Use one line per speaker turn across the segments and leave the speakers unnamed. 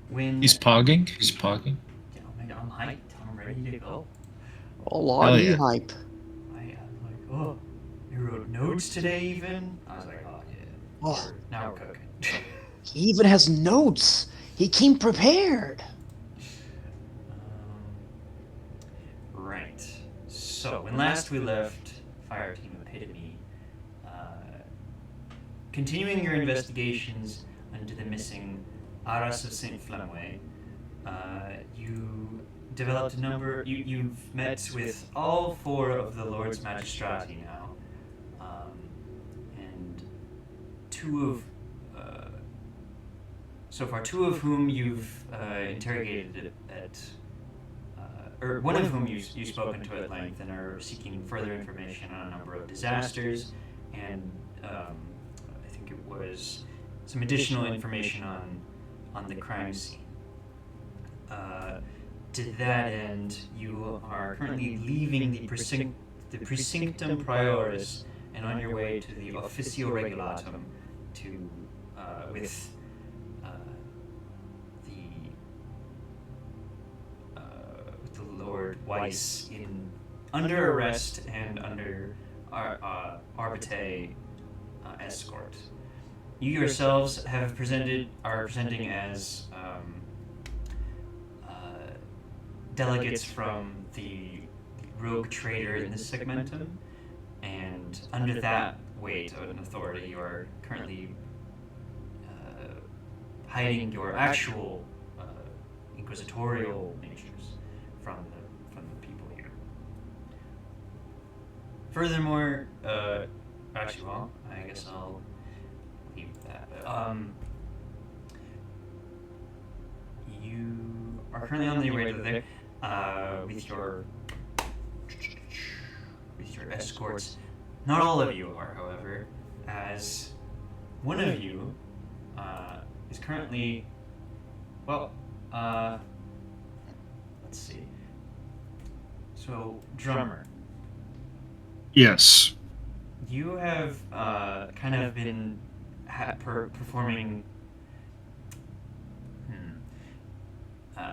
When
He's pogging. He's pogging.
I'm hyped. I'm ready to go.
Oh Lord,
Hell
he
yeah.
hype.
I'm like, oh, you wrote notes today even? I was like, oh yeah.
Oh,
Now we're cooking.
he even has notes. He came prepared.
Right. So when last we left Fireteam Epitome, continuing your investigations into the missing Aras of Saint Flamway, you developed a number. You've met with all four of the Lords Magistrati now, and two of so far two of whom you've interrogated at. Or one of whom you've spoken to at length and are seeking further information on a number of disasters, and I think it was some additional information on the crime scene. To that end, you are currently leaving the Precinctum Prioris and on your way to the Officio Regulatum to with the Lord Weiss in under arrest and under arbite escort. You yourselves are presenting as delegates from the rogue trader in this segmentum, and under that weight of an authority, you are currently hiding your actual inquisitorial natures from the people here. Furthermore, actually, well, I guess I'll leave that. You are currently on your way to there with your escorts. Not all of you are, however, as one of you is currently, well, let's see. So, drummer,
Yes.
you have kind of been performing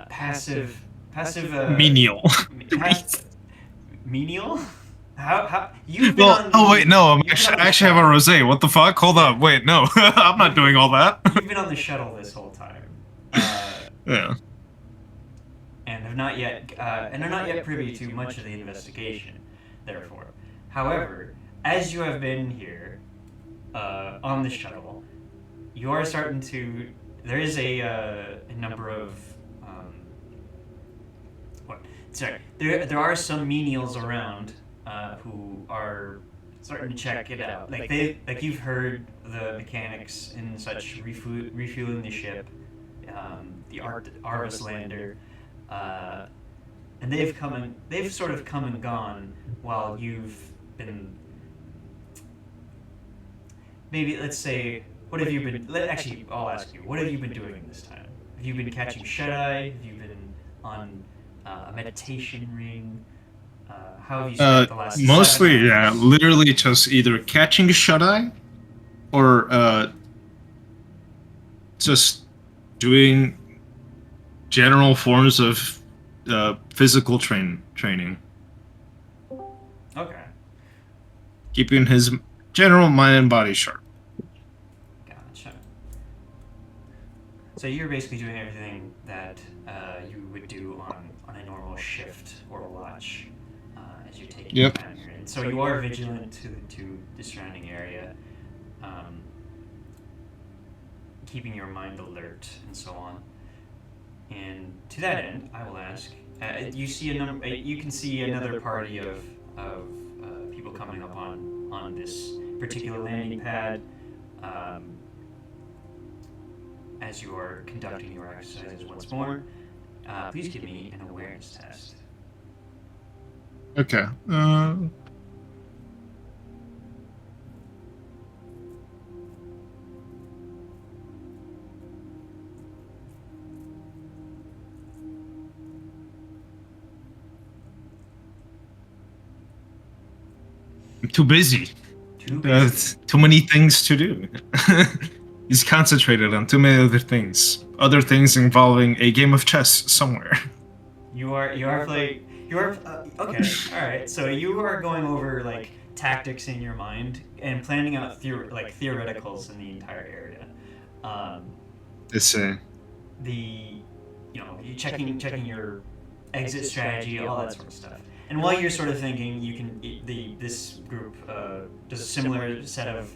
passive
Menial.
menial. How you've been
Well,
on the?
oh wait, no. I
The
actually have a rosé. What the fuck? Hold up. Wait, no. I'm not doing all that.
You've been on the shuttle this whole time,
Yeah.
and have not yet and are not yet privy to much of the investigation. Therefore, however, as you have been here on the shuttle, you are starting to. There is a number of what? Sorry, there are some menials around who are starting to check it out. Like you've heard the mechanics and such refueling the ship, the Arvis lander, and they've sort of come and gone while you've been. Maybe let's say, what have you been? Actually, I'll ask you. What have you been doing this time? Have you been catching shut-eye? Have you been on a meditation ring? How have you spent the last
Mostly,
7
yeah.
hours?
Literally just either catching a shut-eye or just doing general forms of physical training,
Okay,
keeping his general mind and body sharp.
gotcha. So you're basically doing everything that you would do on a normal shift or watch as you're taking your
Yep.
time here. And so you are vigilant to the surrounding area, um, keeping your mind alert and so on. And to that end, I will ask. You see a number. You can see another party of people coming up on this particular landing pad as you are conducting your exercises once more. Please give me an awareness test.
Okay. I'm too busy. Too many things to do. He's concentrated on too many other things. other things involving a game of chess somewhere.
You are okay. All right. So you are going over like tactics in your mind and planning out theoreticals in the entire area. Um,
It's
the you checking your exit strategy, all that sort of stuff. And while you're sort of thinking, you can this group does a similar set of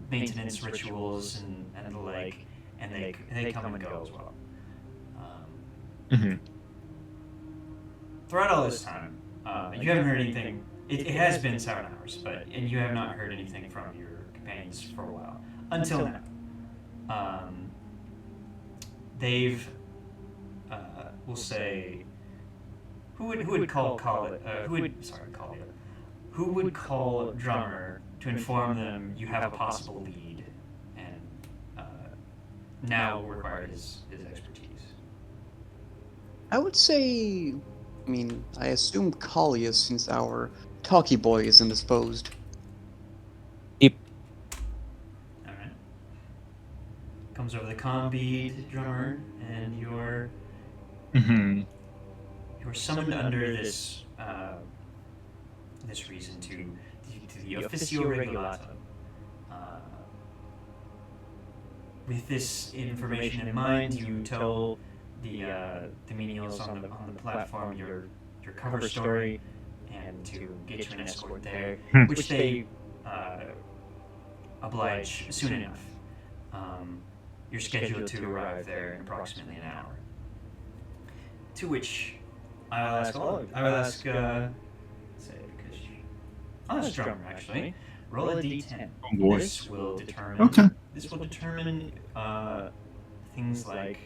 maintenance rituals and the like, and they come and go as well.
Mhm.
Throughout all this time, you haven't heard anything. It has been 7 hours, and you have not heard anything from your companions for a while until now. They've we'll say who would call it who would call drummer to inform them you have a possible lead and now require his expertise.
I would say, I mean, I assume Kalia since our talkie boy is indisposed.
All right. Comes over the comm bead, drummer, and you're summoned under this this reason to the officio regulatum. With this information in mind, you tell the menials on the platform your cover story, and to get you an escort there, which they oblige soon enough. You're scheduled to arrive there in approximately an hour. To which I'll ask all of you. I will ask, I'll ask Drummer actually. Roll a d10.
Oh boy.
This will determine.
Okay.
This will determine things like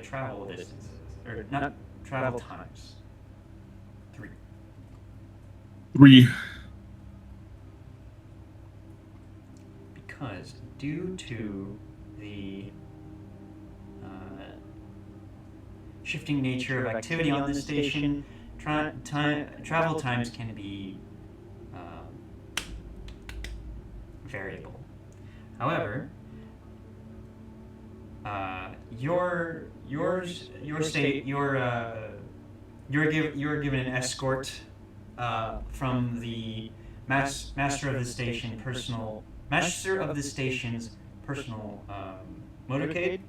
travel distances, or not travel times. 3.
3.
Because due to the shifting nature of activity on this station, travel times can be variable. However, you're given an escort from the master of the station's personal motorcade,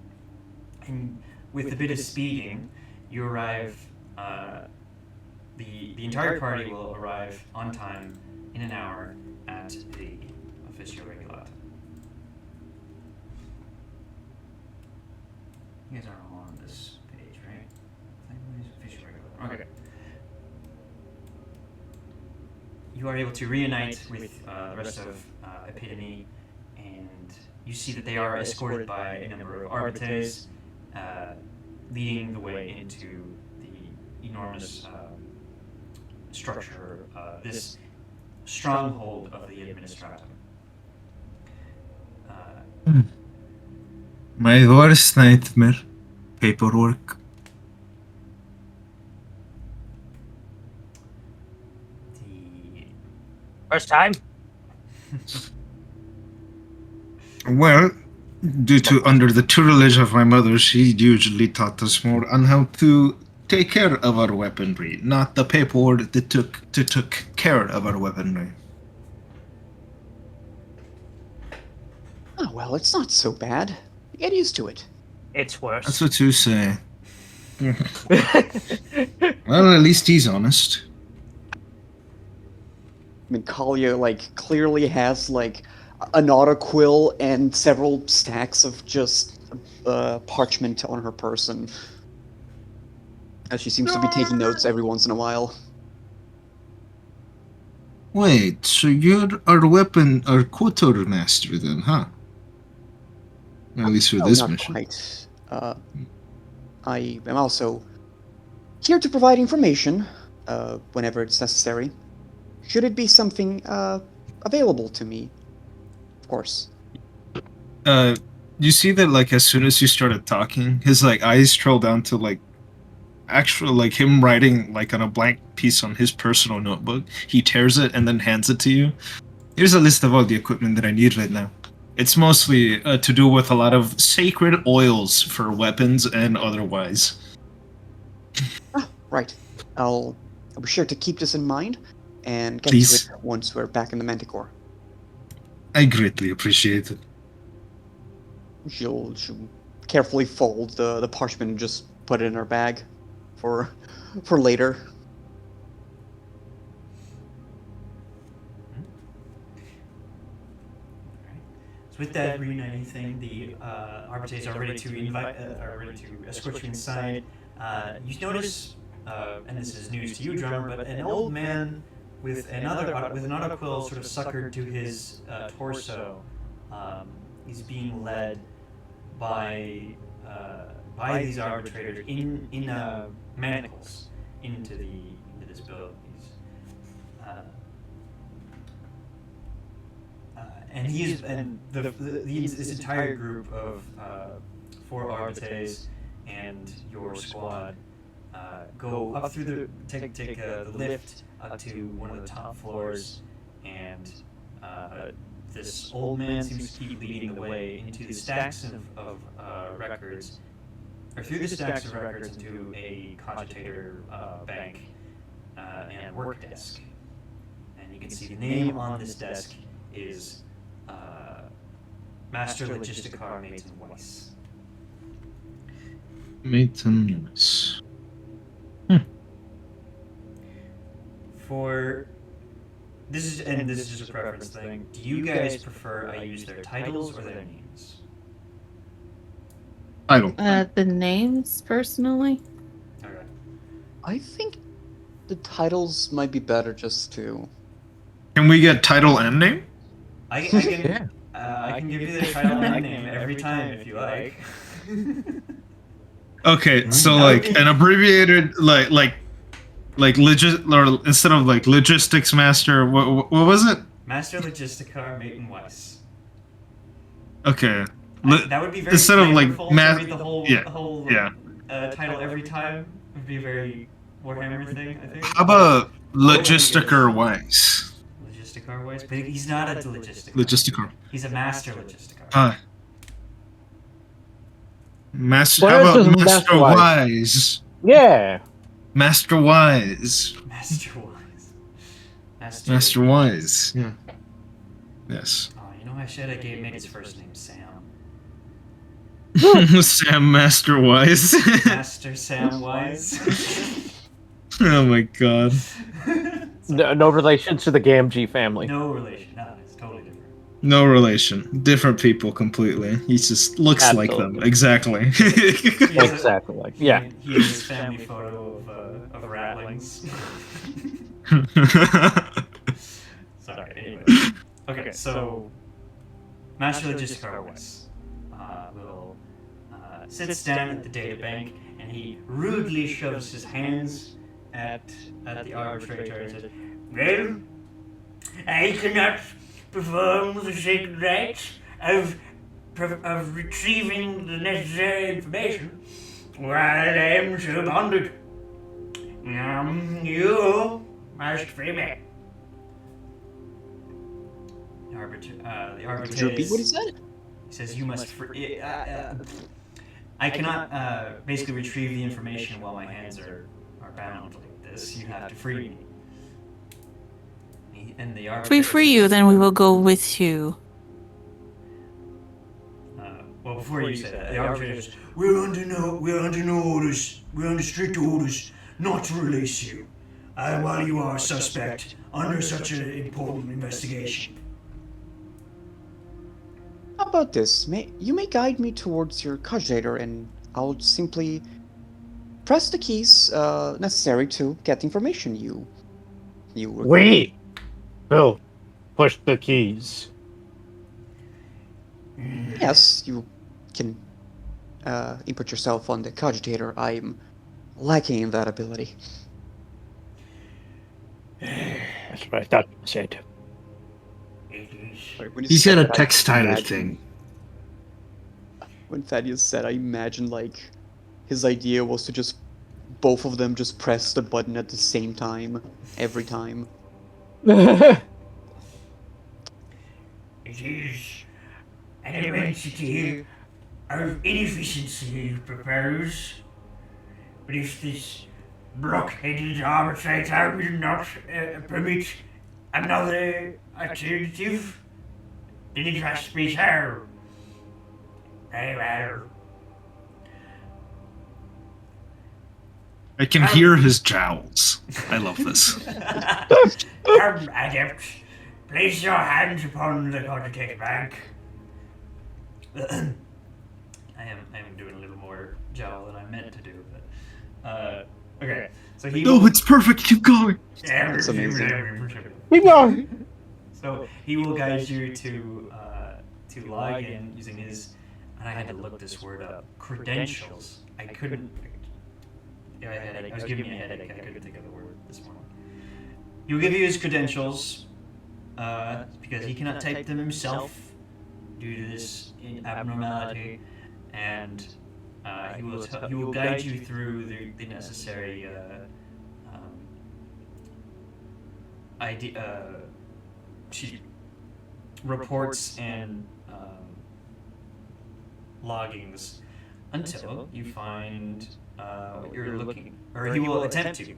and with a bit of speeding, you arrive. The entire party will arrive on time in an hour at the officio regulatum. You guys are all on this page, right? Officio regulatum. Okay. You are able to reunite with the rest of Epitome, and you see that they are escorted by a number of arbites, leading the way into the enormous structure, this stronghold of the Administratum.
My worst nightmare. Paperwork.
First time?
Well, due to under the tutelage of my mother, she usually taught us more on how to take care of our weaponry, not the paperwork that took care of our weaponry.
Oh, well, it's not so bad. Get used to it.
It's worse.
That's what you say. Well, at least he's honest.
I mean, Kalia, like, clearly has, like, an autoquill and several stacks of just parchment on her person. As she seems to be taking notes every once in a while.
Wait, so you're our quartermaster then, huh? At least for this
not
mission.
Quite. I am also here to provide information whenever it's necessary. Should it be something available to me, of course.
You see that, like, as soon as you started talking, his, like, eyes trail down to, like, actual, like, him writing, like, on a blank piece on his personal notebook. He tears it and then hands it to you. Here's a list of all the equipment that I need right now. It's mostly to do with a lot of sacred oils for weapons and otherwise.
Right. I'll be sure to keep this in mind and get
Please.
to it once we're back in the Manticore.
I greatly appreciate it.
She'll carefully fold the parchment and just put it in her bag for later.
So with that reuniting thing, the arbiters are ready to escort you inside. You notice, and this is news to you, drummer, but an old man with another quill sort of suckered to his torso. He's being led by these arbitrators in manacles into this building. This entire group of 4 arbiters and your squad go up through the lift up to one of the top floors, and this old man seems to keep leading the way into the stacks of records, or through the stacks of records into a cogitator bank and work desk. And you can see the name on this desk is Master Logisticar Maton Weiss.
Maton Weiss.
For this is just a preference thing. Do you guys prefer I use their titles or their names?
I don't.
The names, personally.
Okay.
I think the titles might be better just to.
Can we get title and name?
I can I can give you their title and name every time if you like.
Okay, so like an abbreviated like or instead of like logistics master, what was it?
Master Logisticar Maton Weiss.
Okay.
That would be very
instead of like
to read the whole
yeah.
Title every time. It would be a very Warhammer thing, I think.
How about Logisticar Weiss?
Logisticar Weiss? But he's not a Logisticar.
Logisticar.
He's a Master Logisticar.
How
Where
about
does
Master Wise?
Yeah.
Master Wise.
Master Wise.
Master Wise. Yeah. Yes.
Oh, you know, I should have made his first name Sam.
Sam Master Wise.
Master Sam Wise.
Oh my god.
No relation to the Gamgee family.
No relation. No, it's totally different.
No relation. Different people completely. He just looks like them. Exactly.
Exactly. Like, yeah.
He has his family photo of rattlings. Sorry, anyway. Okay, so Master Logisticar Weiss sits down at the data bank, and he rudely shoves his hands at the arbitrator and says, "Well, I cannot perform the sacred rites of retrieving the necessary information while I am so bonded. You must free me." The arbitrator
Could you repeat what he said?
He says, "You must free." I cannot basically retrieve the information while my hands are bound like this. You have to free me. And the
If we free you, then we will go with you.
Well, before you say that, the arbitrator says, we're under orders. We're under strict orders not to release you while you are a suspect under such an important investigation.
How about this? You may guide me towards your cogitator, and I'll simply press the keys necessary to get the information you require.
Wait! Bill, push the keys.
Yes, you can input yourself on the cogitator. I'm lacking in that ability.
That's what I thought you said.
He's got a textile thing.
When Thaddeus said, I imagined like his idea was to just both of them just press the button at the same time every time.
It is an immensity of inefficiency prepares. But if this blockheaded arbitrator will not permit another alternative, then it must be so. Very well.
I can hear his jowls. I love this.
Come, adept. Place your hands upon the contact bank. I am doing a little more jowl than I meant to do, but okay. So he
No,
will,
it's perfect. Keep going.
That's amazing.
Keep going.
So he will guide you to log in using his, and I had to look this word up, credentials. I couldn't. Yeah, I was giving me a headache. I couldn't think of the word this morning. He will give you his credentials because he cannot type them himself due to this abnormality, and he will guide you through the necessary reports and loggings until you find what you're looking, or he will attempt to.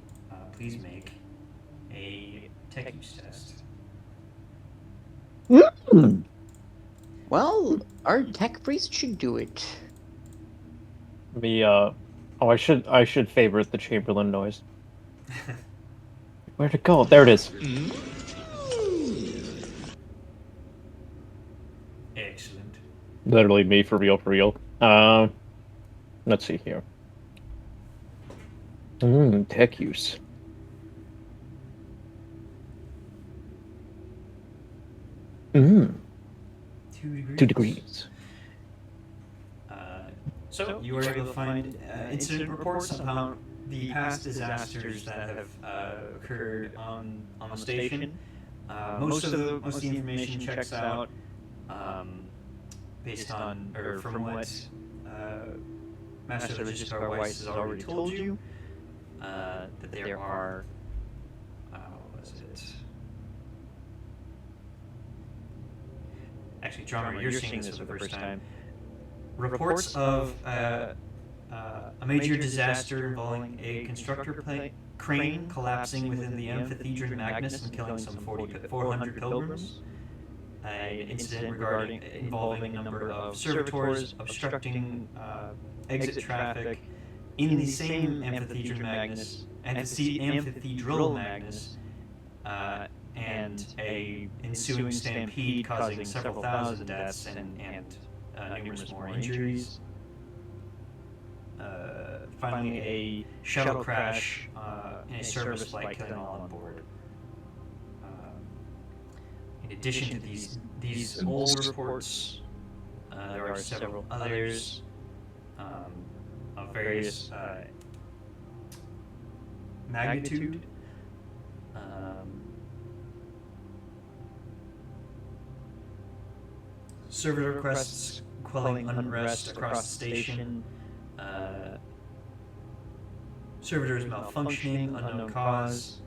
Please make a tech use test.
Well, our tech priest should do it.
I should favorite the Chamberlain noise. Where'd it go? There it is.
Excellent.
Literally me for real, for real. Let's see here. Tech use. Mm. 2 degrees.
So you are able to find incident reports about the past disasters that have occurred on the station. Most of the information checks out based on, or from what Master Registrar Weiss has already told you, that there are, what was it? Actually, Drummer, you're seeing this for the first time. Reports of a major disaster involving a constructor crane collapsing within the Amphithedron Magnus and killing some 400 pilgrims. An incident involving a number of servitors obstructing exit traffic in the same Amphithedron Magnus, Amphithedral Magnus, and a ensuing stampede causing several thousand deaths and numerous more injuries. Finally, a shuttle crash in a service flight killing all on board. In addition to these old reports, there are several others of various magnitude. Servitor requests quelling unrest across the station. Servitors malfunctioning, unknown cause.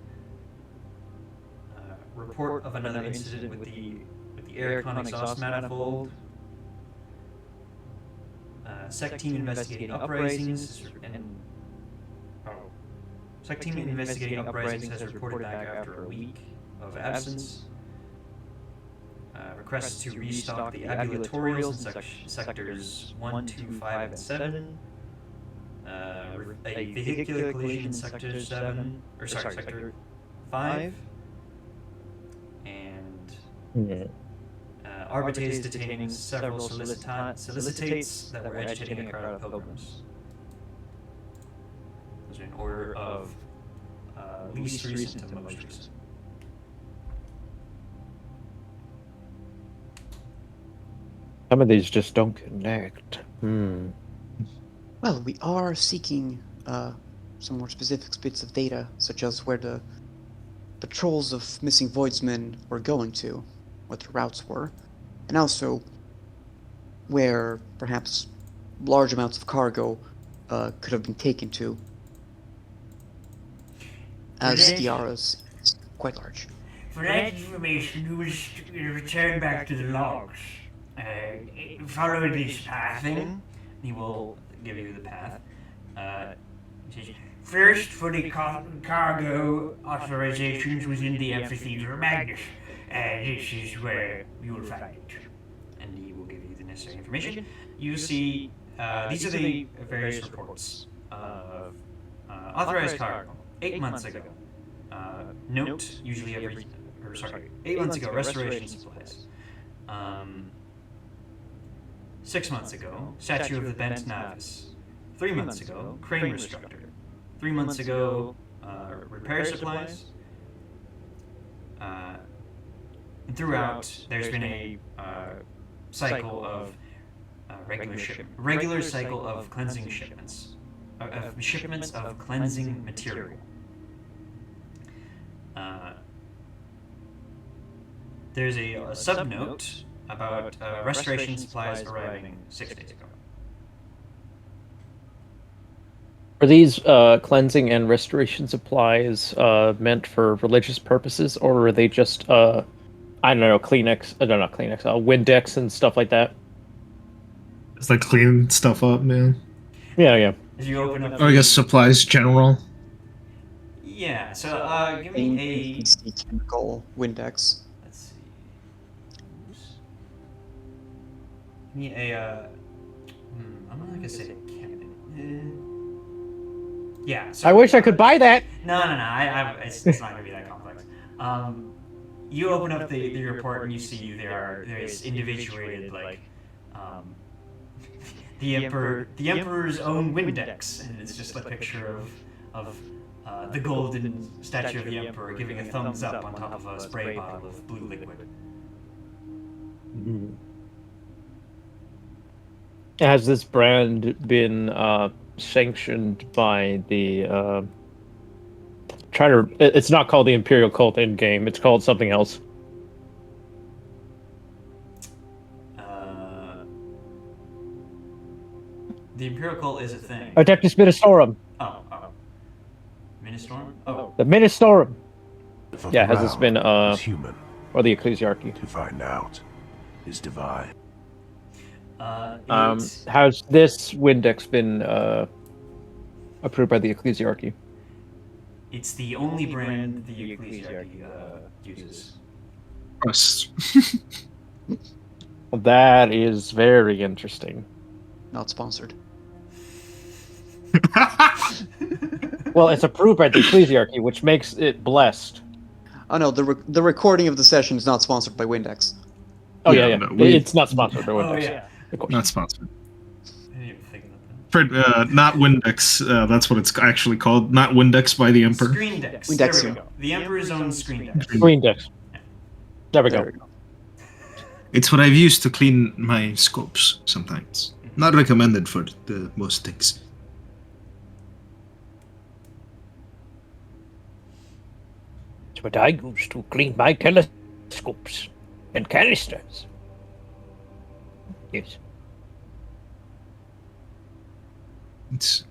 Report of another incident with the aircon exhaust manifold. Sec team investigating uprisings Sec team investigating uprisings has reported back after a week of absence. Requests to restock the ambulatorials in sectors 1, 2, 5, and 7. A vehicular collision in sector 7, or sorry, sector 5. And Arbites detaining several solicitates that were agitating a crowd of pilgrims. Those are in order of least recent to most recent.
Some of these just don't connect.
Well, we are seeking some more specific bits of data, such as where the patrols of missing voidsmen were going to, what their routes were, and also where perhaps large amounts of cargo could have been taken to, as Diara's is quite large.
For that information, we will return back to the logs. follow this pathing. He will give you the path. He says, first for the cargo authorizations within the amphitheater of Magnus. This is where you will find it. And he will give you the necessary information. You see, these are the various reports of authorized cargo. 8 months ago. Note, usually every, or sorry, 8 months ago, restoration supplies. 6 months ago, statue of the bent novice. 3 months ago, Kramer structure. 3 months ago, repair supplies. And throughout, there's been a cycle of regular cycle of cleansing shipments, of shipments of cleansing material. There's a sub-note about restoration supplies arriving 6 days ago.
Are these cleansing and restoration supplies meant for religious purposes, or are they just I don't know, Kleenex? No, not Kleenex. Windex and stuff like that.
It's like cleaning stuff up, man.
Yeah.
As you open up,
Or I guess supplies general.
yeah. So give me a.
PC chemical Windex.
Let's see. Give me a. I'm not gonna say a cabinet. Yeah. So,
I wish I could buy that.
No. It's not gonna be that complex. You open up the report and you see there's individuated like the emperor's own Windex, and it's just a picture of the golden statue of the emperor giving a thumbs up on top of a spray bottle of blue liquid.
Has this brand been sanctioned by the? It's not called the Imperial Cult in game. It's called something else.
The Imperial Cult is a thing.
Adeptus Ministorum.
Oh. Ministorum? Oh.
The Ministorum.
If a
Yeah, has this been
is human,
or the Ecclesiarchy?
to find out is divine.
Has this Windex been approved by the Ecclesiarchy?
It's the only brand the Ecclesiarchy uses.
Us.
Well, that is very interesting.
Not sponsored.
Well, it's approved by the Ecclesiarchy, which makes it blessed.
Oh no, the recording of the session is not sponsored by Windex.
Oh
Yeah,
yeah.
no, we-
It's not sponsored by
Oh
Windex.
yeah.
Of course.
Not sponsored.
I didn't even think about that.
Not Windex. That's what it's actually called. Not Windex by the Emperor.
Screen Dex.
Windex,
There we
yeah.
go. The Emperor's own Screen Dex.
Green Dex. There we
There
go.
we go.
It's what I've used to clean my scopes sometimes. Not recommended for the most things.
It's what I use to clean my telescopes and canisters. Yes.
It's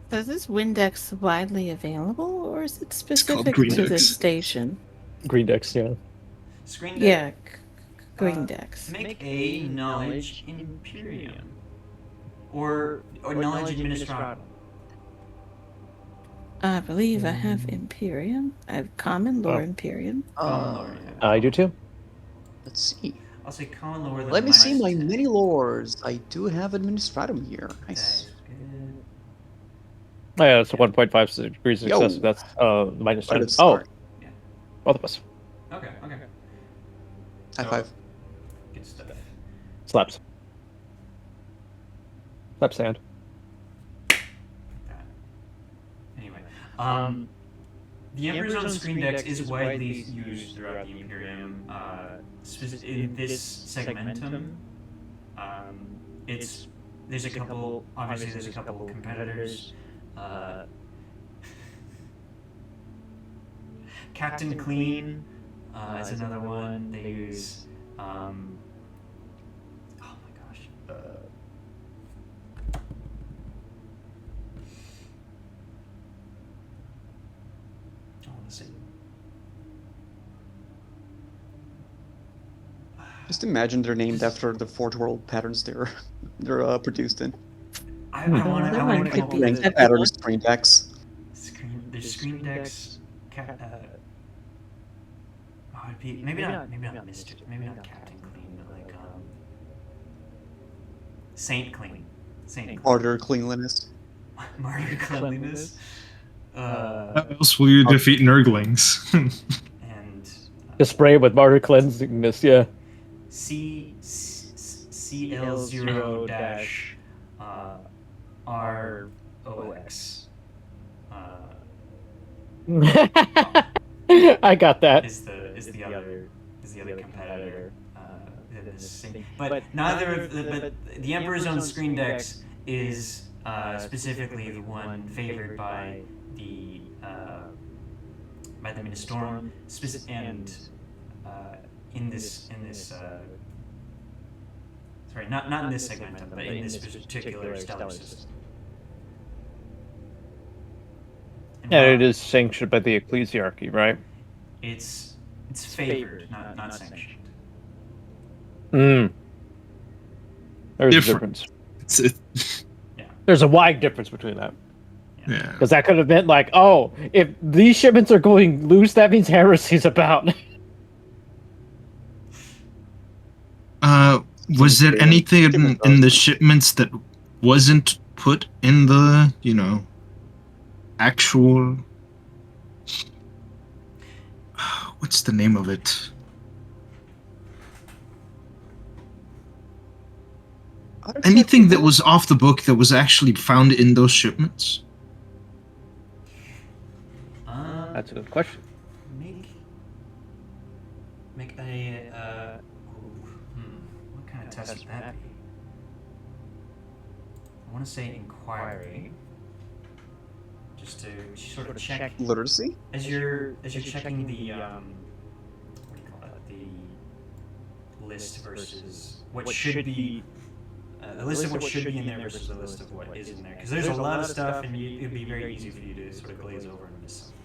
So is this Windex widely available, or is it
called
specific to the
Greendex.
station?
Green Dex, yeah.
Screen Dex.
Yeah, Greendex.
Make a knowledge Imperium. Or knowledge Administratum.
I believe I have Imperium. I have Common Lore
Oh.
Imperium.
Common lore, yeah.
I do too.
Let's see.
I'll say common lore.
Let me see my
-10.
mini lores. I do have Administratum here.
That
Nice.
is good.
Oh, yeah, it's a 1.5 degrees of
Yo.
success. That's minus
Right
10.
at the start.
Both of us.
Okay.
High five.
Good stuff.
Slaps. Slap sand.
Anyway, the Emperor's own Screen Dex is widely used throughout the Imperium. In this segmentum, there's a couple. Obviously, there's a couple competitors. Captain Clean is another one. They use. Oh my gosh. I want to say.
Just imagine they're named after the Forge World patterns they're produced in.
I want to
That
come
one
up
could be
with
Ranked
a
pattern screen decks.
there's screen decks. It'd be maybe not Mr. Maybe not Captain Clean, but like Saint Clean,
Order cleanliness.
Martyr Cleanliness.
How else will you defeat Nurglings?
And
The spray with martyr cleansingness, yeah.
CL0 dash ROX
I got that.
is the other competitor in this thing. But neither of the Emperor's own screen decks is specifically the one favored by the Ministorum, and in this sorry, not in this segmentum, but in this particular stellar system.
And it is sanctioned by the ecclesiarchy, right?
It's favored, not sanctioned.
There's a
Different.
difference.
Yeah.
There's a wide difference between that.
Yeah.
Because that could have meant like, oh, if these shipments are going loose, that means heresy's about.
Was there anything in the shipments that wasn't put in the, actual... What's the name of it? Anything that was off the book that was actually found in those shipments?
That's a good question.
Make a what kind of test would that be? I want to say inquiry, just to sort of check
Literacy?
as you're checking the what do you call it, the list versus what should be. The list of what should be in there versus the list of what is in there, because there's a lot of stuff, and it'd be very easy for you to sort of glaze over and miss something.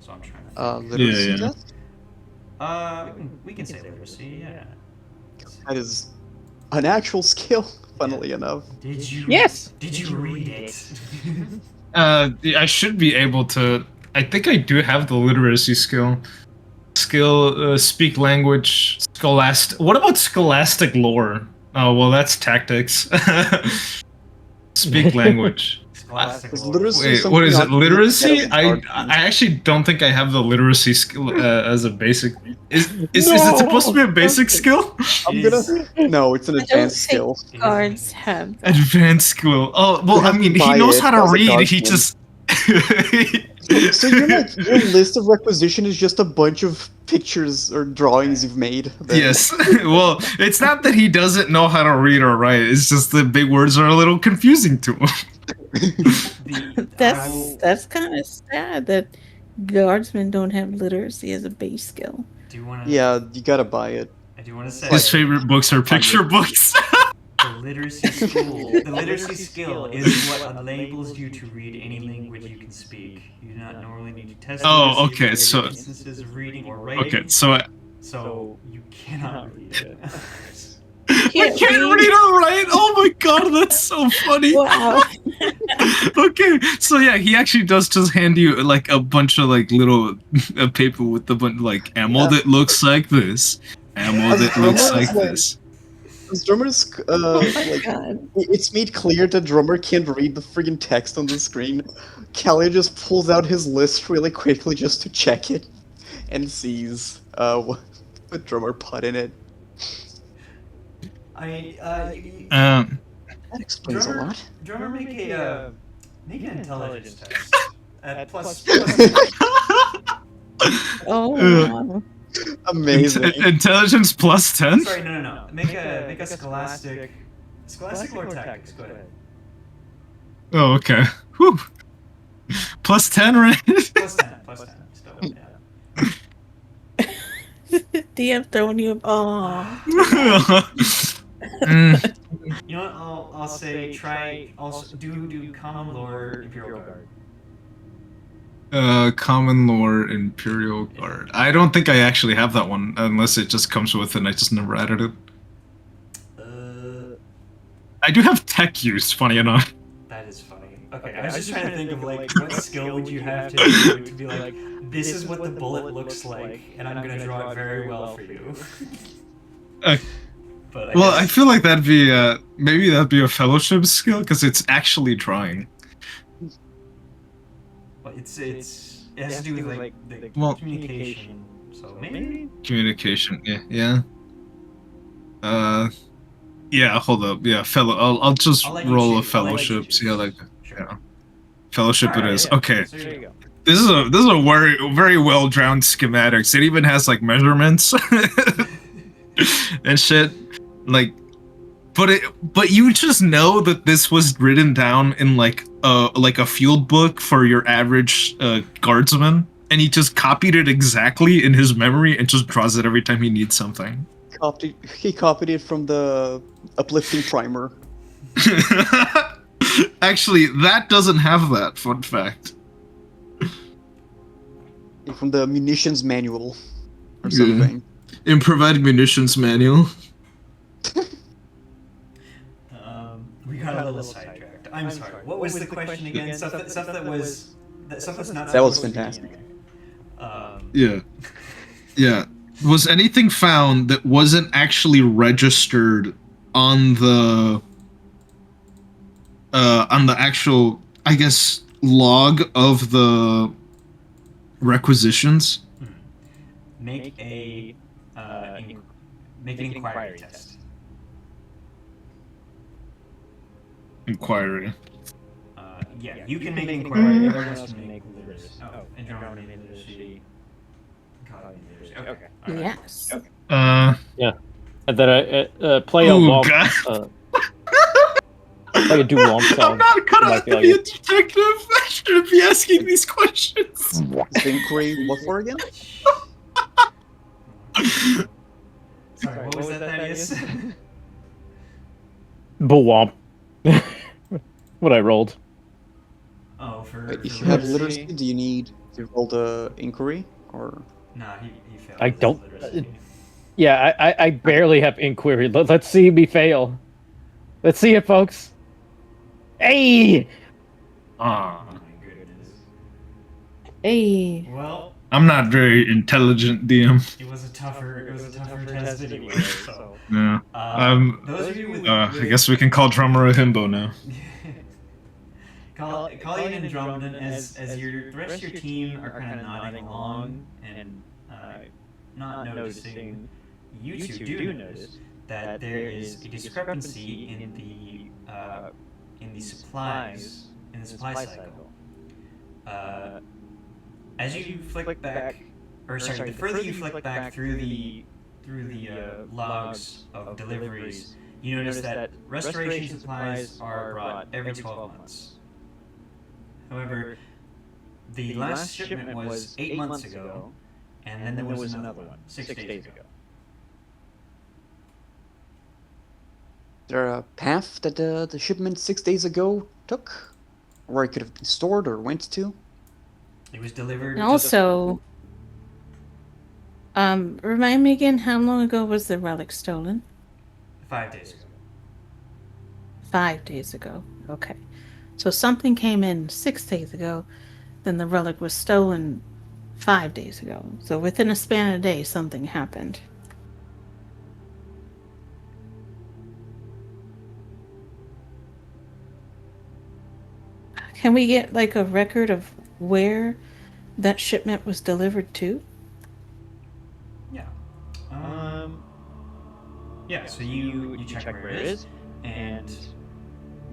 So I'm trying to.
Literacy
Yeah.
test?
We can say literacy, yeah.
That is an actual skill, funnily enough.
Did you?
Yes!
Did you read it?
I should be able to... I think I do have the literacy skill. Speak language, scholastic... What about scholastic lore? Oh, well, that's tactics. Speak language.
Scholastic
Is
lore.
literacy
Wait,
something
what is
not
it?
to do with
Literacy?
intelligence?
I actually don't think I have the literacy skill as a basic. Is it supposed to be a basic skill?
I'm gonna. No, it's an advanced skill.
Guards have that.
Advanced skill. Oh well,
You
I
have
mean,
to
he
buy
knows
it
how to
as a
read. He
guardsman.
just.
So your list of requisition is just a bunch of pictures or drawings you've made. then?
Yes. Well, it's not that he doesn't know how to read or write. It's just the big words are a little confusing to him.
That's kind of sad that guardsmen don't have literacy as a base skill.
Do you want to?
Yeah, you gotta buy it.
I do want to say
His favorite books are picture books.
the literacy school. The literacy skill is what enables you to read any language you can speak. You do not normally need to test.
Oh,
literacy
okay,
for
so-
instances of reading or writing.
Okay, so
So you cannot read it.
I can't read or write. Oh my god, that's so funny.
Wow.
Okay, so yeah, he actually does just hand you like a bunch of like little paper with a bunch like ammo that looks like this, ammo that looks like this.
Drummer's like
God.
it's made clear that Drummer can't read the friggin' text on the screen. Callie just pulls out his list really quickly just to check it, and sees what Drummer put in it.
Um,
That explains a lot.
Drummer, make an intelligence test at plus.
Oh, wow.
Amazing.
Intelligence plus 10.
Sorry, no. Make a scholastic lore tactics. Go ahead.
Oh, okay. Whew. Plus 10, right?
Plus 10. Still, yeah.
DM throwing you. Oh.
You know what? I'll say try also do common lore Imperial Guard.
Common lore Imperial Guard. I don't think I actually have that one, unless it just comes with it and I just never added it. I do have tech use, funny enough.
That is funny. Okay, I was just trying to think of like what skill would you have to do to be like, this is what the bullet looks like, and I'm gonna draw it very well for you. But
I feel like that'd be maybe that'd be a fellowship skill because it's actually drawing.
Well, it has to do with like the communication. So maybe
Communication. Yeah. Yeah. Hold up. Yeah. I'll just
I'll let you
roll a
choose. I'll let you
fellowship.
choose.
See how that.
Sure.
Yeah. Fellowship
Alright,
it is.
yeah.
Okay.
So there you go.
This is a very well drawn schematics. It even has like measurements and shit. Like, but you just know that this was written down in like a field book for your average guardsman, and he just copied it exactly in his memory and just draws it every time he needs something.
He copied it from the uplifting primer.
Actually, that doesn't have that. Fun fact.
From the munitions manual or something.
Improvised munitions manual.
We got a little sidetracked. I'm sorry. What was the question again? Stuff that's not.
That was
supposed to be
fantastic.
in there.
Yeah. Was anything found that wasn't actually registered on the actual, I guess, log of the requisitions?
Make an inquiry test.
Inquiry.
Yeah, you can make inquiry. Everyone else can make literacy. Oh, and drone literacy. Okay. All right.
Yes.
And then I play a womp.
God.
Play a do womp song.
I'm not cut
might
out
be
to
like
be a
it.
detective. I shouldn't be asking these questions.
Is the inquiry what for again?
Sorry, what was that, Thaddeus?
Bwomp. What I rolled.
Oh, for.
Wait, if
for
you have
literacy?
literacy, do you need to roll the inquiry? Or
Nah, he failed.
I
his
don't-
literacy.
Yeah, I barely have inquiry. Let's see me fail. Let's see it, folks. Hey!
Ah,
Oh my goodness.
Hey.
Well,
I'm not very intelligent, DM.
it was a tougher test anyway. So,
Yeah.
those of you with,
I guess we can call drummer a himbo now.
Colleen and Drummond, as the rest of your team are kind of nodding along and not noticing, you two do notice that there is a discrepancy in the supplies in the supply cycle. As you flick back, or sorry, the further you flick back through the logs of deliveries, you notice that restoration supplies are brought every 12 months. However, the last shipment was 8 months ago, and then there was another one 6 days ago.
is there a path that the shipment 6 days ago took? Where it could have been stored or went to?
It was delivered.
And also, remind me again, how long ago was the relic stolen?
5 days ago.
5 days ago. Okay. So something came in 6 days ago, then the relic was stolen 5 days ago. So within a span of a day, something happened. Can we get like a record of where that shipment was delivered to?
Yeah. Yeah. So you check where it is, and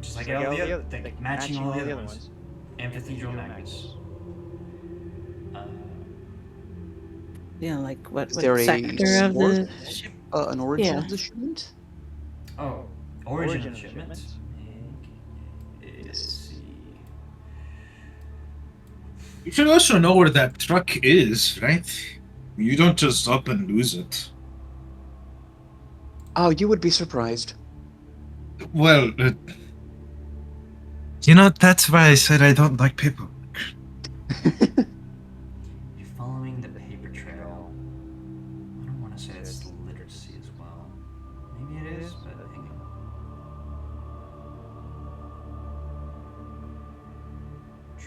just like all the other, like matching all the other ones, Amphitheatral Magnus.
You know, like what
Is there a
sector of the
source?
ship?
An origin
Yeah.
of the shipment?
Oh, origin of the shipment. Let's see.
You should also know where that truck is, right? You don't just up and lose it.
Oh, you would be surprised.
Well, you know, that's why I said I don't like paperwork.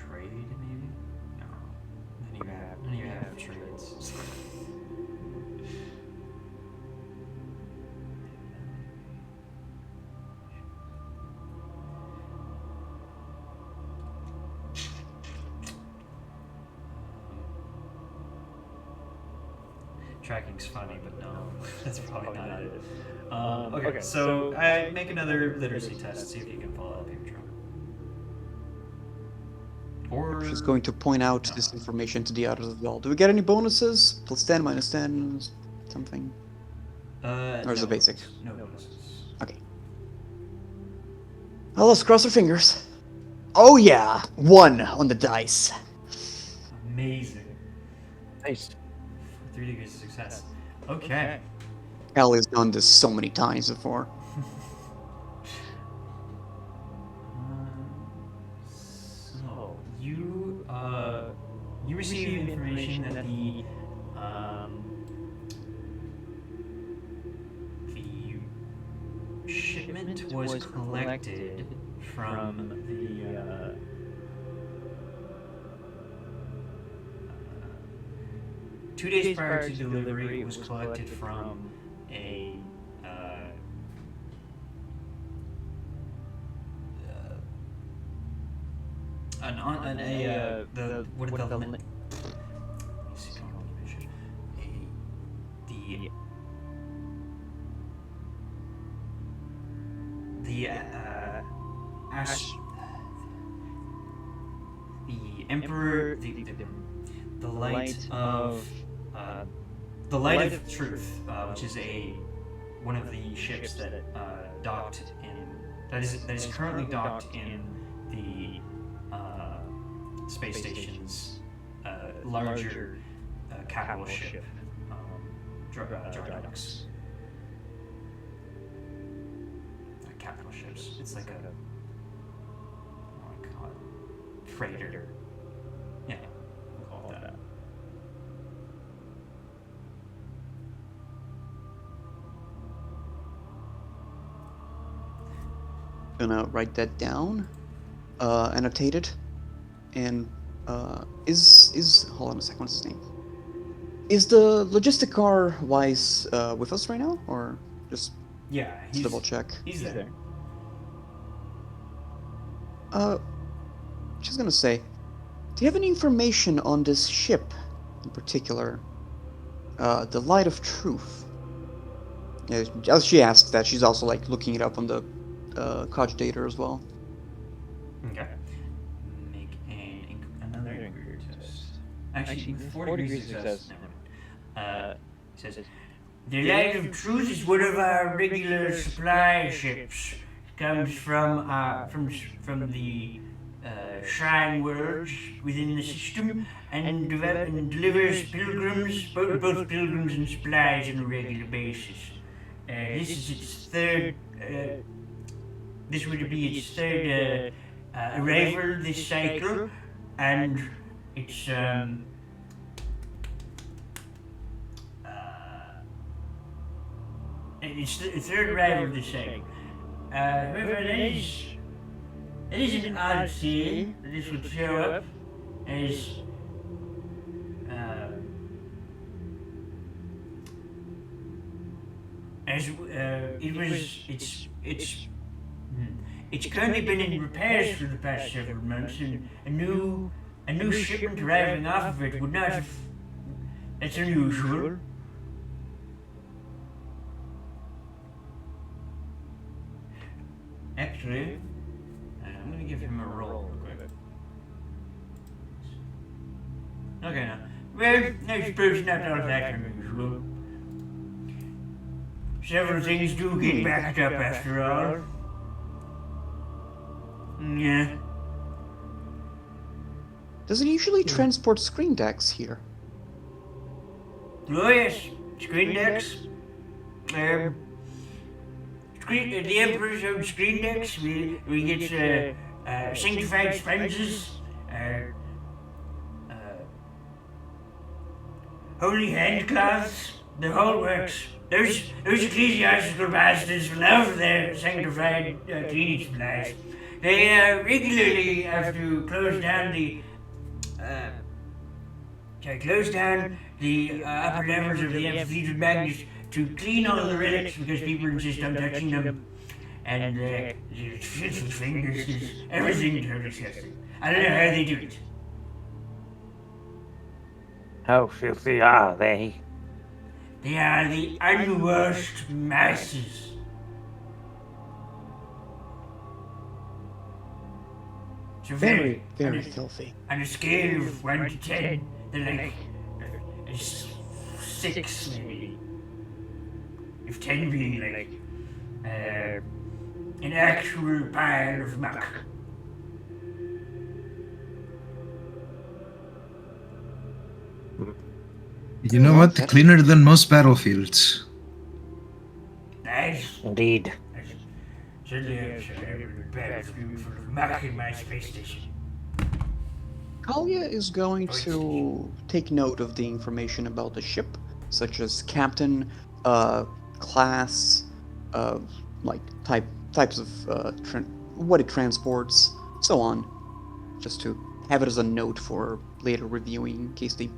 trade, maybe? No. None of you have trades. Tracking's funny, but no, that's probably not it. Okay, so I make another literacy test, see if you can follow up your drum. Or
She's going to point out this information to the others as well. Do we get any bonuses? +10, -10, something? Or is
no
it basic?
bonuses, no bonuses.
Okay. Well, let's cross our fingers. Oh yeah, 1 on the dice.
Amazing.
Nice.
3 degrees of success. Okay.
Allie's done this so many times before.
So you receive information that the shipment was collected from the 2 days prior to delivery. It was collected from a what do they call them? The Emperor, the light of truth, which is one of the ships that docked in that is currently docked in the space station's larger capital ship, Drydox. Capital ships. It's like a what do I call it? Freighter. Yeah, we'll call it that.
Gonna write that down, annotate it, and is hold on a second. What's his name? Is the logistic car Wise with us right now, or just
Yeah,
let's double check?
He's there.
She's gonna say, do you have any information on this ship in particular? The Light of Truth. Yeah, as she asks that, she's also like looking it up on the cogitator as well.
Okay. Make another inquiry test. Actually, 4 degrees of success. Never mind. It says, the Light of Truth is one of our regular supply ships. It comes from the shrine worlds within the system and delivers pilgrims, both pilgrims and supplies on a regular basis. This is its third. This would be its third arrival this cycle, and it's it's the third arrival this cycle. However, that is an oddity that this would show up as it's currently been in repairs for the past several months, and a new shipment arriving off of it would not have. That's unusual. Actually, I'm gonna give him a roll real quick. Okay, now. Well, I suppose not all that unusual. Several things do get backed up after all. Yeah.
Does it usually transport screen decks here?
Oh yes, screen decks. The Emperor's own screen decks. We get sanctified sponges, holy handcloths, the whole works. Those ecclesiastical bastards love their sanctified cleaning supplies. They regularly have to close down the upper levels of the amphitheater magnets to clean all the relics because people insist on touching them. And the filthy fingers, everything totally disgusting. I don't know how they do it.
How filthy are they?
They are the unwashed masses. So
Very, very filthy.
on a scale of 1 to 10, they're like a 6 maybe. If 10 being like an actual pile of muck.
You know what? Cleaner than most battlefields.
Nice.
Indeed.
Certainly a battlefield full of muck in my space station.
Kalia is going to take note of the information about the ship, such as captain, class, like types of what it transports, so on, just to have it as a note for later reviewing in case they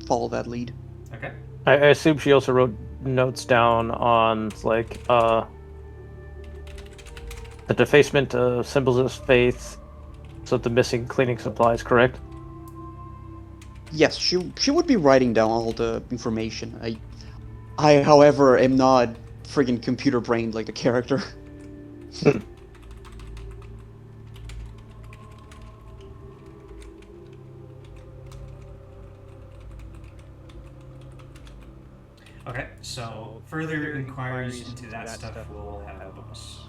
follow that lead.
Okay.
I assume she also wrote notes down on like the defacement of symbols of faith, so the missing cleaning supplies, correct?
Yes, she would be writing down all the information. I however am not friggin' computer brained like the character.
Okay, so further inquiries into that stuff will have a bonus.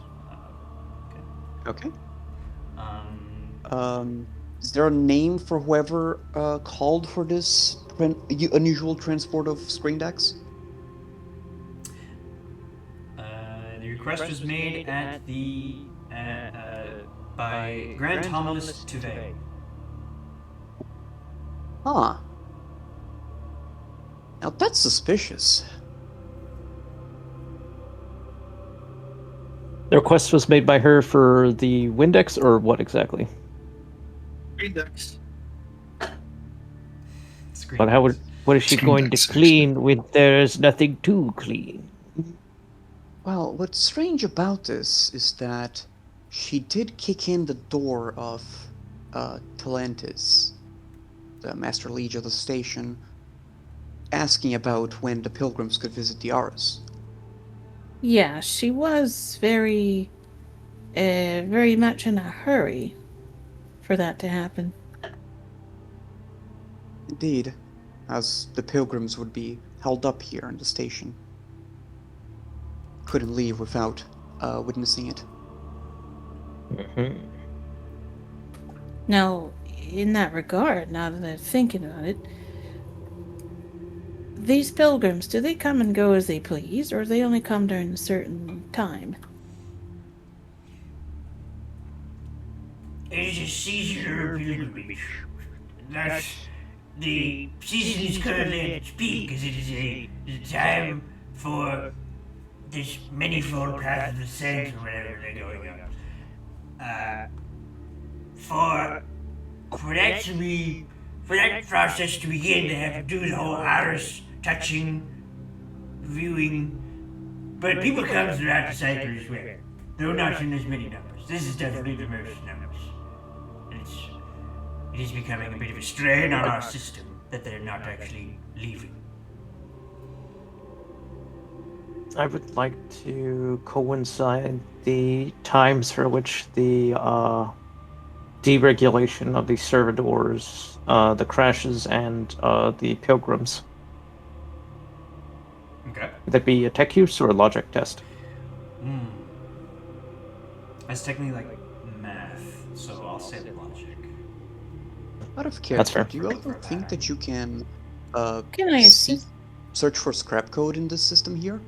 Okay.
Um,
Is there a name for whoever called for this unusual transport of screen decks?
the request was made at the by Grand Homilus Tuve.
Huh. Now that's suspicious.
The request was made by her for the Windex, or what exactly?
Redux.
But what is she going to clean when there is nothing to clean?
Well, what's strange about this is that she did kick in the door of Talentis, the Master Liege of the station, asking about when the pilgrims could visit the Aras.
Yeah, she was very much in a hurry for that to happen.
Indeed, as the pilgrims would be held up here in the station. Couldn't leave without witnessing it.
Mm-hmm.
Now, in that regard, now that I'm thinking about it, these pilgrims, do they come and go as they please, or do they only come during a certain time?
It is a seasonal pilgrimage. Thus, the season is currently at its peak, as it is a time for this manifold path of the saints, or whatever they're going on. For that process to begin, they have to do the whole iris touching, viewing. But people come throughout the cycle as well, though not in as many numbers. This is definitely the most numbers. It is becoming a bit of a strain on our system that they're not actually leaving.
I would like to coincide the times for which the deregulation of the servitors, the crashes, and the pilgrims.
Okay.
Would that be a tech use or a logic test?
That's technically like math, so I'll say logic.
Out of
That's
character,
fair.
do you also think that you can
Can I assist?
search for scrap code in this system here?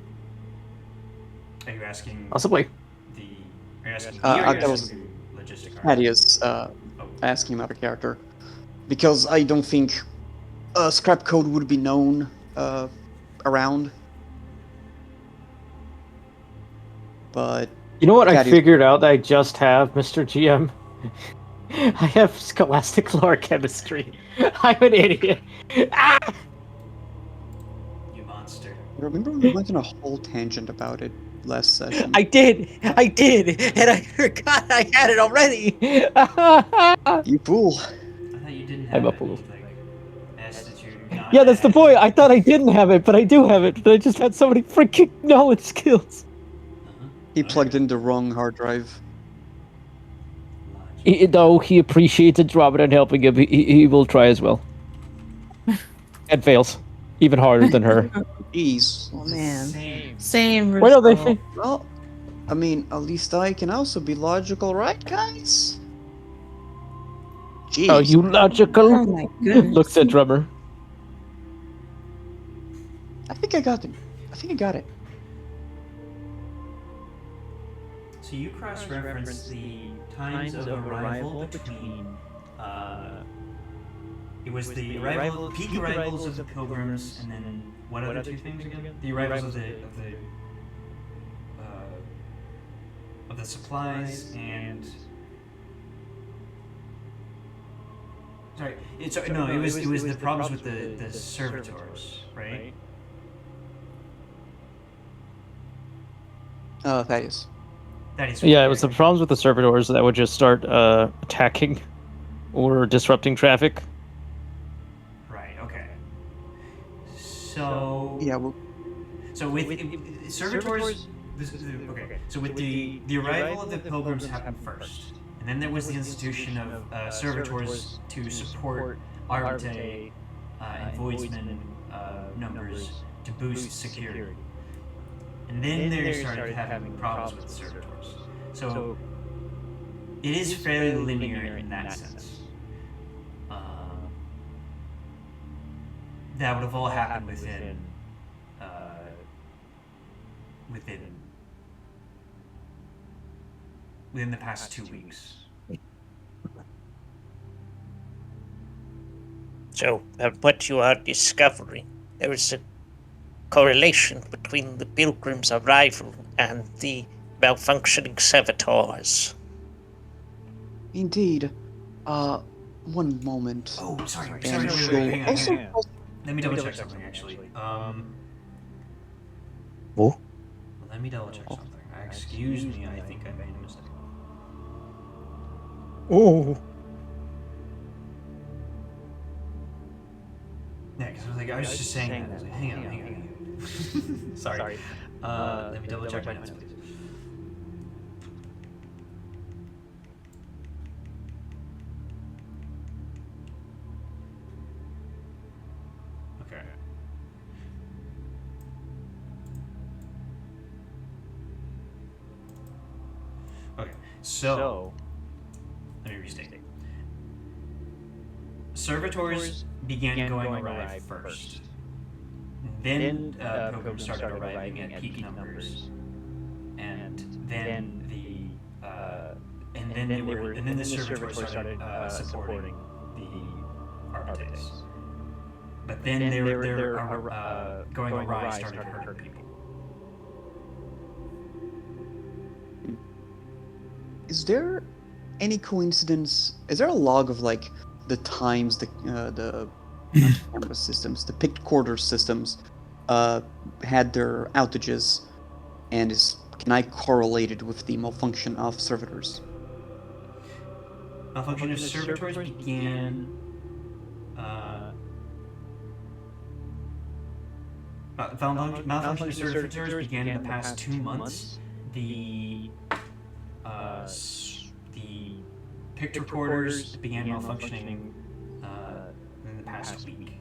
Are you asking
Possibly.
Are you asking
that was
logistic?
Thaddeus asking another character. Because I don't think scrap code would be known around. But
You know what I
Thaddeus.
figured out I just have, Mr. GM? I have scholastic lore chemistry. I'm an idiot. Ah!
You monster.
Remember we went on a whole tangent about it last session.
I did, and I forgot I had it already.
You fool.
I thought you didn't
I'm
have
a
it.
fool.
Like, Institute. Not
Yeah, that's the
add.
point. I thought I didn't have it, but I do have it. But I just had so many freaking knowledge skills.
He plugged in the wrong hard drive.
Though he appreciated Robin and helping him, he will try as well. And fails. Even harder than her.
Jeez.
Oh man.
Same.
Same
Well, no,
result.
Well, I mean, at least I can also be logical, right, guys? Jeez.
Oh, you
Oh
logical?
my goodness.
Looks at drummer.
I think I got it. I think I got it.
So you cross-reference the times of arrival between. It was the peak arrivals of the pilgrims, and then what other two things again? The arrivals of the supplies and. Sorry, it was the problems with the servitors, right?
Thaddeus.
That is.
Yeah, it was the problems with the servitors that would just start attacking or disrupting traffic.
Right. Okay. So.
Yeah, well,
So with servitors, okay. So with the arrival of the pilgrims happened first, and then there was the institution of servitors to support Arbite and Voidsman numbers to boost security, and then they started having problems with servitors. So it is fairly linear in that sense. That would have all happened within the past 2 weeks.
So, what you are discovering, there is a correlation between the pilgrims' arrival and the malfunctioning servitors.
indeed. One moment.
Oh, sorry.
And
Wait,
she'll
hang on,
also
hang on. Let me double check something, actually.
What?
Let me double check something. Excuse me, I think I made a mistake.
Oh.
Yeah, because I was just saying that. I was like, hang on. Sorry. Let me double check my notes, please. Okay. Okay, so let me restate. Servitors began going awry first. Then pilgrims started arriving at peak numbers, and then the servitors started supporting the Arbites. But then their going awry started hurting people.
Is there any coincidence? Is there a log of like the times the camera systems, the picked quarter systems, had their outages, and can I correlate it with the malfunction of servitors?
Malfunction of servitors began. Malfunction of servitors began in the past 2 months. The picked recorders began malfunctioning in the past week.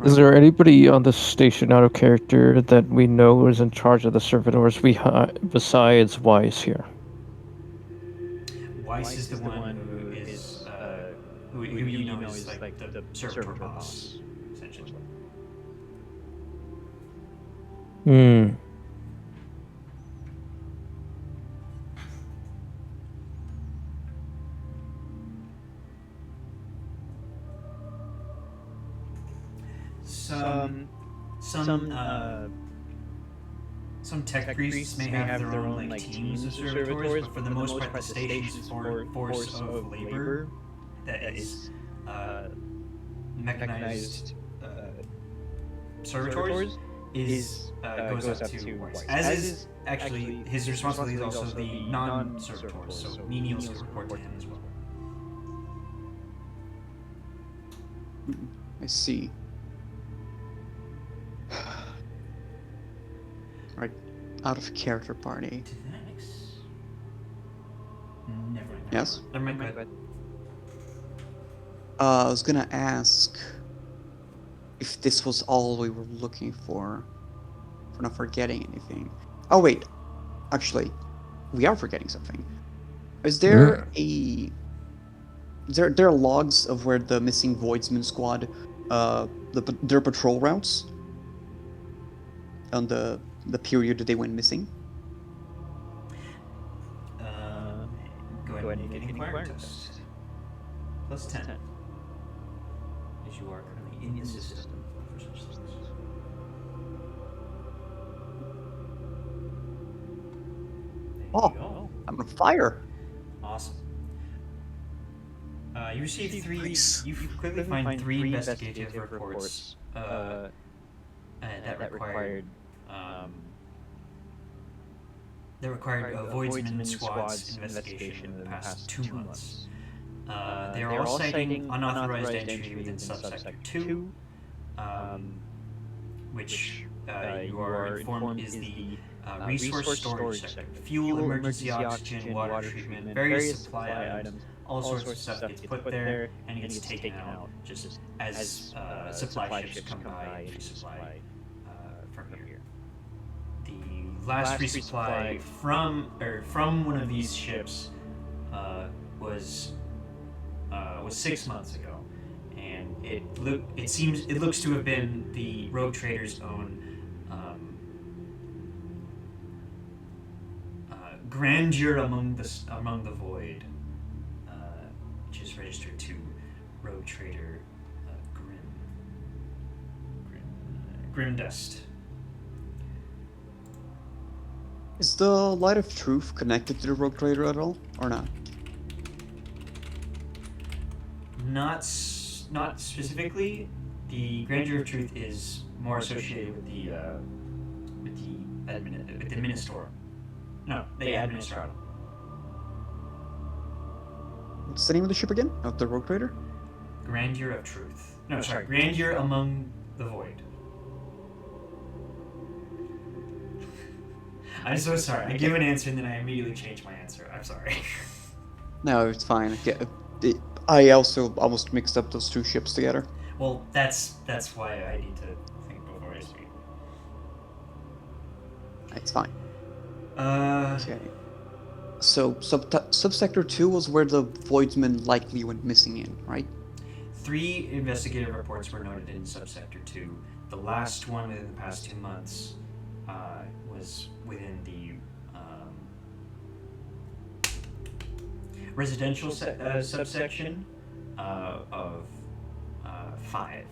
Is there anybody on the station out of character that we know is in charge of the servitors besides Weiss here?
Weiss is the one who is who you know is like the servitor boss, essentially.
Hmm.
Some tech priests may have their own like teams of servitors, but for the most part, the station's force of labor that is mechanized servitors is goes up to Weiss. As is actually his responsibility is also the non-servitors, so menials could report to him as well.
I see. Right, out of character party.
To the next. Never mind.
Yes?
Never mind. Go ahead.
I was gonna ask if this was all we were looking for. If we're not forgetting anything. Oh wait, actually, we are forgetting something. Is there there are logs of where the missing Voidsman squad, their patrol routes, on the period that they went missing?
Go ahead and make an inquiry test. Plus 10. As you are currently in the system for such things. There
Oh.
you go.
I'm on fire.
Awesome. You received three.
Nice.
You quickly find three investigative reports that required Voidsman Squad's investigation in the past 2 months. They are all citing unauthorized entry within subsector 2, which you are informed is the resource storage sector. Fuel, emergency oxygen, water treatment, various supply items, all sorts of stuff gets put there and gets taken out just as supply ships come by and resupply from here. The last resupply from one of these ships was 6 months ago, and it looks to have been the rogue trader's own grandeur among the void, which is registered to rogue trader Grimdust.
Is the Light of Truth connected to the Rogue Trader at all, or not?
Not specifically. The Grandeur of Truth is more associated with the Ministor. No, the Administratum.
What's the name of the ship again? Of the Rogue Trader?
Grandeur of Truth. No, sorry, Grandeur among the Void. I'm so sorry. I give an answer and then I immediately change my answer. I'm sorry.
No, it's fine. I also almost mixed up those two ships together.
Well, that's why I need to think before I speak.
It's fine.
Uh,
Okay. So, subsector 2 was where the Voidsman likely went missing in, right?
3 investigative reports were noted in subsector 2. The last one within the past 2 months was within the residential subsection of 5.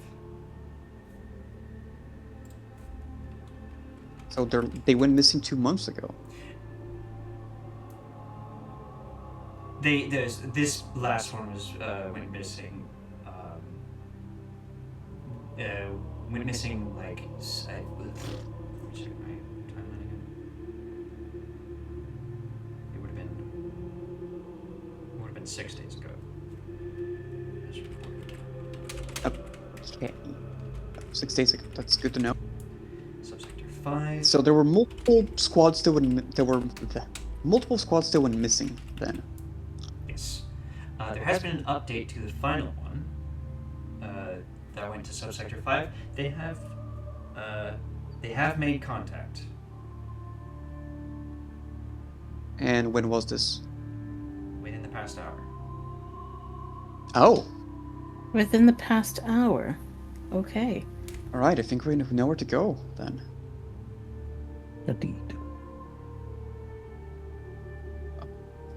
So they went missing 2 months ago.
This last one was went missing. Went missing like check my timeline again. It would have been 6 days ago. As reported.
Okay. 6 days ago. That's good to know.
Subsector 5.
So there were multiple squads that went missing then.
Yes. There has been an update to the final one that went to subsector 5. They have made contact.
And when was this?
Within the past hour.
Oh,
Within the past hour. Okay.
all right. I think we know where to go then.
Indeed.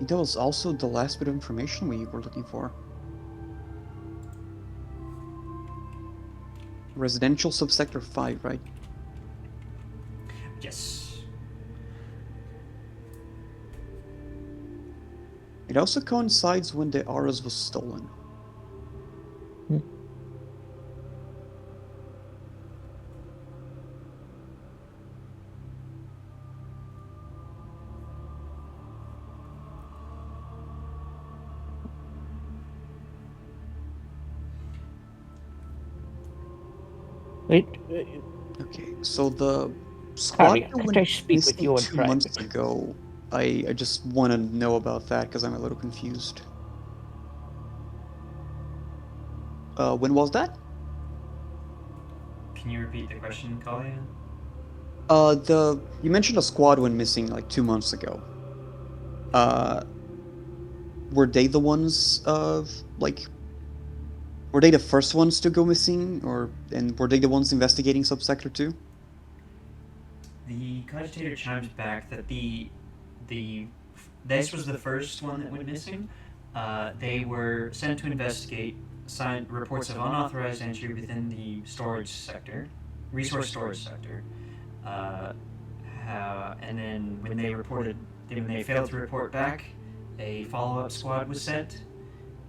That was also the last bit of information we were looking for. Residential subsector 5, right?
Yes.
It also coincides when the Aras was stolen.
Wait,
Okay, so the squad
Harry,
that
could
went
I speak with
missing
you in
2 months
private?
ago, I just want to know about that because I'm a little confused. When was that?
Can you repeat the question, Kalia?
You mentioned a squad went missing like 2 months ago. Uh, were they the ones like, were they the first ones to go missing, and were they the ones investigating Subsector 2?
The cogitator chimes back that this was the first one that went missing. They were sent to investigate reports of unauthorized entry within the storage sector, resource storage sector. And then when they failed to report back, a follow-up squad was sent.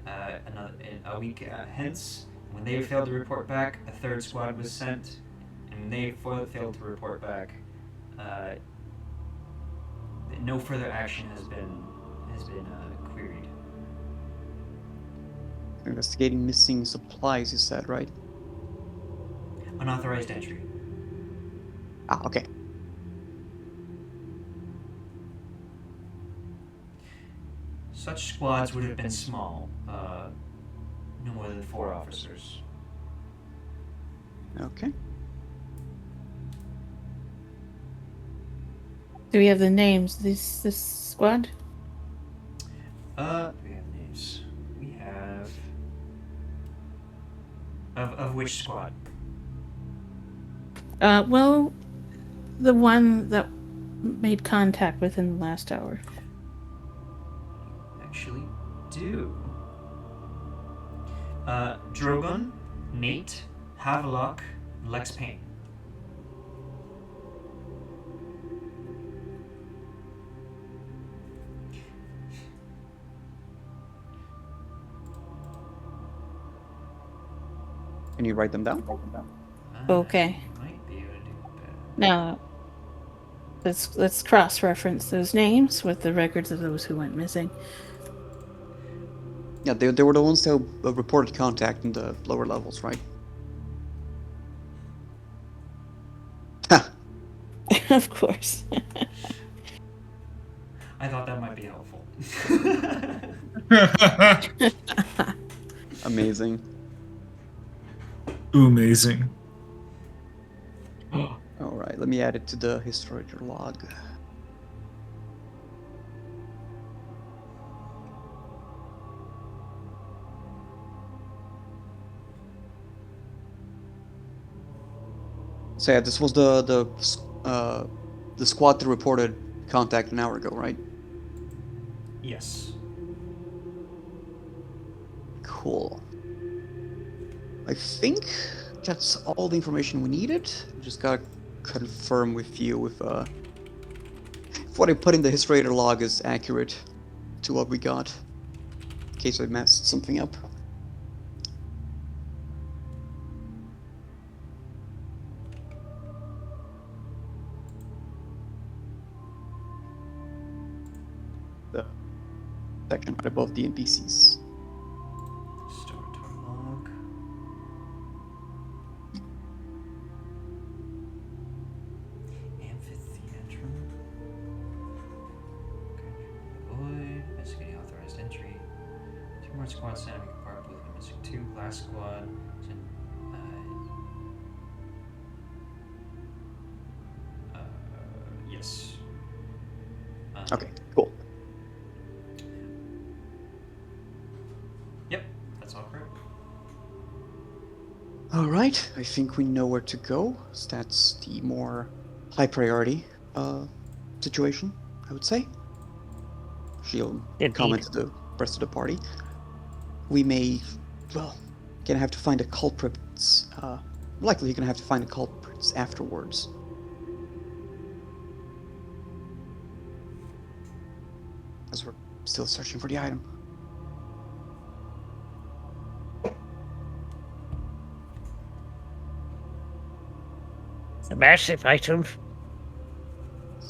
A week hence, when they failed to report back, a third squad was sent, and when they failed to report back, no further action has been queried.
Investigating missing supplies, you said, right?
Unauthorized entry.
Ah, okay.
Such squads would have been small, no more than 4 officers.
Okay.
Do we have the names? This squad?
We have names. We have of which squad?
Well, the one that made contact within the last hour.
Actually, do. Drogon, Nate, Havelock, Lex Payne.
Can you write them down?
Okay.
Might be able to do better.
Now, let's cross-reference those names with the records of those who went missing.
Yeah, they were the ones that reported contact in the lower levels, right? Ha!
Of course.
I thought that might be helpful.
Amazing.
Amazing.
Alright, let me add it to the historical log. So yeah, this was the squad that reported contact an hour ago, right?
Yes.
Cool. I think that's all the information we needed. Just gotta confirm with you if what I put in the historiator log is accurate to what we got, in case I messed something up. The section right above the NPCs.
Start log. Amphitheater. Okay. Avoid. Investigating authorized entry. 2 more squads sent. We can part both of missing 2. Last squad. Yes.
Okay, cool.
Yep, that's all correct.
Alright, I think we know where to go. So that's the more high priority situation, I would say. She'll
Indeed.
comment to the rest of the party. We may, well, gonna have to find a culprits. Likely, you're gonna have to find a culprits afterwards. As we're still searching for the item.
A massive item.
In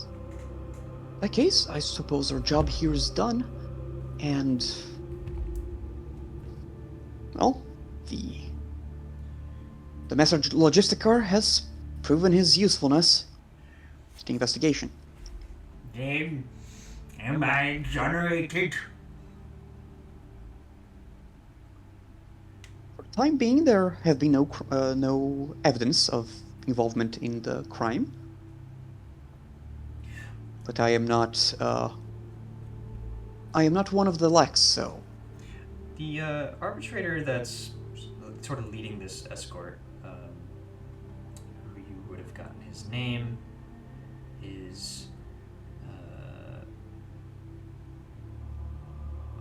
that case, I suppose our job here is done, and well, the message logisticar has proven his usefulness. The investigation.
Then, am I exonerated?
For the time being, there have been no evidence of involvement in the crime. But I am not one of the Lex, so.
The arbitrator that's sort of leading this escort, who you would have gotten his name, is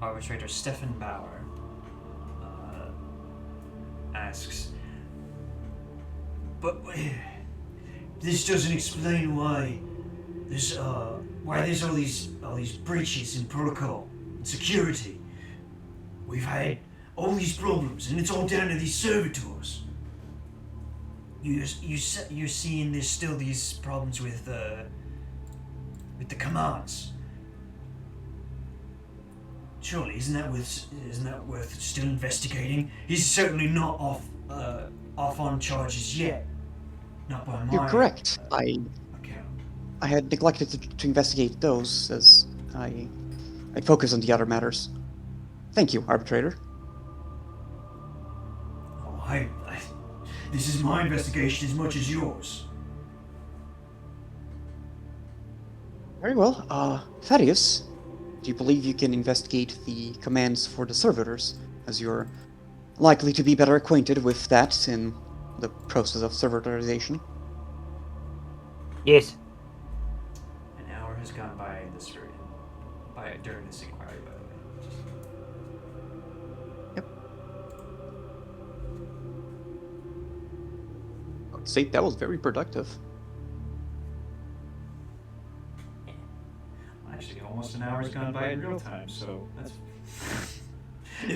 arbitrator Stefan Bauer, asks, but this doesn't explain why there's all these breaches in protocol and security. We've had all these problems, and it's all down to these servitors. You're seeing there's still these problems with the commands. Surely, isn't that worth still investigating? He's certainly not off on charges yet. Not by my.
You're correct.
account.
I had neglected to investigate those, as I'd focus on the other matters. Thank you, arbitrator.
Oh, this is my investigation as much as yours.
Very well. Thaddeus, do you believe you can investigate the commands for the servitors, as you're likely to be better acquainted with that in the process of servitorization?
Yes.
An hour has gone by during this inquiry, by the way.
Yep. I'd say that was very productive.
Actually, almost an hour's gone by in real time, so that's.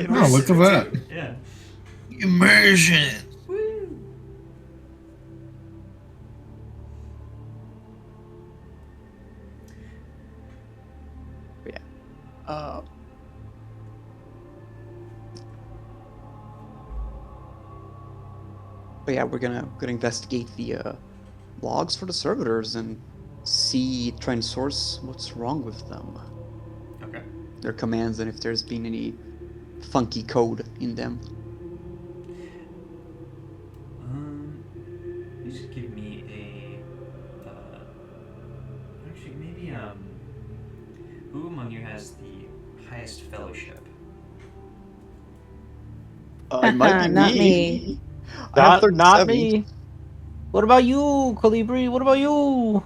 Oh, look at that.
Too. Yeah.
Immersion.
Woo.
Yeah. But yeah, we're gonna investigate the logs for the servitors and try and source what's wrong with them.
Okay.
Their commands, and if there's been any funky code in them.
Just give me a. Actually, maybe who among you has the highest fellowship?
It might be
Not
me.
me.
I have
Not
37.
me. What about you, Calibri? What about you?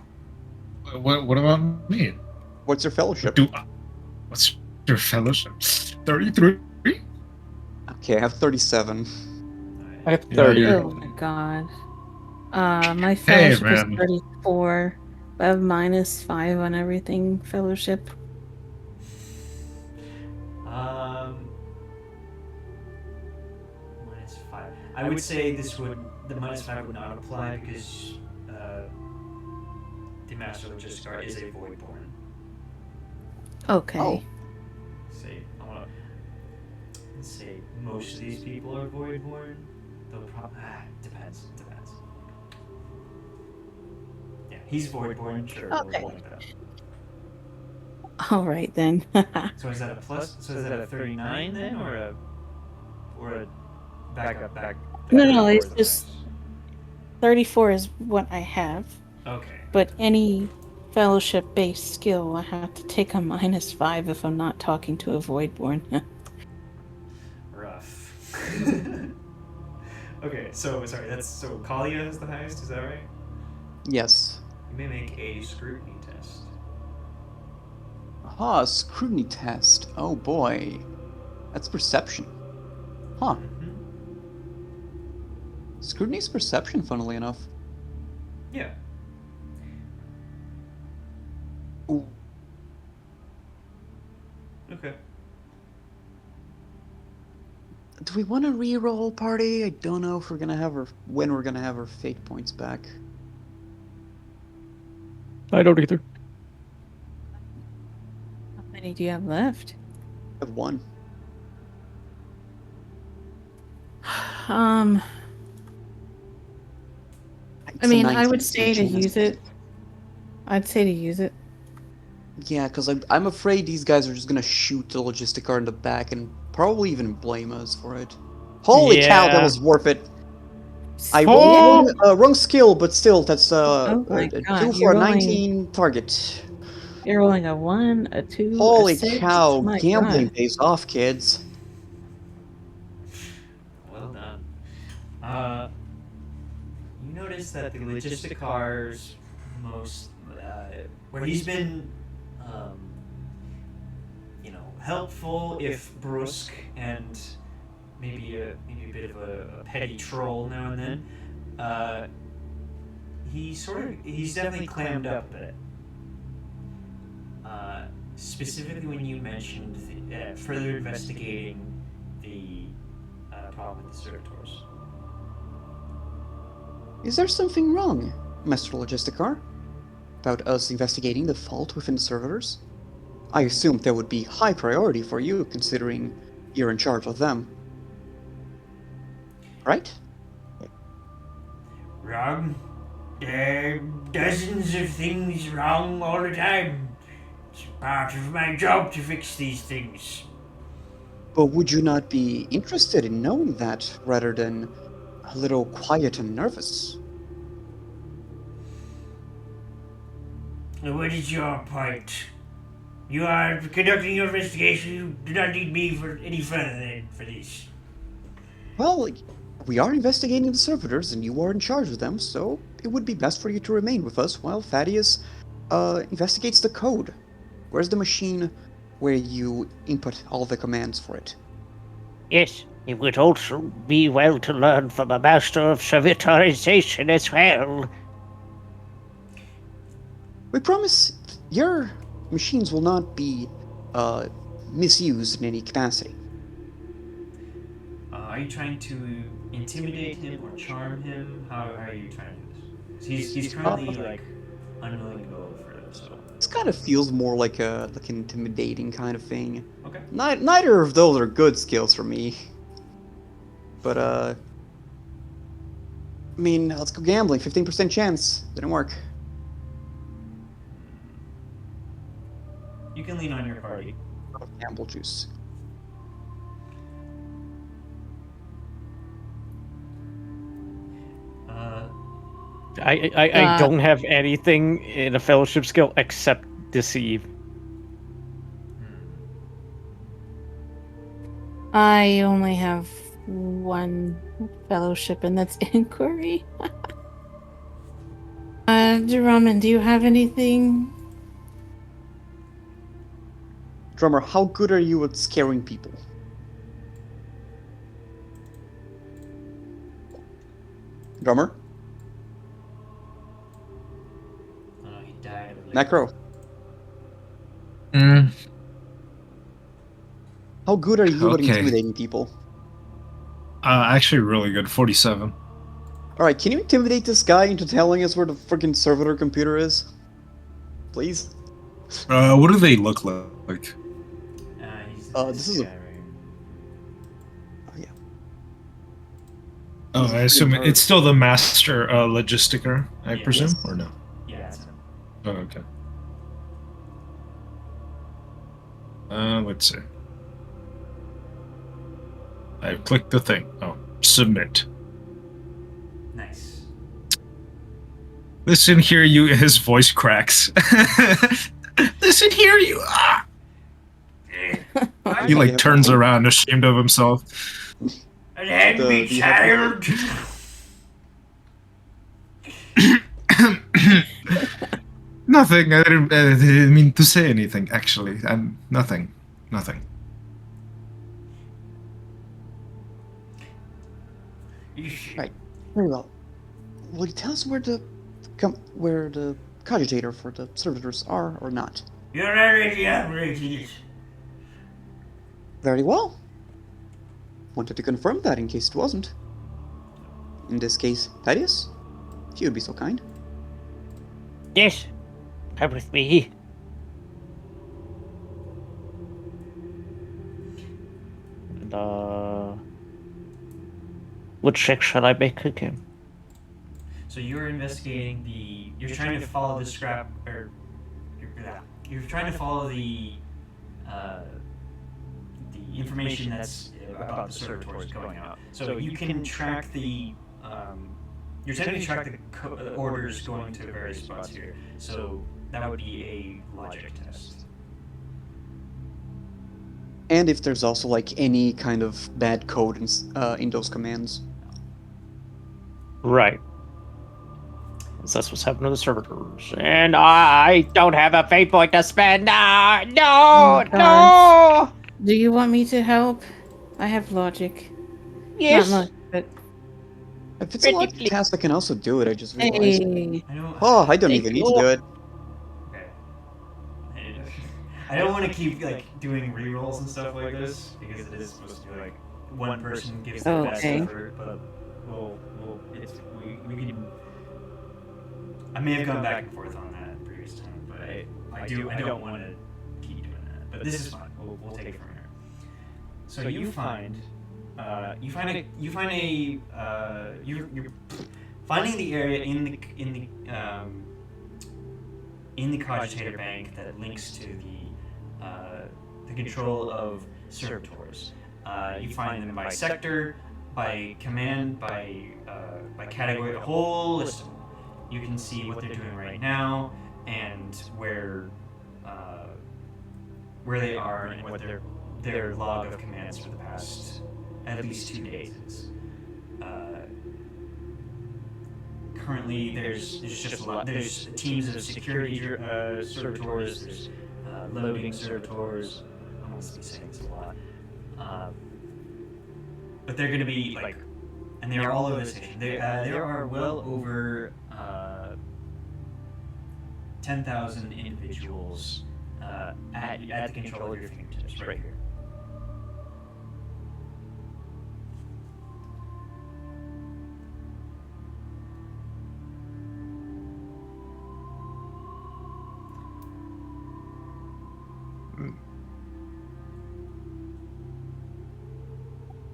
What about me?
What's your fellowship?
What's your fellowship? 33?
Okay, I have 37.
I have
Yeah,
30.
yeah.
Oh my god. My fellowship is
man.
34. I have -5 on everything fellowship.
-5. I would say the -5 would not apply because the Master Logistar is a Voidborn.
Okay.
Oh.
Let's say most of these people are Voidborn. Though depends. Yeah, he's Voidborn. Sure.
Okay.
We'll look that up.
All right then.
So is that a plus? So is that a 39 then, or a back?
No, it's just 34 is what I have.
Okay.
But any fellowship-based skill, I have to take a -5 if I'm not talking to a Voidborn.
Rough. Okay, so sorry. So Kalia is the highest. Is that right?
Yes.
You may make a scrutiny test.
Aha, scrutiny test. Oh boy. That's perception. Huh.
Mm-hmm.
Scrutiny's perception, funnily enough.
Yeah.
Ooh.
Okay.
Do we want to re-roll, party? I don't know if we're gonna have when we're gonna have our fate points back.
I don't either.
How many do you have left?
I have one.
Um,
It's
I
a
mean, I would
19%
say to
chance.
use it. I'd say to use it.
Yeah, because I'm afraid these guys are just gonna shoot the logistic car in the back and probably even blame us for it. Holy cow, that
Yeah.
was worth it. I
Oh!
rolled wrong skill, but still, that's
Oh my
a 2
God,
for a 19 target.
You're rolling a 1, a 2, a
Holy
6.
cow,
My
gambling
God.
pays off, kids.
Well done. You notice that the logistic car's most, where he's been, helpful if brusque and maybe a bit of a petty troll now and then. He's definitely clammed up a bit. Specifically when you mentioned further investigating the problem with the servitors.
Is there something wrong, Master Logisticar, about us investigating the fault within the servitors? I assumed that would be high priority for you, considering you're in charge of them. Right?
Wrong? There are dozens of things wrong all the time. It's part of my job to fix these things.
But would you not be interested in knowing that, rather than a little quiet and nervous?
What is your point? You are conducting your investigation. You do not need me for any further for this.
Well, we are investigating the servitors, and you are in charge of them, so it would be best for you to remain with us while Thaddeus investigates the code. Where's the machine where you input all the commands for it?
Yes, it would also be well to learn from a master of servitorization as well.
We promise your machines will not be misused in any capacity.
Are you trying to intimidate him or charm him? How are you trying to do this? He's currently unwilling to go further. So
This kind of feels more like an intimidating kind of thing.
okay.
Neither of those are good skills for me. But I mean, let's go gambling. 15% chance. Didn't work.
You can lean on your party.
Gamble juice.
I don't have anything in a fellowship skill except deceive.
I only have one fellowship, and that's inquiry. Jerome, do you have anything?
Drummer, how good are you at scaring people? Drummer?
He died of
Necro?
Mm,
How good are you at
Okay.
intimidating people?
actually, really good. 47.
Alright, can you intimidate this guy into telling us where the freaking servitor computer is? Please?
What do they look like?
This is a-
guy right here.
Oh, yeah.
Oh, I assume it's still the master logisticer, I
Yeah.
presume,
Yes.
or no?
Yeah, that's him.
Oh, okay. Let's see. I clicked the thing. Oh, submit.
Nice.
Listen here, you. His voice cracks. Listen here, you. Ah! He like turns around, ashamed of himself.
And me,
the-
child.
Nothing. I didn't mean to say anything, actually. Nothing. Nothing.
Right. Very well. Will you tell us where the cogitator for the servitors are or not?
You're already outrageous.
Very well. Wanted to confirm that in case it wasn't. In this case, Thaddeus, if you would be so kind.
Yes, come with me.
And, what check shall I make again?
So you're investigating the. You're trying to follow the scrap, or you're trying to follow the information that's about the servitors going out. So you can track the. You're trying to track the orders going to various spots here. So that would be a logic test.
And if there's also like any kind of bad code in those commands.
Right. That's what's happening to the servitors. And I don't have a fate point to spend. No!
Oh,
No!
Do you want me to help? I have logic.
Yes.
Not much, but
If it's a logic task, I can also do it. I just realized.
hey,
I don't.
Oh, I don't even need to do it.
Okay. I don't want to keep like doing rerolls and stuff like this because it is supposed to be like one person gives their best
Okay.
effort, but we can. I may have gone back and forth on that previous time, but I don't want to keep doing that. But this is fine. We'll take it from here. So you're finding the area in the cogitator bank that links to the control of servitors. You find them by sector, by command, by category, a whole list of them. You can see what they're doing right now and where they are and what their log of commands for the past at least 2 days is. Currently, there's just a lot. There's teams of security servitors. There's loading servitors. I must be saying this a lot. But they're going to be like, and they are all over the station. There are well over 10,000 individuals at the control of your fingertips, right here.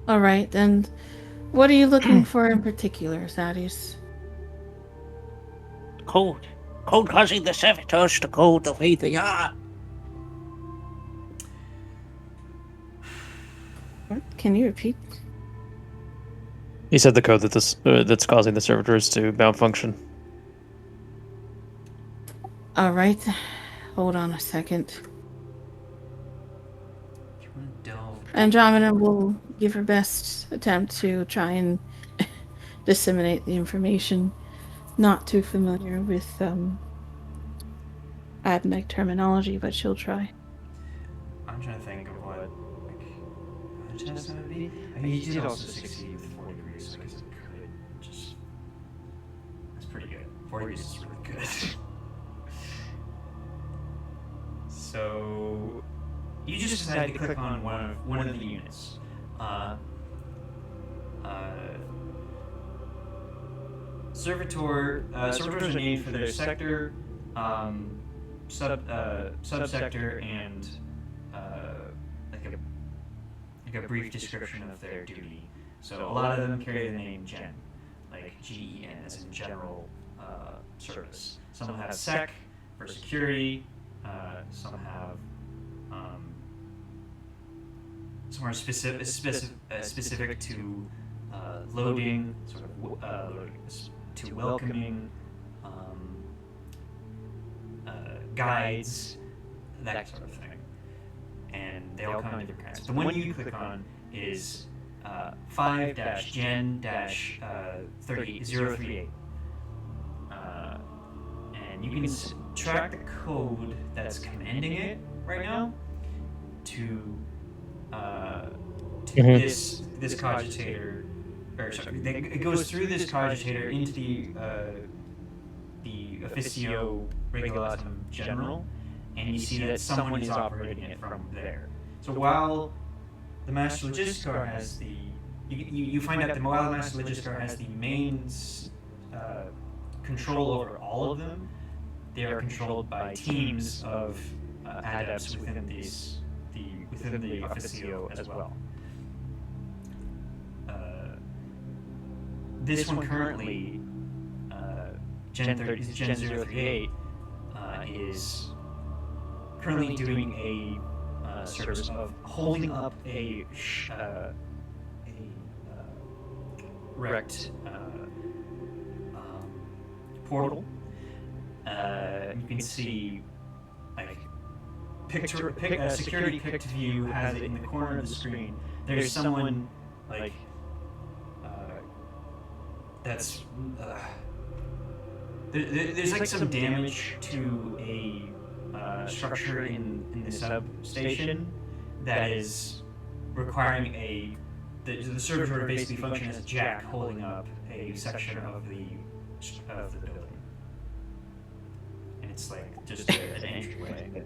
all right. Then, what are you looking for in particular, Thaddeus?
Code. Code causing the servitors to go the way they are.
What? Can you repeat?
He said the code that's causing the servitors to malfunction.
All right. Hold on a second.
You want to delve?
Andromeda will give her best attempt to try and disseminate the information. Not too familiar with AdMech terminology, but she'll try.
I'm trying to think of what the test would be. I mean, you did also succeed with 4 degrees, so I guess it could just. That's pretty good. 4 degrees is really good. So you just decided to click on one of the units. Servitors are named for their sector, subsector, and like a brief description of their duty. So a lot of them carry the name Gen, like GEN, as in general service. Some have Sec for security. Some have some are specific to loading, sort of to welcoming, guides, that sort of thing. And they all come in different kinds. The one you click on is 5-Gen-038. And and you can track the code that's commanding it right now to
Mhm.
this cogitator, or sorry, it goes through this cogitator into the officio regulatum general, and you see that someone is operating it from there. So while the Master Logiscar has the you find out that while the Master Logiscar has the main control over all of them, they are controlled by teams of adepts within the officio as well. This one currently, Gen 038, is currently doing a service of holding up a wrecked portal. You can see like security picked view has it in the corner of the screen. There's someone like that's there's like some damage to a structure in the substation that is requiring the server to basically function as a jack holding up a section of the building, and it's like just an entryway.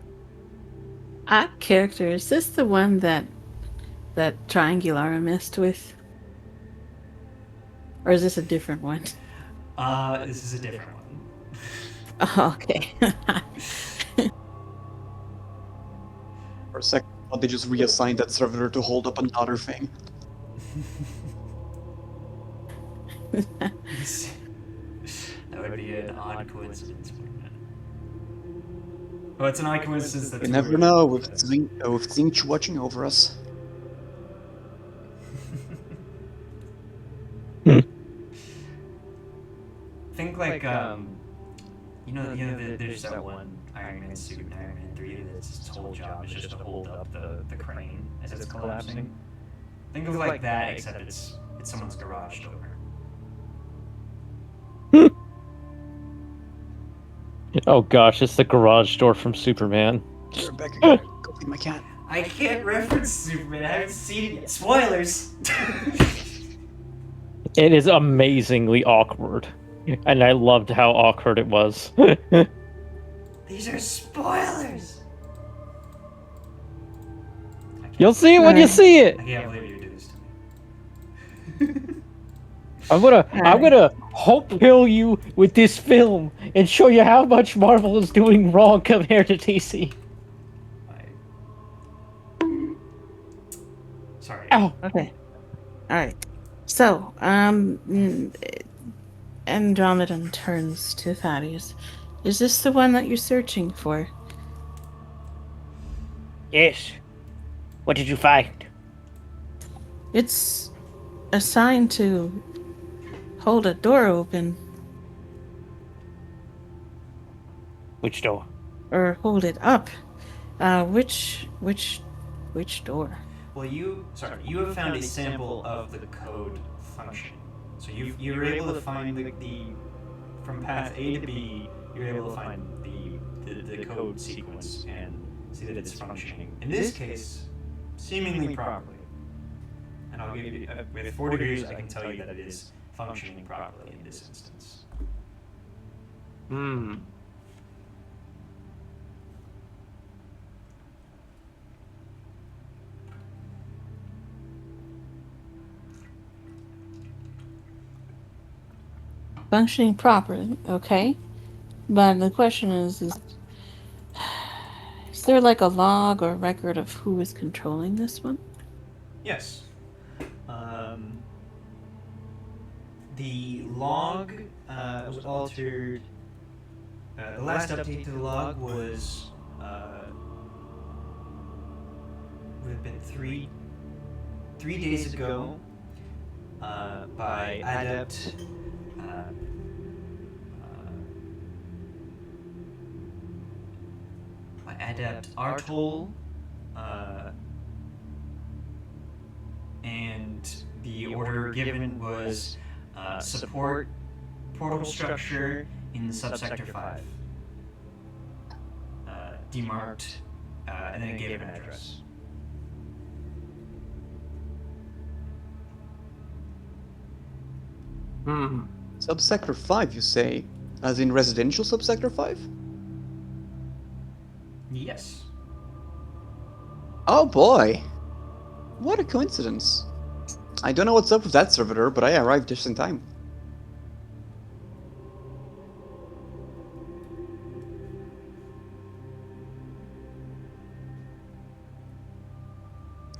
Character, is this the one that Triangulara messed with? Or is this a different one?
This is a different one.
Oh, okay.
For a second, they just reassigned that servitor to hold up another thing.
That would be an odd coincidence. Well, it's an odd coincidence that
You never know with Zinch watching over us.
Think like there's that one Iron Man suit in Iron Man 3 that's its whole job is just to hold up the crane as it's collapsing. Think of like that, except it's someone's garage door.
Oh gosh, it's the garage door from Superman.
Rebecca, go feed my cat.
I can't reference Superman. I haven't seen it yet. Spoilers.
It is amazingly awkward, and I loved how awkward it was.
These are spoilers.
You'll see it when you see it.
I can't believe you do this to me.
I'm gonna hope kill you with this film and show you how much Marvel is doing wrong compared to DC.
Sorry.
Ow.
Okay. Alright. So, Andromedan turns to Thaddeus. Is this the one that you're searching for?
Yes. What did you find?
It's assigned to hold a door open.
Which door?
Or hold it up. Which door?
Well, you have found a sample of the code function. So you were able to find the from path A to B. You're able to find the code sequence and see that it's functioning. In this case, seemingly properly. And I'll give you with 4 degrees, I can tell you that it is functioning properly in this instance.
Functioning properly, okay. But the question is there like a log or record of who is controlling this one?
Yes. The log was altered. The last update to the log was would have been three days ago by Adept. By Adept Artol, and the order given was support portal structure in subsector 5. demarked, and then it gave an address.
Subsector 5, you say? As in residential subsector 5?
Yes.
Oh boy! What a coincidence. I don't know what's up with that servitor, but I arrived just in time.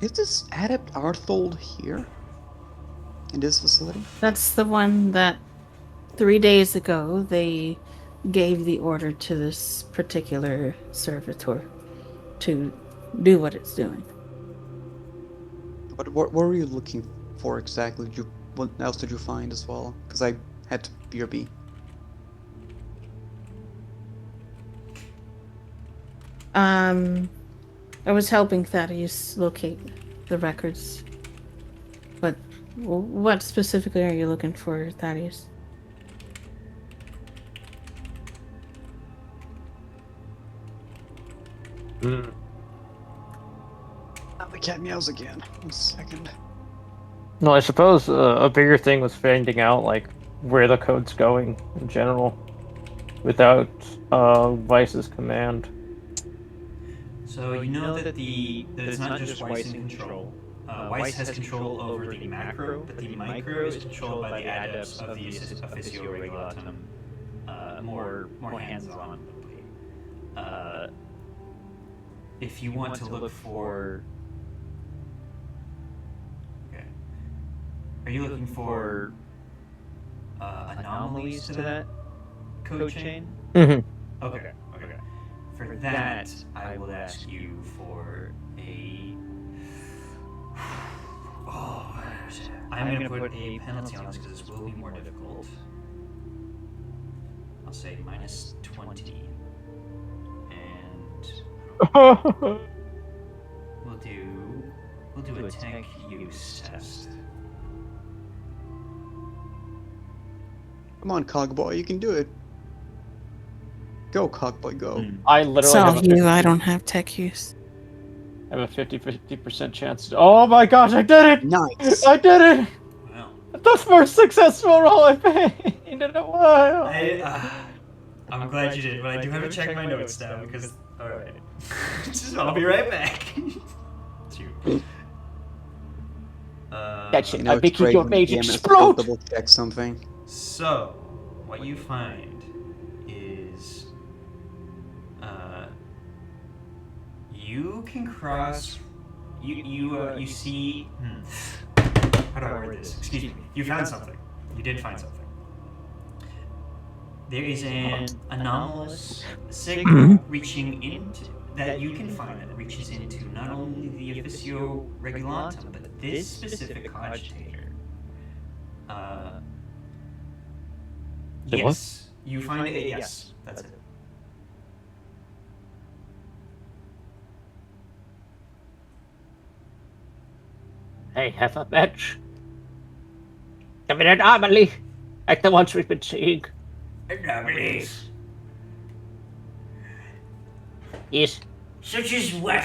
Is this Adept Arthold here? In this facility?
That's the one that 3 days ago they gave the order to this particular servitor to do what it's doing.
What were you looking for exactly? What else did you find as well? Because I had to BRB.
I was helping Thaddeus locate the records. But what specifically are you looking for, Thaddeus?
Now the cat meows again. 1 second.
No, I suppose a bigger thing was finding out like where the code's going in general, without Vice's command.
So you know that that it's not just Weiss in control. Weiss has control over the macro, but the micro is controlled by the adepts of the Officio Regulatum, more hands-on. If you want to look for, okay, are you looking for anomalies to that code chain?
Mm-hmm.
Okay. For that, I will ask you for a. Oh, I'm going to put a penalty on this because this will be more difficult. I'll say -20, and we'll do a tank use test.
Come on, Cogboy, you can do it. Go, Cogboy, go.
I literally
So
have
I don't have tech use.
I have a 50% chance to... Oh my gosh, I did it!
Nice.
I did it!
Well,
The first successful roll I've made in a while!
I'm glad you did, but I do have to check my notes now because. Alright. I'll be right back. Shoot.
That's
You
it.
know,
I
it's
make
great
your
when the
mage
DM has to
explode!
double check something.
So, what you find is you can cross. You see. How do I word this? Excuse me. You found something. You did find something. There is an anomalous signal reaching into that you can find that reaches into not only the Officio Regulatum, but this specific cogitator.
The what?
Yes. You find it. Yes. That's it.
I have a match. Of an anomaly, like the ones we've been seeing.
Anomalies.
Yes.
Such as what?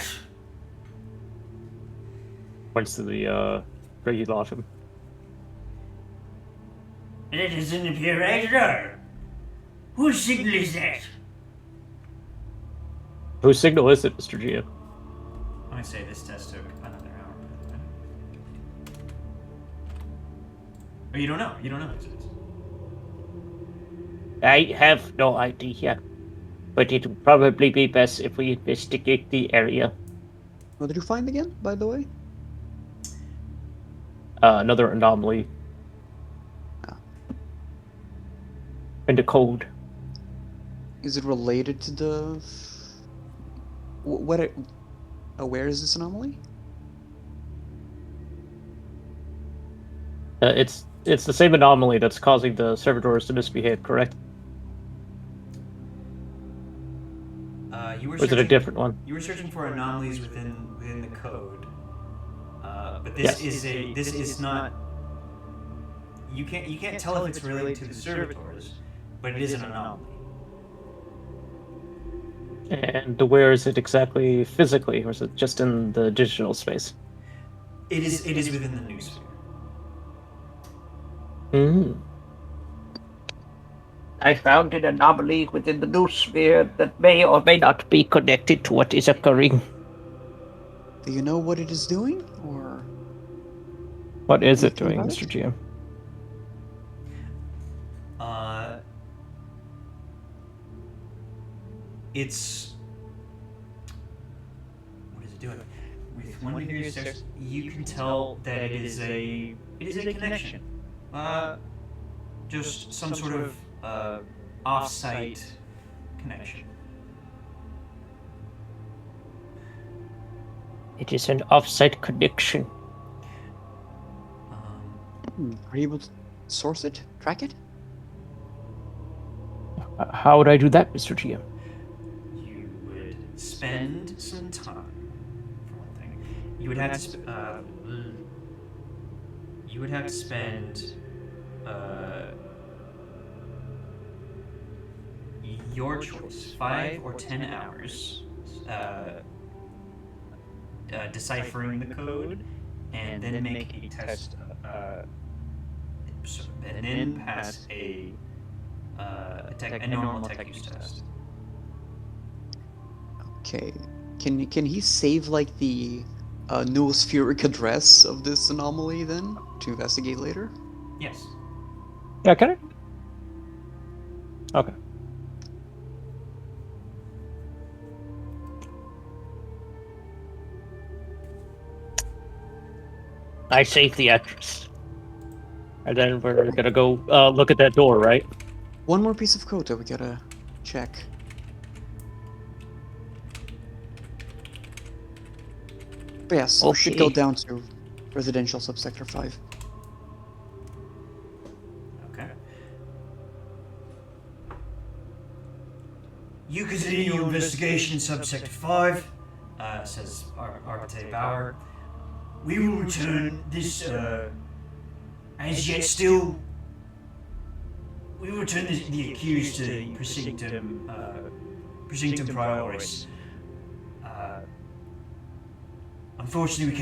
Points to the regulatum.
It doesn't appear right at all. Whose signal is that?
Whose signal is it, Mr. GM?
I say this test took another hour. Oh, you don't know. You don't know whose it is.
I have no idea, but it would probably be best if we investigate the area.
What did you find again, by the way?
Another anomaly. And the code.
Is it related to the... where is this anomaly?
It's the same anomaly that's causing the servitors to misbehave, correct?
You were
Or is it a different one?
You were searching for anomalies within the code, but this is not. You can't tell if it's related to the servitors, but it is an anomaly.
And where is it exactly physically, or is it just in the digital space?
It is within the Noosphere.
Mm.
I found an anomaly within the Noosphere that may or may not be connected to what is occurring.
Do you know what it is doing, or
What is it
anything
doing,
about
Mr.
it?
GM?
It's what is it doing? With one of your steps, you can tell that it is a connection. Just some sort of off-site connection.
It is an offsite connection.
Are you able to source it, track it?
How would I do that, Mr. GM?
You would spend some time, for one thing. You would have to. You would have to spend your choice, 5 or 10 hours, deciphering the code, and then make a test, and then pass a normal tech use test.
Okay. Can he save like the noospheric address of this anomaly then to investigate later?
Yes.
Yeah, can I? Okay.
I saved the address.
And then we're gonna go look at that door, right?
One more piece of code that we gotta check. But yes, we should go
Okay.
down to residential subsector 5.
Okay. You continue your investigation in subsector 5, says Arpite Bauer. We will return this, as yet still. We will return the accused to Precinctum Prioris. Unfortunately, we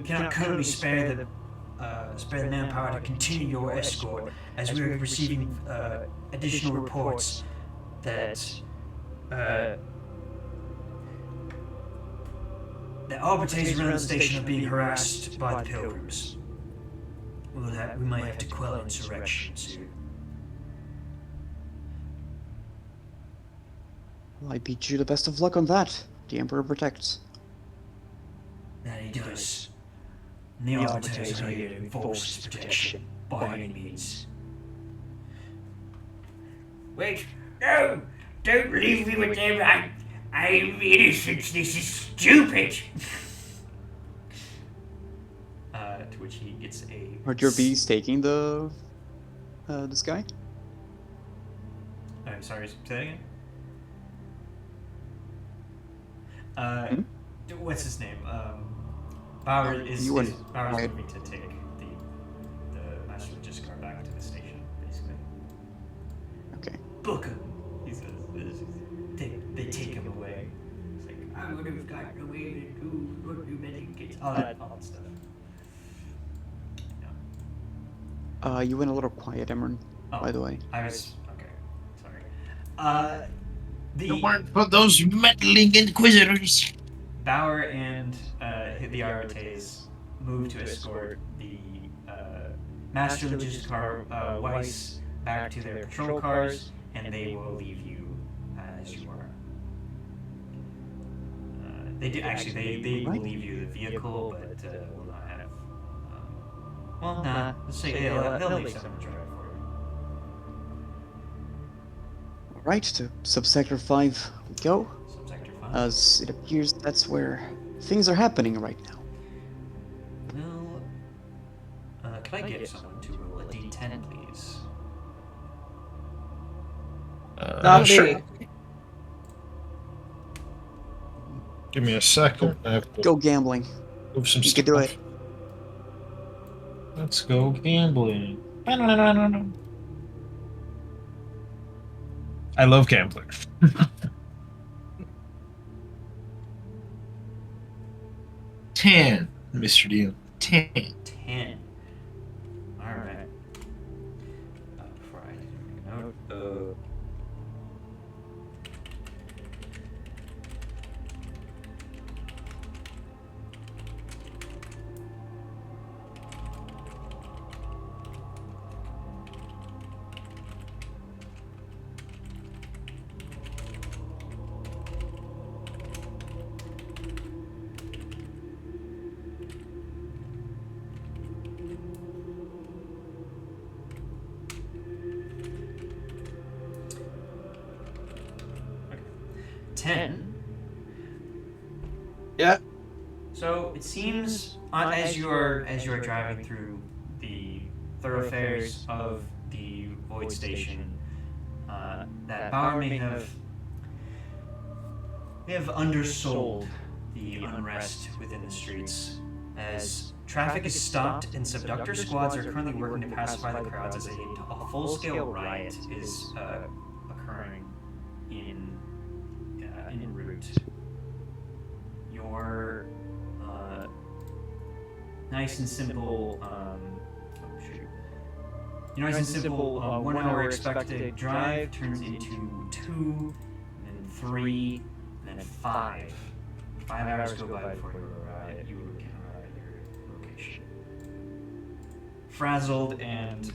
cannot currently spare the manpower to continue your escort, as we are receiving additional reports that the arbiters around the station are being harassed by the pilgrims. We might have to quell insurrection soon.
Well, I bid you the best of luck on that. The Emperor protects.
That he does. And the arbiters are here to enforce his protection by any means. Wait, no! Don't leave me with them. I'm innocent. This is stupid. To which he gets a.
Are your bees taking the this guy?
I'm sorry, say that again. What's his name? Bauer Bauer's moving to take the Master Registrar back to the station, basically.
Okay.
Book him, he says. They take him away. It's like, I would have gotten away with what you medicate. All that stuff.
You went a little quiet, Emran, by the way.
I was okay. Sorry.
You weren't for those meddling inquisitors.
Bauer and the Arates move to escort the Master Logistic Weiss back to their patrol cars, and they will leave you as you are. They do actually. They will leave you the vehicle, but will not have. Well, nah. Let's say they'll leave someone to drive for you.
Alright, to subsector 5 we go.
Subsector 5.
As it appears that's where things are happening right now.
Well, could I get someone to roll a d10, please?
Sure.
Give me a second. I have to
Go gambling.
move some
You
stuff.
can do it.
Let's go gambling. I love gambling. 10, Mr. Deal. 10.
10. Alright. Before I make a note. Okay. 10.
Yeah.
So it seems as you are driving through the thoroughfares of the Void Station, that Bauer may have undersold the unrest within the streets, as traffic is stopped and subductor squads are currently working to pacify the crowds as a full-scale riot is occurring en route. Your nice and simple, your nice and simple 1 hour expected drive turns into 2, and then 3, and then 5. 5 hours go by before you can arrive at your location. Frazzled and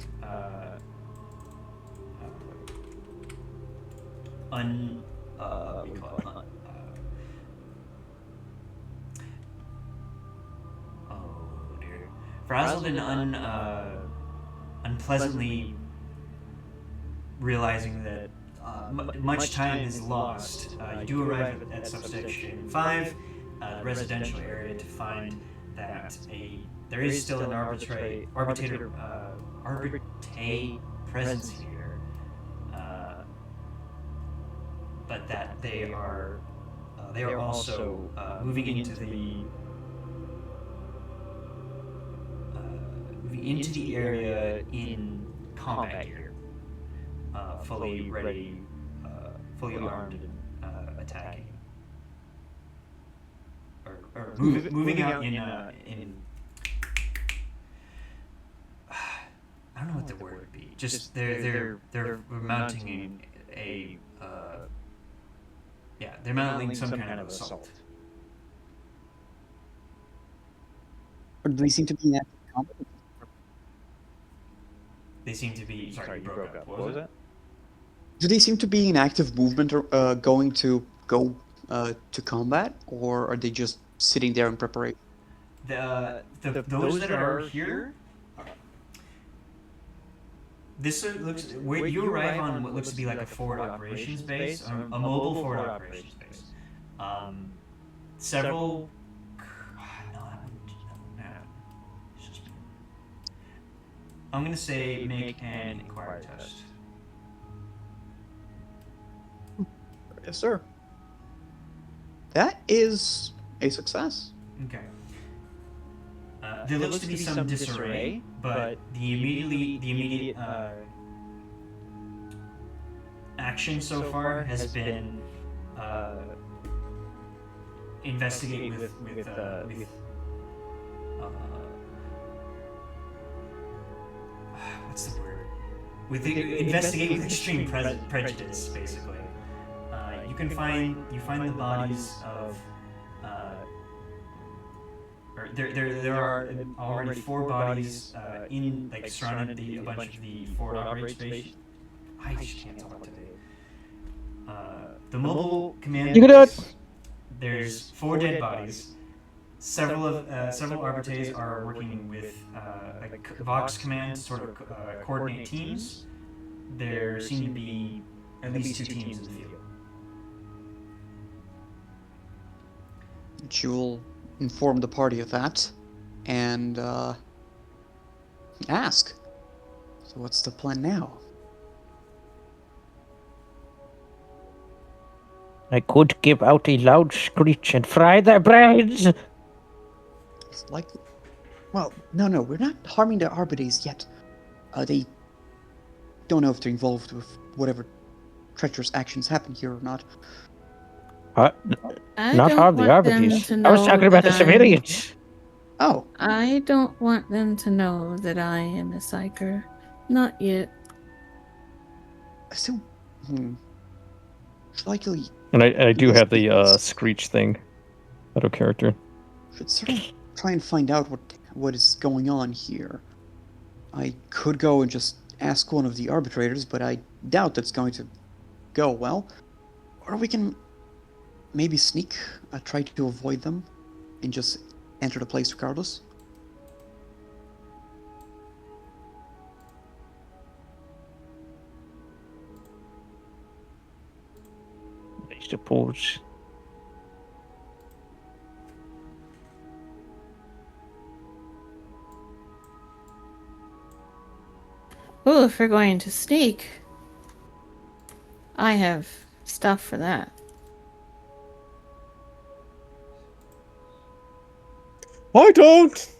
what do you call it? Oh dear. Frazzled and unpleasantly realizing that much time is lost, you do arrive at substation 5, the residential area, to find that there is still an arbitrate presence here, but that they are also moving into the area in combat gear, fully ready, fully armed, and attacking, or moving out in I don't know what the word would be. Just they're mounting they're mounting some kind of assault.
Or do they seem to be in active combat?
They seem to be. Sorry, you broke up. What was it?
Do they seem to be in active movement, or going to go to combat, or are they just sitting there in preparation?
Those that are here. This looks. You arrive on what looks to be like a forward operations base, a mobile forward operations base. Several. I'm gonna say make an inquiry test.
Yes, sir. That is a success.
Okay. There looks to be some disarray, but the immediate action so far has been investigate with what's the word? Investigate with extreme prejudice, basically. You find the bodies of. There are already 4 bodies surrounding a bunch of the forward operations base. I just can't talk today. The mobile command.
You can do it.
There's 4 dead bodies. Several arbiters are working with Vox command to sort of coordinate teams. There seem to be at least 2 teams in the field.
You'll inform the party of that, and ask. So what's the plan now?
I could give out a loud screech and fry their brains.
It's like, well, no, we're not harming the Arbites yet. They don't know if they're involved with whatever treacherous actions happen here or not.
Uh,
I
not
don't
harm the
want them
arbiters.
to
I was
know
talking about
that
the civilians.
Oh,
I don't want them to know that I am a psyker. Not yet.
I still. Hmm. Should likely
And I do have the
investigate.
screech thing out of character.
Should sort of try and find out what is going on here. I could go and just ask one of the arbitrators, but I doubt that's going to go well. Or we can maybe sneak, try to avoid them, and just enter the place regardless.
I suppose.
Oh, if we're going to sneak, I have stuff for that.
I don't.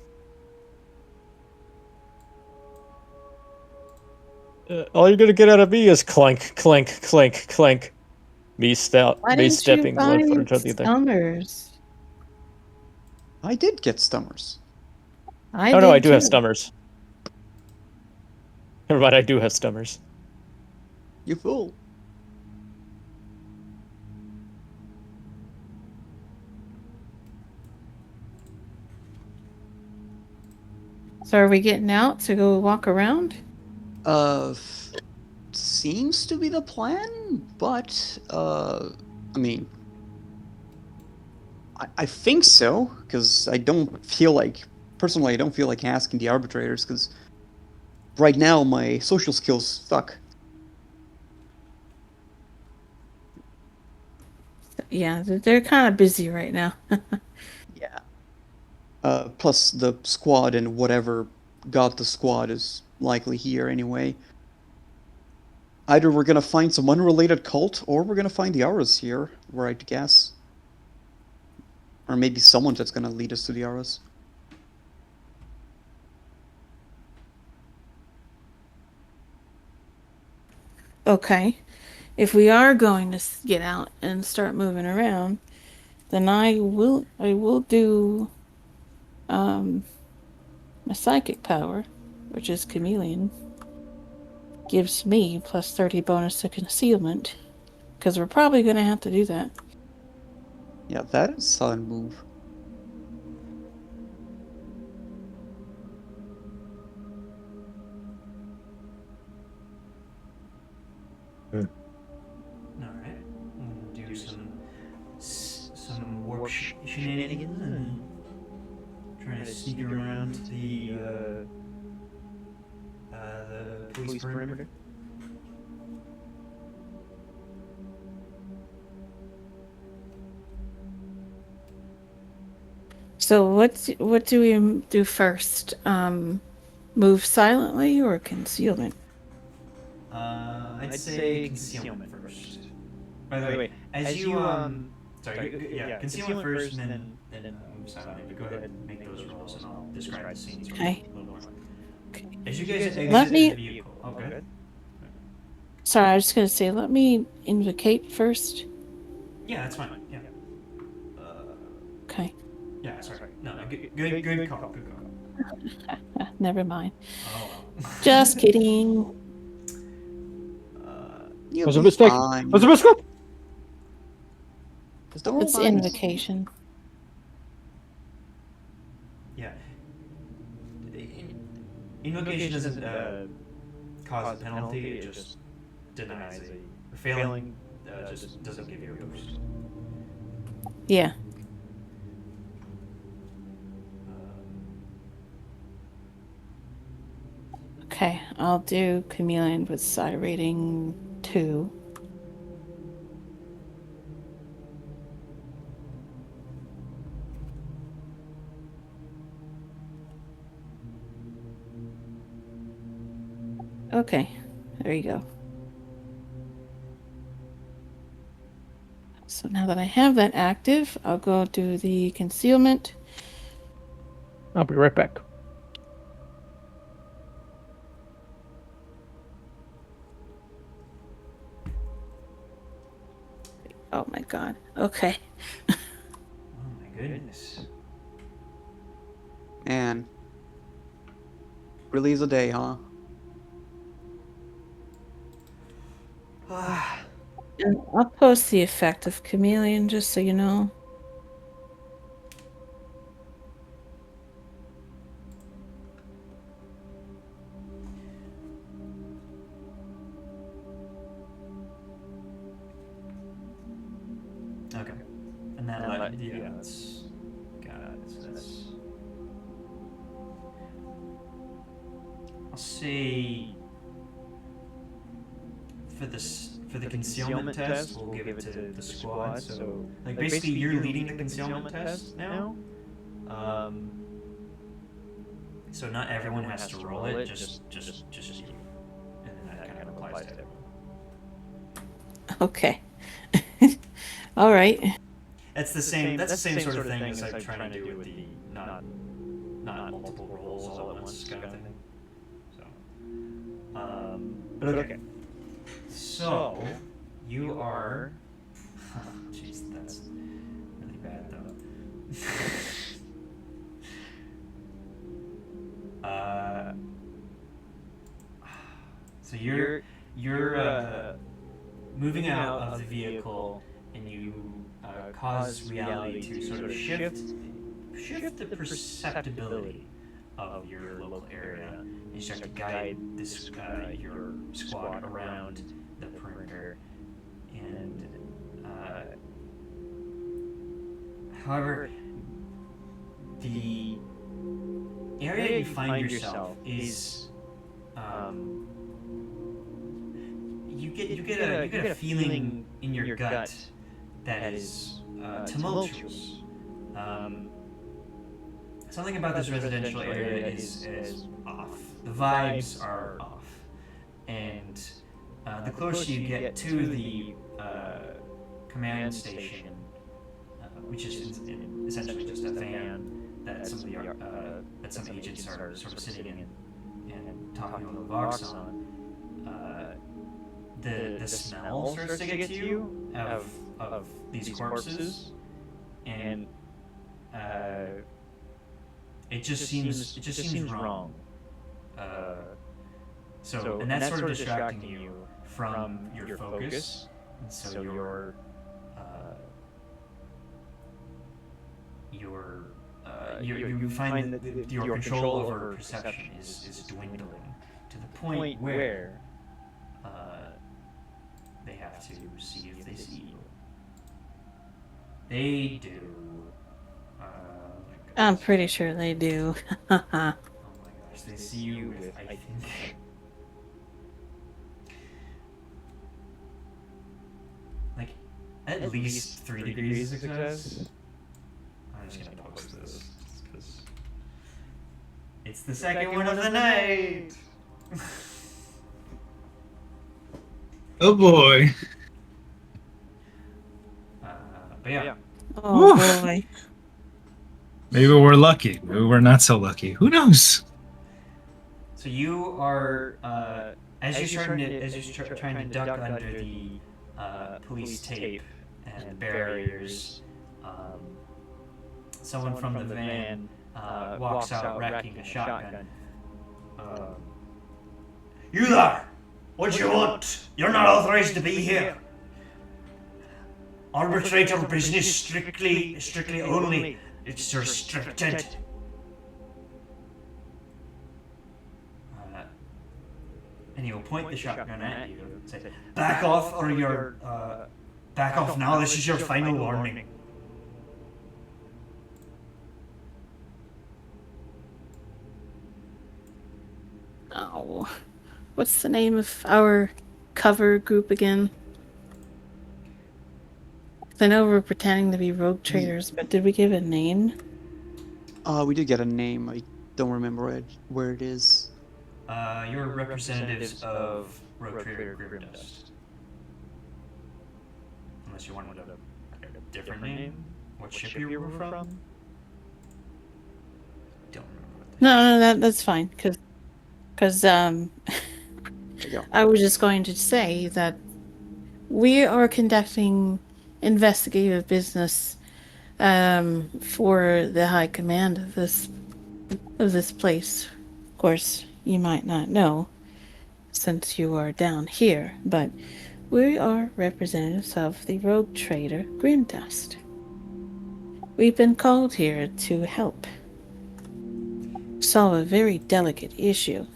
All you're gonna get out of me is clank, clank, clank, clank. Me
Why didn't you
stepping one foot in
find
front of the other.
Stummers?
I did get Stummers.
I
Oh
did
no, I do have
too.
Stummers. Never mind, I do have Stummers.
You fool.
So are we getting out to go walk around?
Seems to be the plan, but, I mean, I think so, because I don't feel like, personally, I don't feel like asking the arbitrators, because right now my social skills suck.
Yeah, they're kind of busy right now.
Yeah. Plus the squad and whatever got the squad is likely here anyway. Either we're gonna find some unrelated cult, or we're gonna find the auras here, where I'd guess. Or maybe someone that's gonna lead us to the auras.
Okay. If we are going to get out and start moving around, then I will do my psychic power, which is chameleon. Gives me plus 30 bonus to concealment, because we're probably going to have to do that.
Yeah, that is a solid move.
All right, we'll do some warp shenanigans and try to sneak around the police perimeter.
So what do we do first? Move silently or concealment?
I'd say concealment first. By the way, as you sorry, yeah, concealment first, and then move silently. But go ahead and make those rolls, and I'll describe the scenes a
Okay.
little more. As you guys exit
Let me-
the vehicle, okay.
Sorry, I was just going to say, let me invocate first.
Yeah, that's fine. Yeah.
Okay.
Yeah, sorry. No, good call. Good call.
Never mind.
Oh well.
Just kidding.
You'll
Was a
be
mistake.
fine.
Was a mistake.
Just don't
It's
mind.
invocation.
Yeah. Invocation doesn't cause a penalty. It just denies a failing. Just doesn't give you a boost.
Yeah. Okay, I'll do chameleon with psi rating 2. Okay, there you go. So now that I have that active, I'll go do the concealment.
I'll be right back.
Oh my god. Okay.
Oh my goodness.
Man. Really is a day, huh?
And I'll post the effect of chameleon just so you know.
Okay. And that yeah, that's got it. So that's I'll say for the concealment test, we'll give it to the squad. So like basically you're leading the concealment test now. So not everyone has to roll it, just you. And then that kind of applies to everyone.
Okay. All right.
That's the same sort of thing as I'm trying to do with the not multiple rolls all at once kind of thing. So but okay. So you are jeez, that's really bad though. So you're moving out of the vehicle, and you cause reality to sort of shift the perceptibility of your local area, and you start to guide this your squad around the perimeter. And however, the area you find yourself is you get a feeling in your gut that is tumultuous. Something about this residential area is off. The vibes are off, and the closer you get to the command station, which is essentially just a van that some agents are sort of sitting in and talking over the Vox on. The smell starts to get to you of these corpses, and it just seems wrong. So and that's sort of distracting you from your focus, and so you find that your control over perception is dwindling to the point where they have to see if they see you. They do.
I'm pretty sure they do.
Oh my gosh, they see you with, I think, like, at least 3 degrees of success. I'm just gonna post this, because it's the second one of the night!
Oh boy.
But yeah.
Oh
Oof.
boy.
Maybe we're lucky. Maybe we're not so lucky. Who knows?
So you are, as you're trying to duck under the police tape and barriers, someone from the van walks out wrecking a shotgun. You there! What you want? You're not authorized to be here. Arbitrator business strictly only. It's restricted. And he'll point the shotgun at you and say, "Back off, or you're back off now. This is your final warning."
Oh. What's the name of our cover group again? I know we're pretending to be rogue traders, but did we give a name?
We did get a name. I don't remember where it is.
You're representatives of Rogue Trader Grim Dust. Unless you wanted a different name? What ship you were from? Don't remember what
No, that's fine. Because
There you go.
I was just going to say that we are conducting investigative business for the high command of this place. Of course, you might not know since you are down here, but we are representatives of the rogue trader Grimdust. We've been called here to help solve a very delicate issue.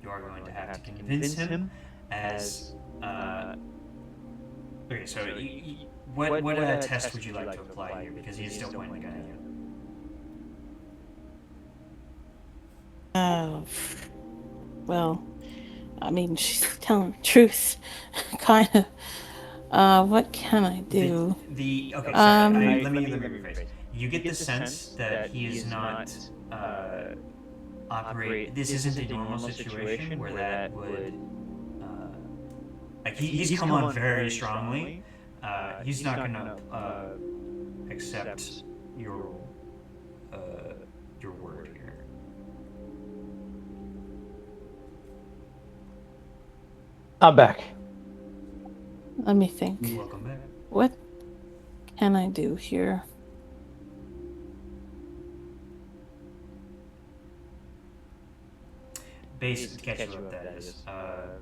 You are going to have to convince him as. Okay, so what test would you like to apply here? Because he is still pointing the gun at you.
Well, I mean, she's telling the truth, kind of. What can I do?
Okay, sorry. Let me rephrase. You get the sense that he is not operate. This isn't a normal situation where that would. Like he's come on very strongly. He's not gonna accept your word here.
I'm back.
Let me think.
Welcome back.
What can I do here?
Base to catch you up, that is.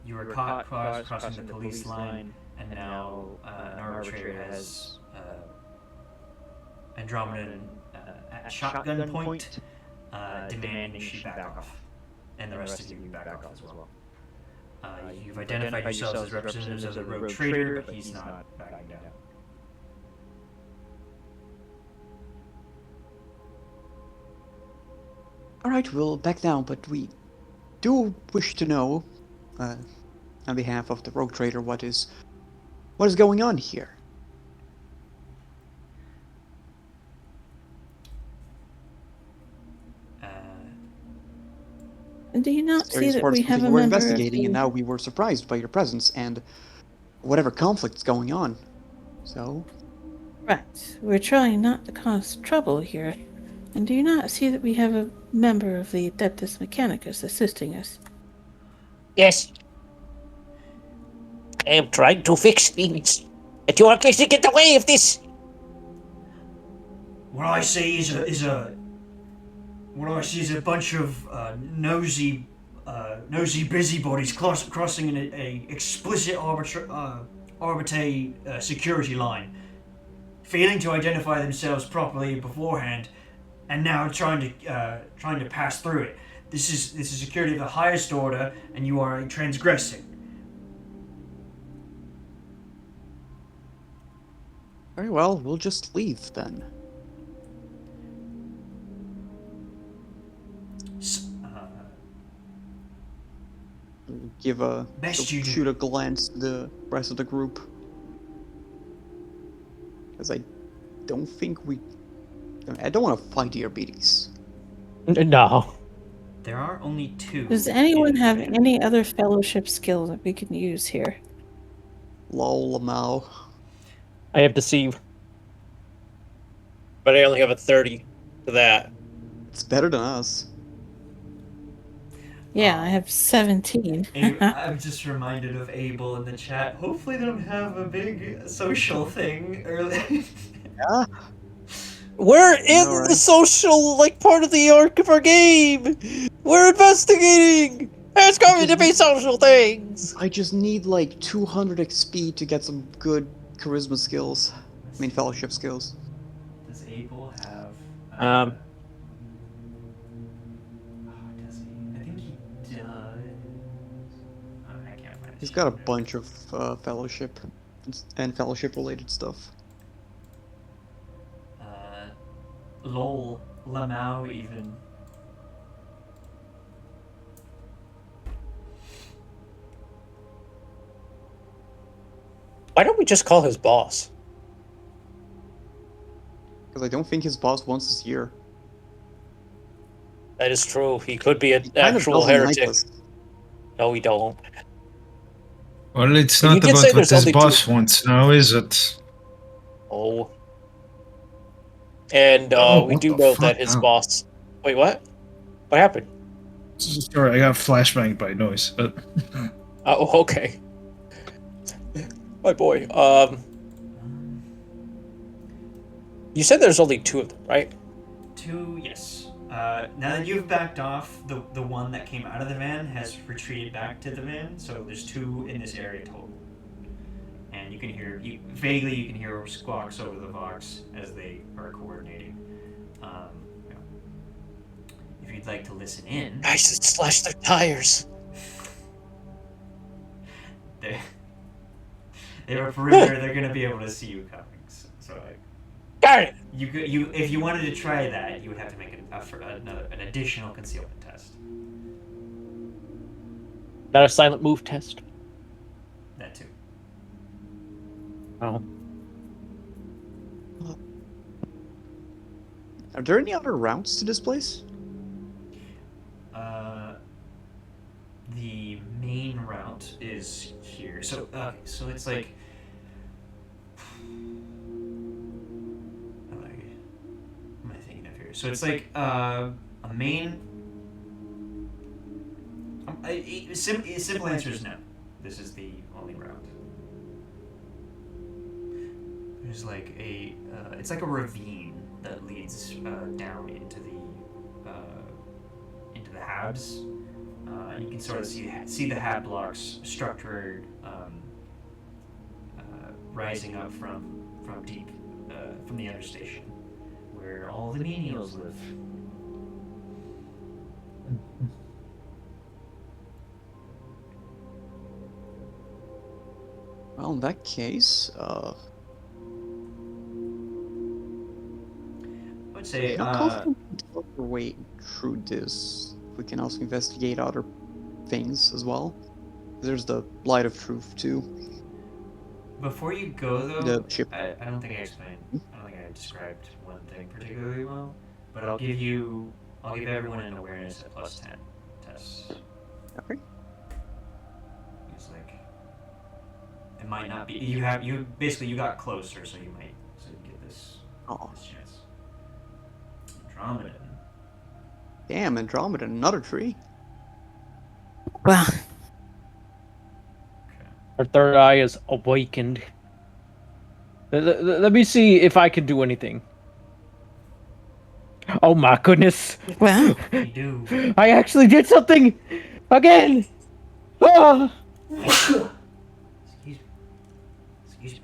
You were caught crossing the police line, and now an arbitrator has Andromedan at shotgun point, demanding she back off, and the rest of you back off as well. You've identified yourselves as representatives of the rogue trader, but he's not backing down.
Alright, we'll back down, but we do wish to know, on behalf of the rogue trader, what is going on here.
Do you not see
Various
that
parts
we
of the
have a
thing we're
member of
investigating, and
the-
now we were surprised by your presence and whatever conflict's going on. So,
Right. We're trying not to cause trouble here. And do you not see that we have a member of the Adeptus Mechanicus assisting us?
Yes. I am trying to fix things. And you are going to get away with this.
What I see is a bunch of nosy busybodies crossing a explicit arbitrary security line, failing to identify themselves properly beforehand, and now trying to pass through it. This is security of the highest order, and you are transgressing.
very well, we'll just leave then. Give a shoot a glance to the rest of the group, because I don't want to fight your BDs.
No.
There are only two.
Does anyone have any other fellowship skills that we can use here?
Lol, Lamau.
I have deceive.
But I only have a 30 to that.
It's better than us.
Yeah, I have 17.
I'm just reminded of Abel in the chat. Hopefully they don't have a big social thing early.
Yeah.
We're in
Alright.
the social, part of the arc of our game! We're investigating! There's going to be social things!
I just need 200 XP to get some good charisma skills. I mean, fellowship skills.
Does Abel have? Does he? I think he does. I can't find it.
He's got a bunch of fellowship and fellowship-related stuff.
Lol, Lamau even.
Why don't we just call his boss?
Because I don't think his boss wants us here.
That is true. He could be an
Kind of
actual
doesn't like
heretic.
us.
No, we don't.
Well, it's
But you
not
did
about
say
what
there's
this
only
boss
two.
wants now, is it?
Oh. And
Oh,
we
what
do
the
know
fuck
that his
now?
boss. Wait, what? What happened?
Sorry, I got flashbanged by noise.
Oh, okay. My boy. You said there's only 2 of them, right?
2, yes. Now that you've backed off, the one that came out of the van has retreated back to the van, so there's 2 in this area total. And you can hear, vaguely you can hear squawks over the Vox as they are coordinating. You know, if you'd like to listen in,
I should slash their tires.
they have a perimeter. They're gonna be able to see you coming. So like,
Got it.
you if you wanted to try that, you would have to make an additional concealment test.
Not a silent move test.
That too.
Oh.
Are there any other routes to this place?
The main route is here. So so it's like. What am I thinking of here? So it's like a main. Simple answer is no. This is the only route. There's like it's like a ravine that leads down into the Habs. You can sort of see the Hab blocks structured, rising up from deep from the other station, where all the menials live.
Well, in that case,
I would say
I'm confident our way through this. We can also investigate other things as well. There's the Light of Truth too.
before you go though,
The ship.
I don't think I explained. I don't think I described one thing particularly well, but I'll give everyone an awareness at +10 tests.
Okay.
It's like it might not be you got closer, so you get this
Oh,
chance. Andromeda.
damn, Andromeda, another tree.
Well,
Okay.
Our third eye is awakened. Let me see if I can do anything. Oh my goodness!
well,
You do.
I actually did something again. Ah!
Excuse me. Excuse me.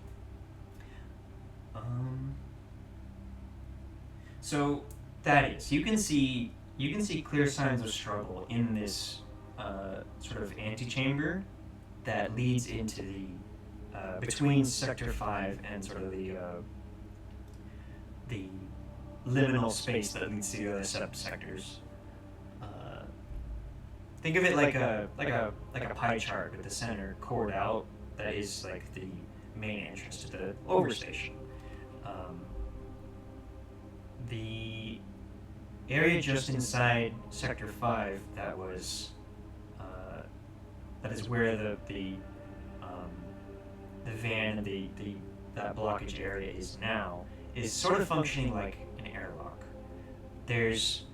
So that is you can see clear signs of struggle in this sort of antechamber that leads into the between Sector 5 and sort of the liminal space that leads to the other subsectors. Think of it like a pie chart with the center cored out. That is like the main entrance to the overstation. The area just inside Sector 5 that is where the van and that blockage area is now is sort of functioning like an airlock. There's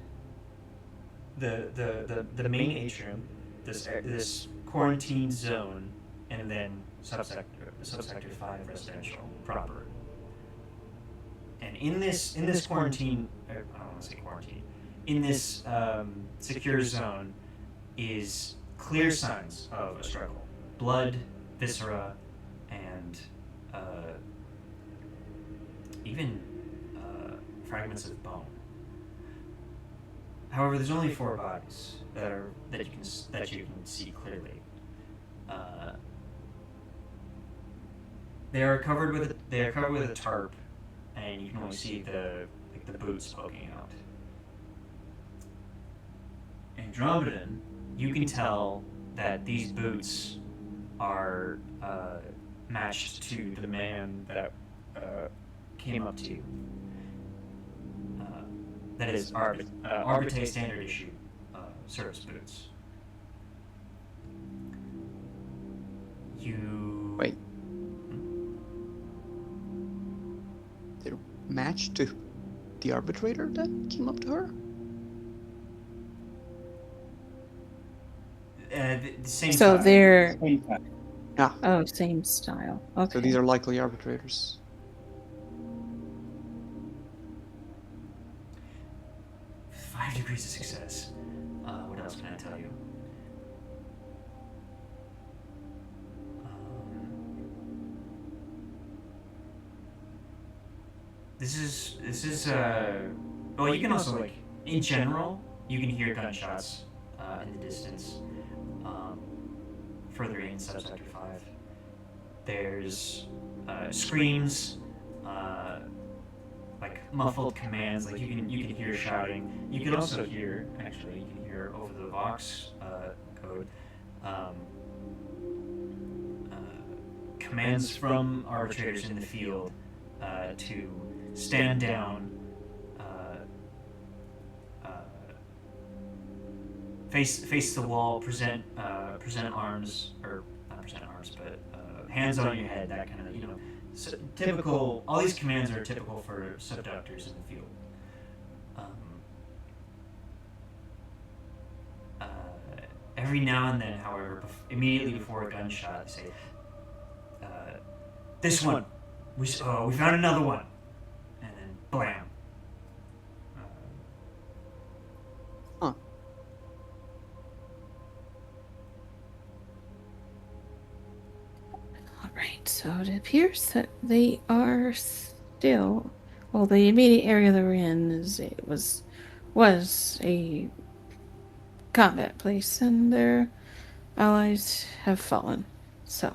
the main atrium, this quarantine zone, and then subsector 5 residential proper. And in this quarantine, I don't want to say quarantine, in this secure zone is clear signs of a struggle. Blood, viscera, and even fragments of bone. However, there's only 4 bodies that you can see clearly. They are covered with a tarp, and you can only see the boots poking out. Andromedan, you can tell that these boots are matched to the man that came up to you. That is Arbite standard issue service boots. You
Wait. They're matched to the arbitrator that came up to her?
The same
So
style.
they're
Ah,
same style. Okay.
so these are likely arbitrators.
5 degrees of success. What else can I tell you? This is well, you can also, like, in general, you can hear gunshots in the distance. Further in subsector 5, there's screams, like muffled commands. Like you can hear shouting. You can also hear, actually, you can hear over the Vox code, commands from arbitrators in the field to stand down, face the wall, present arms, or not present arms, but hands on your head, that kind of, typical. All these commands are typical for subductors in the field. Every now and then, however, immediately before a gunshot, they say, "This one, we found another one," and then blam.
Huh.
All right. So it appears that they are still. Well, the immediate area they're in was a combat place, and their allies have fallen. So,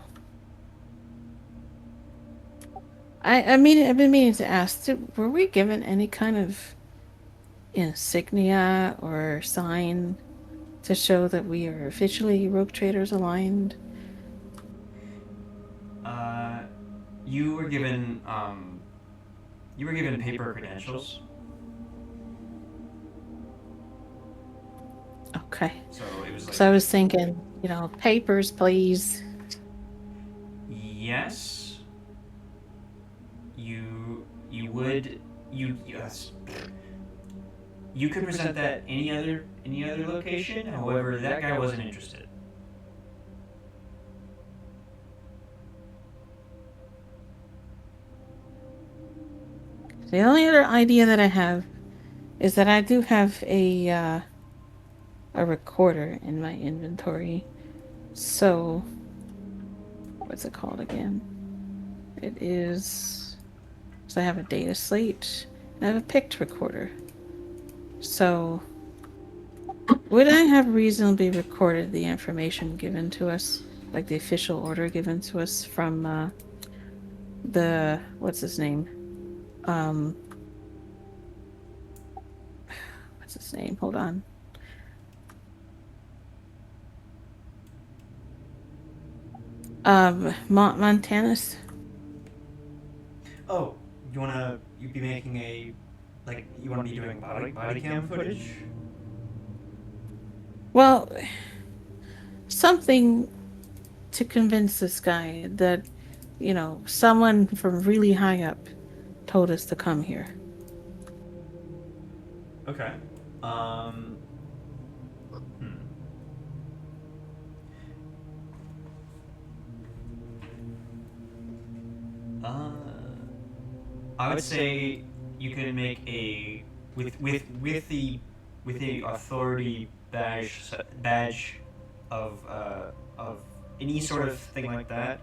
I've been meaning to ask: were we given any kind of insignia or sign to show that we are officially Rogue Traders aligned?
You were given paper credentials.
Okay.
So it was like.
So I was thinking, papers, please.
Yes. Yes. You could present that any other location. However, that guy wasn't interested.
The only other idea that I have is that I do have a recorder in my inventory. So, what's it called again? It is. So I have a data slate. And I have a picked recorder. So, would I have reasonably recorded the information given to us, like the official order given to us from the what's his name? What's his name? Hold on. Montanus.
Oh, you be making you wanna be doing body cam footage?
Well, something to convince this guy that, someone from really high up told us to come here.
Okay. I would say you can make with the authority badge of any sort of thing like that.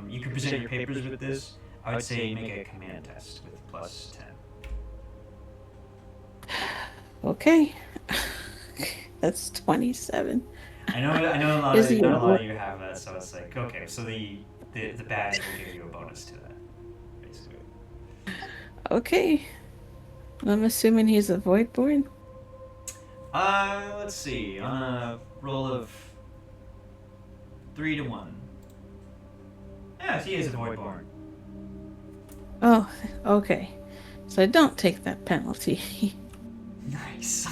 You can present your papers with this. I would say make a command test with +10.
Okay. That's 27.
I know a lot of you have that, so it's like, okay, so the badge will give you a bonus to that, basically.
Okay. I'm assuming he's a Voidborn?
Let's see. On a roll of 3 to 1. Yes, he is a Voidborn.
Oh, okay. So I don't take that penalty.
Nice.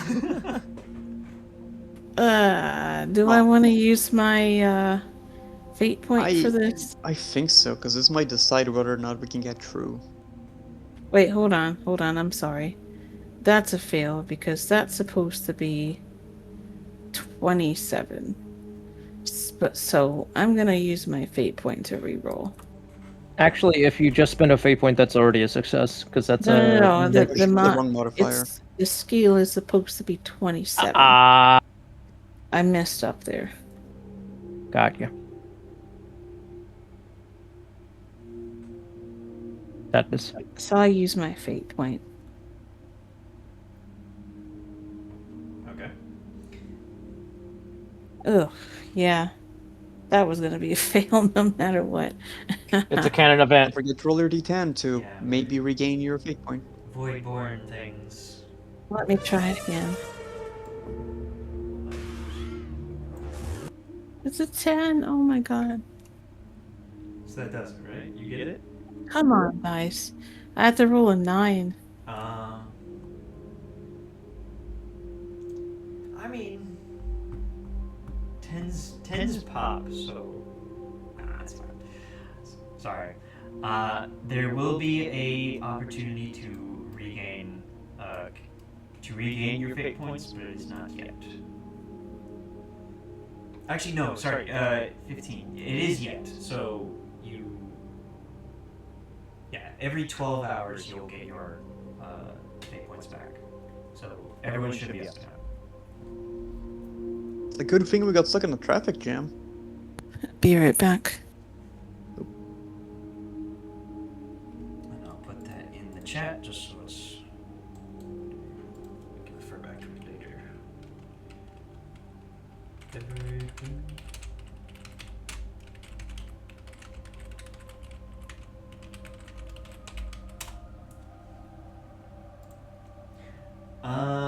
Do I want to use my fate point for this?
I think so, because this might decide whether or not we can get through.
Wait, hold on, I'm sorry. That's a fail because that's supposed to be 27. But so I'm gonna use my fate point to reroll.
Actually, if you just spend a fate point, that's already a success because that's
No. The
Push the
mod,
wrong modifier.
it's the skill is supposed to be 27.
Ah,
I messed up there.
got you. That is.
So I use my fate point.
Okay.
Ugh, yeah. That was gonna be a fail no matter what.
It's a canon
Don't
event.
forget to roll your d10 to
Yeah,
maybe regain your fate point.
Voidborn things.
Let me try it again. It's a 10. Oh my god.
So that does it, right? You get it?
Come on, guys. I have to roll a 9.
I mean, tens pop, so that's fine. Sorry. There will be a opportunity to regain your fate points, but it is not yet. Actually, no. Sorry. 15. It is yet. So every 12 hours you'll get your fate points back. So everyone should be up now.
It's a good thing we got stuck in a traffic jam.
Be right back.
And I'll put that in the chat just so it's. I can refer back to it later.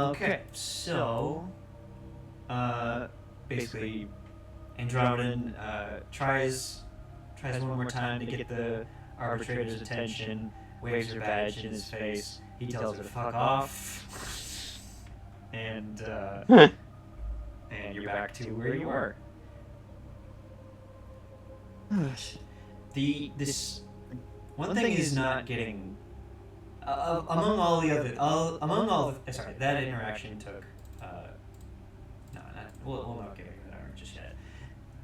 Okay, so basically, Andromedan tries one more time to get the arbitrator's attention, waves her badge in his face. He tells her to fuck off, and you're back to where you were. This one thing is not getting among all the other sorry, that interaction took we'll not get into that just yet.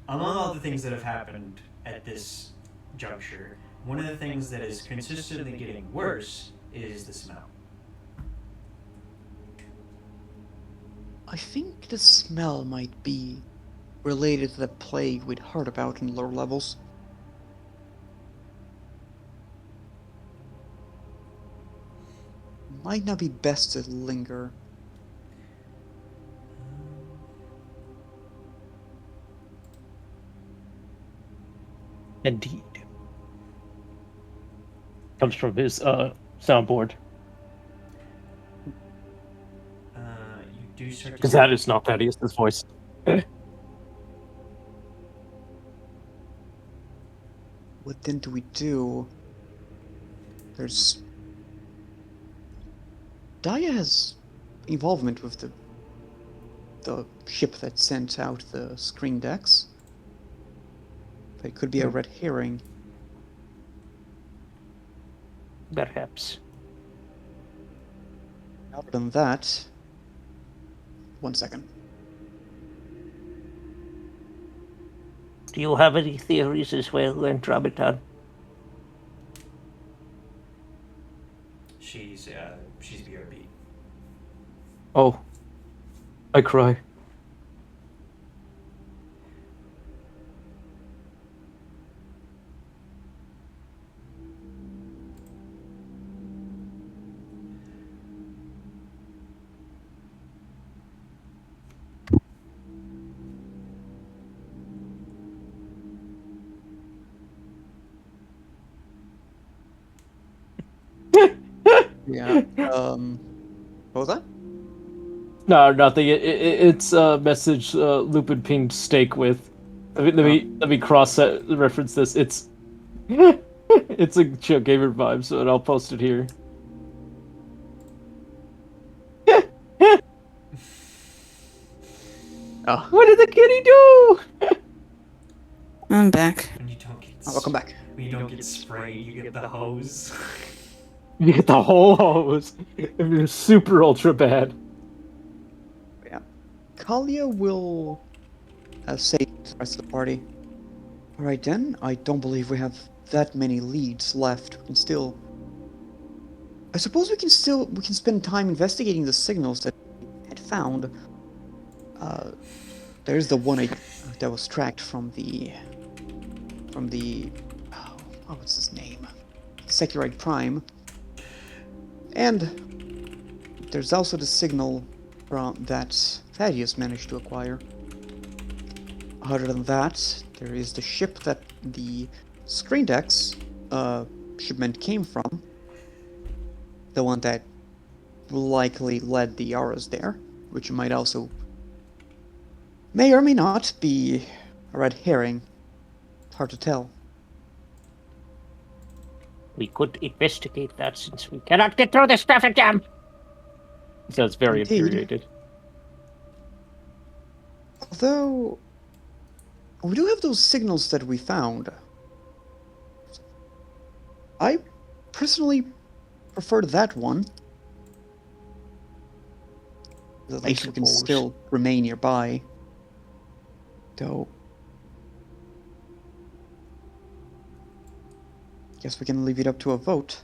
Among all the things that have happened at this juncture, one of the things that is consistently getting worse is the smell.
I think the smell might be related to the plague we'd heard about in lower levels. Might not be best to linger.
Indeed. Comes from his soundboard.
You do start
Because that is not Thaddeus' voice.
What then do we do? There's... Daya has involvement with the ship that sent out the screen decks. But it could be a red herring.
Perhaps.
Other than that... 1 second.
Do you have any theories as well, Andromedan?
She's BRB.
Oh. I cry.
Yeah, what was that?
No, nothing. It's a message Lupin pinged Steak with. Let me cross reference this. It's it's a chill gamer vibe, so I'll post it here.
Oh,
What did the kitty do?
I'm back.
When you don't get
welcome back.
when you don't get sprayed, you get the hose.
You get the whole hose. It's super ultra bad.
Yeah. Kalia will say to the rest of the party. Alright then, I don't believe we have that many leads left. We can still... I suppose we can spend time investigating the signals that we had found. There's the one that was tracked from the... Oh, what's his name? Securite Prime. And there's also the signal that Thaddeus managed to acquire. Other than that, there is the ship that the Screendex shipment came from. The one that likely led the Auras there, which may or may not be a red herring. It's hard to tell.
We could investigate that since we cannot get through this traffic jam. He sounds very
Indeed.
infuriated.
Although, we do have those signals that we found. I personally prefer that one. At least we can
suppose.
still remain nearby. Though, guess we can leave it up to a vote.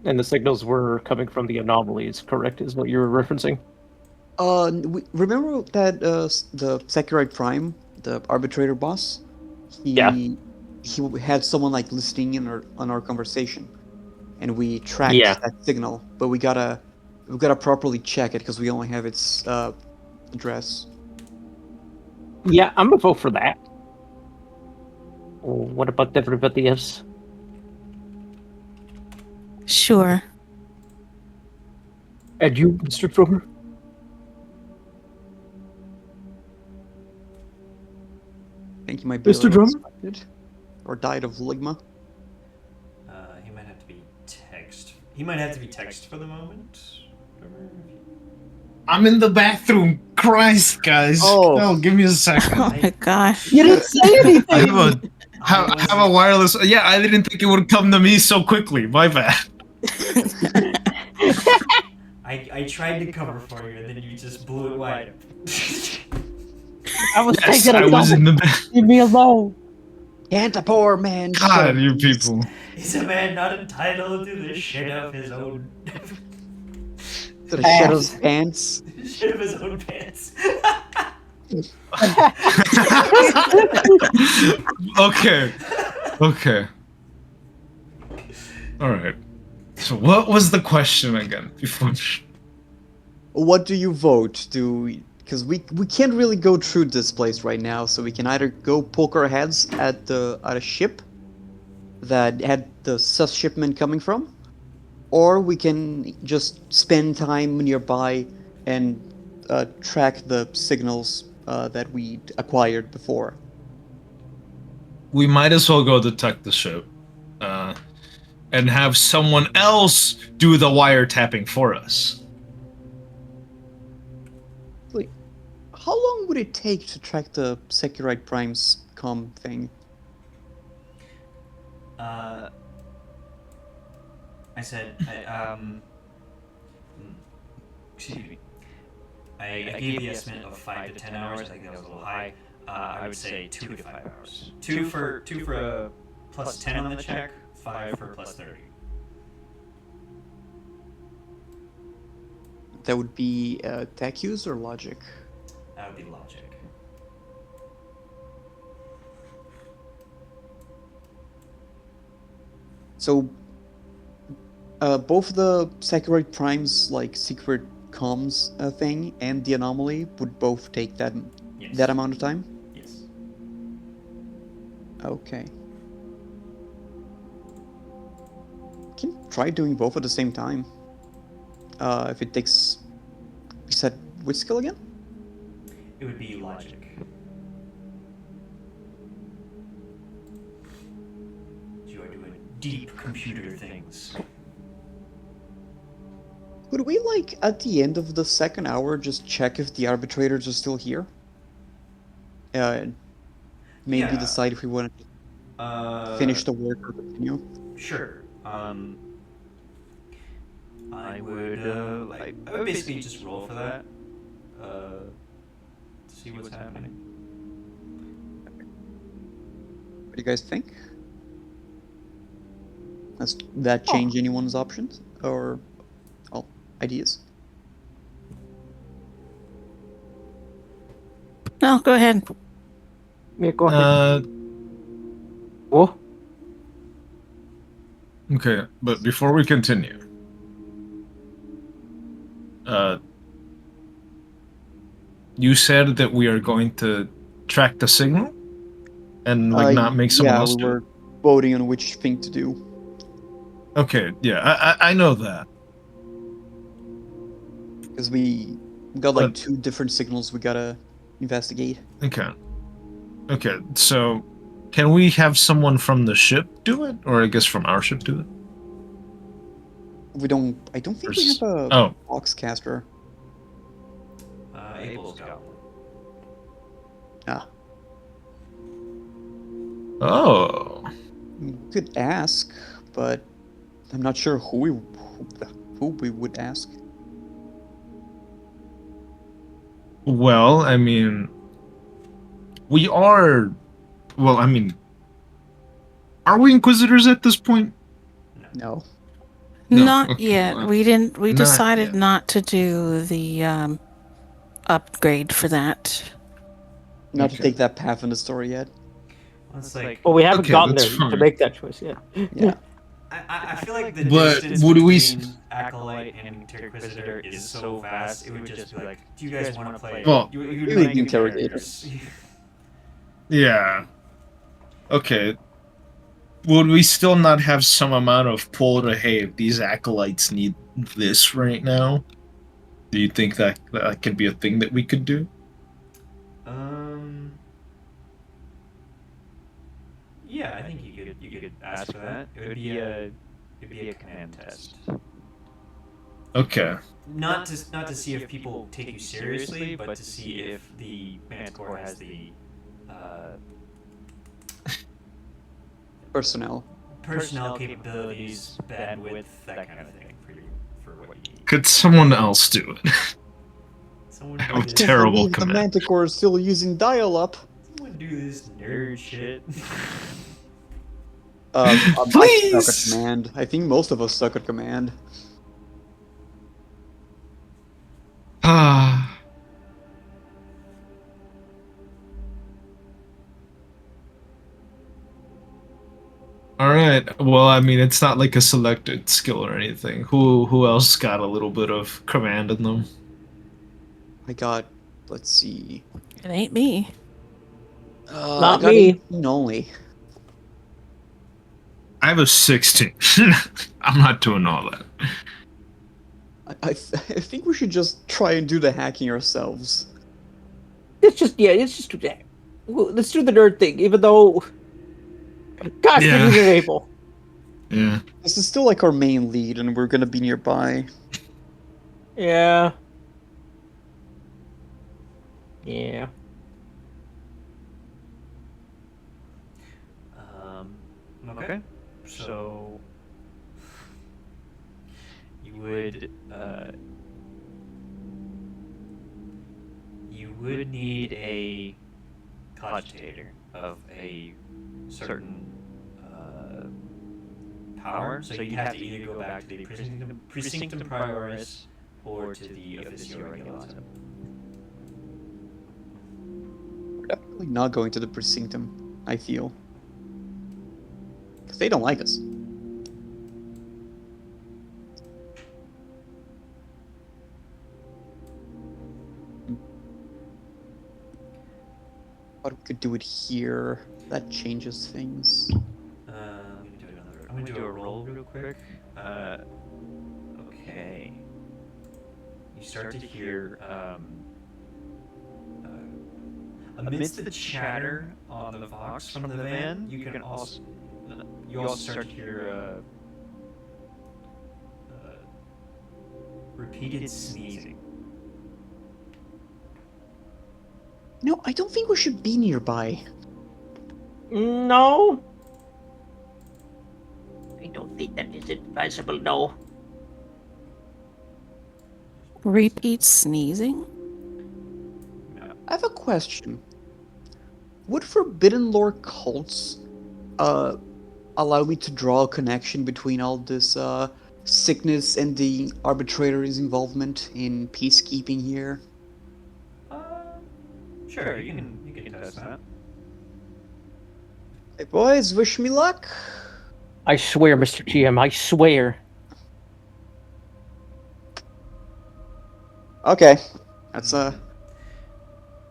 And the signals were coming from the anomalies, correct, is what you were referencing?
Remember that the Securite Prime, the arbitrator boss? He had someone like listening in on our conversation, and we tracked that signal. But we gotta properly check it because we only have its address.
Yeah, I'm gonna vote for that. What about everybody else?
Sure.
And you, Mr. Drummer?
I think he might
Mr.
be
Drummer?
suspected or died of ligma.
He might have to be text. He might have to be text for the moment.
I'm in the bathroom. Christ, guys.
Oh.
Give me a second.
Oh my gosh.
You didn't say anything!
I have a wireless. Yeah, I didn't think it would come to me so quickly. My bad.
I tried to cover for you, and then you just blew it wide open.
I was
Yes,
taking a
I was in the
Leave me alone.
Can't a poor man
God,
show
you
these?
people.
Is a man not entitled to the shit of his own
To the shit of his pants.
shit of his own pants?
Okay. Alright. So what was the question again? Before
What do you vote? Because we can't really go through this place right now, so we can either go poke our heads at a ship that had the sus shipment coming from, or we can just spend time nearby and track the signals that we acquired before.
we might as well go detect the ship. And have someone else do the wiretapping for us.
Like, how long would it take to track the Securite Prime's comm thing?
I said, excuse me. I gave the estimate of 5 to 10 hours. I think that was a little high. I would say 2 to 5 hours. 2 for a plus 10 on the check. 5 for plus 30.
That would be tech use or logic?
That would be logic.
So, both the Securite Prime's like secret comms thing and the anomaly would both take that
Yes.
that amount of time.
Yes.
Okay. Can try doing both at the same time. If it takes, you said which skill again?
It would be logic. You are doing deep computer things.
Would we like at the end of the second hour just check if the arbitrators are still here? maybe
Yeah.
decide if we want to finish the work or continue.
Sure. I would basically just roll for that. To see what's happening.
What do you guys think? Does that change anyone's options or ideas?
No, go ahead.
Yeah, go ahead. Oh,
Okay, but before we continue, you said that we are going to track the signal and not make someone else
we
do it.
were voting on which thing to do.
Okay, yeah, I know that.
Because we got like
But-
2 different signals we gotta investigate.
Okay, so can we have someone from the ship do it, or I guess from our ship do it?
I don't think we have a
Oh,
Oxcaster.
Abel's got one.
Ah,
oh,
we could ask, but I'm not sure who we would ask.
well, I mean, we are. Well, I mean, are we Inquisitors at this point?
No.
No,
Not
okay,
yet.
well,
We didn't. We
not
decided
yet.
not to do the upgrade for that.
Not to
Okay.
take that path in the story yet.
Well, it's like
well, we haven't
Okay,
gotten
that's
there
fine.
to make that choice yet.
Yeah.
I feel like the
But
distance
would we
between Acolyte and Inquisitor is so vast. It would just be like, do you guys want to play?
Well,
you
we
would
would
like
interrogate
characters.
Yeah. Okay. Would we still not have some amount of pull to, hey, if these acolytes need this right now? Do you think that could be a thing that we could do?
Yeah, I think you could ask for that. It would be a command test.
Okay.
Not to see if people take you seriously, but to see if the Man's Corps has the
Personnel.
personnel capabilities, bandwidth, that kind of thing for what you need.
Could someone else do it?
Someone
I
do
have
this,
terrible
The
command.
Manticore is still using dial-up.
someone do this nerd shit.
I suck
Please!
at command. I think most of us suck at command.
Ah. All right. Well, I mean, it's not like a selected skill or anything. Who else got a little bit of command in them?
I got, let's see.
It ain't me.
Not
I got
me.
18 only.
I have a 16. I'm not doing all that.
I think we should just try and do the hacking ourselves.
Let's just do that. Let's do the nerd thing, even though. Gosh,
Yeah.
we need an Abel.
Yeah.
This is still like our main lead, and we're gonna be nearby.
Yeah. Yeah.
Okay. So you would need a cogitator of a certain power. So you'd have to either go back to the Precinctum Prioris or to the Officio Regulatum.
We're definitely not going to the Precinctum, I feel. Because they don't like us. But we could do it here. That changes things.
I'm gonna do a roll real quick. Okay. You start to hear amidst the chatter on the Vox from the van, you also start to hear repeated sneezing.
No, I don't think we should be nearby.
No. I don't think that is advisable, no.
Repeat sneezing?
I have a question. Would forbidden lore cults allow me to draw a connection between all this sickness and the arbitrator's involvement in peacekeeping here?
Sure, you can test that.
Hey boys, wish me luck.
I swear, Mr. GM, I swear.
Okay, that's a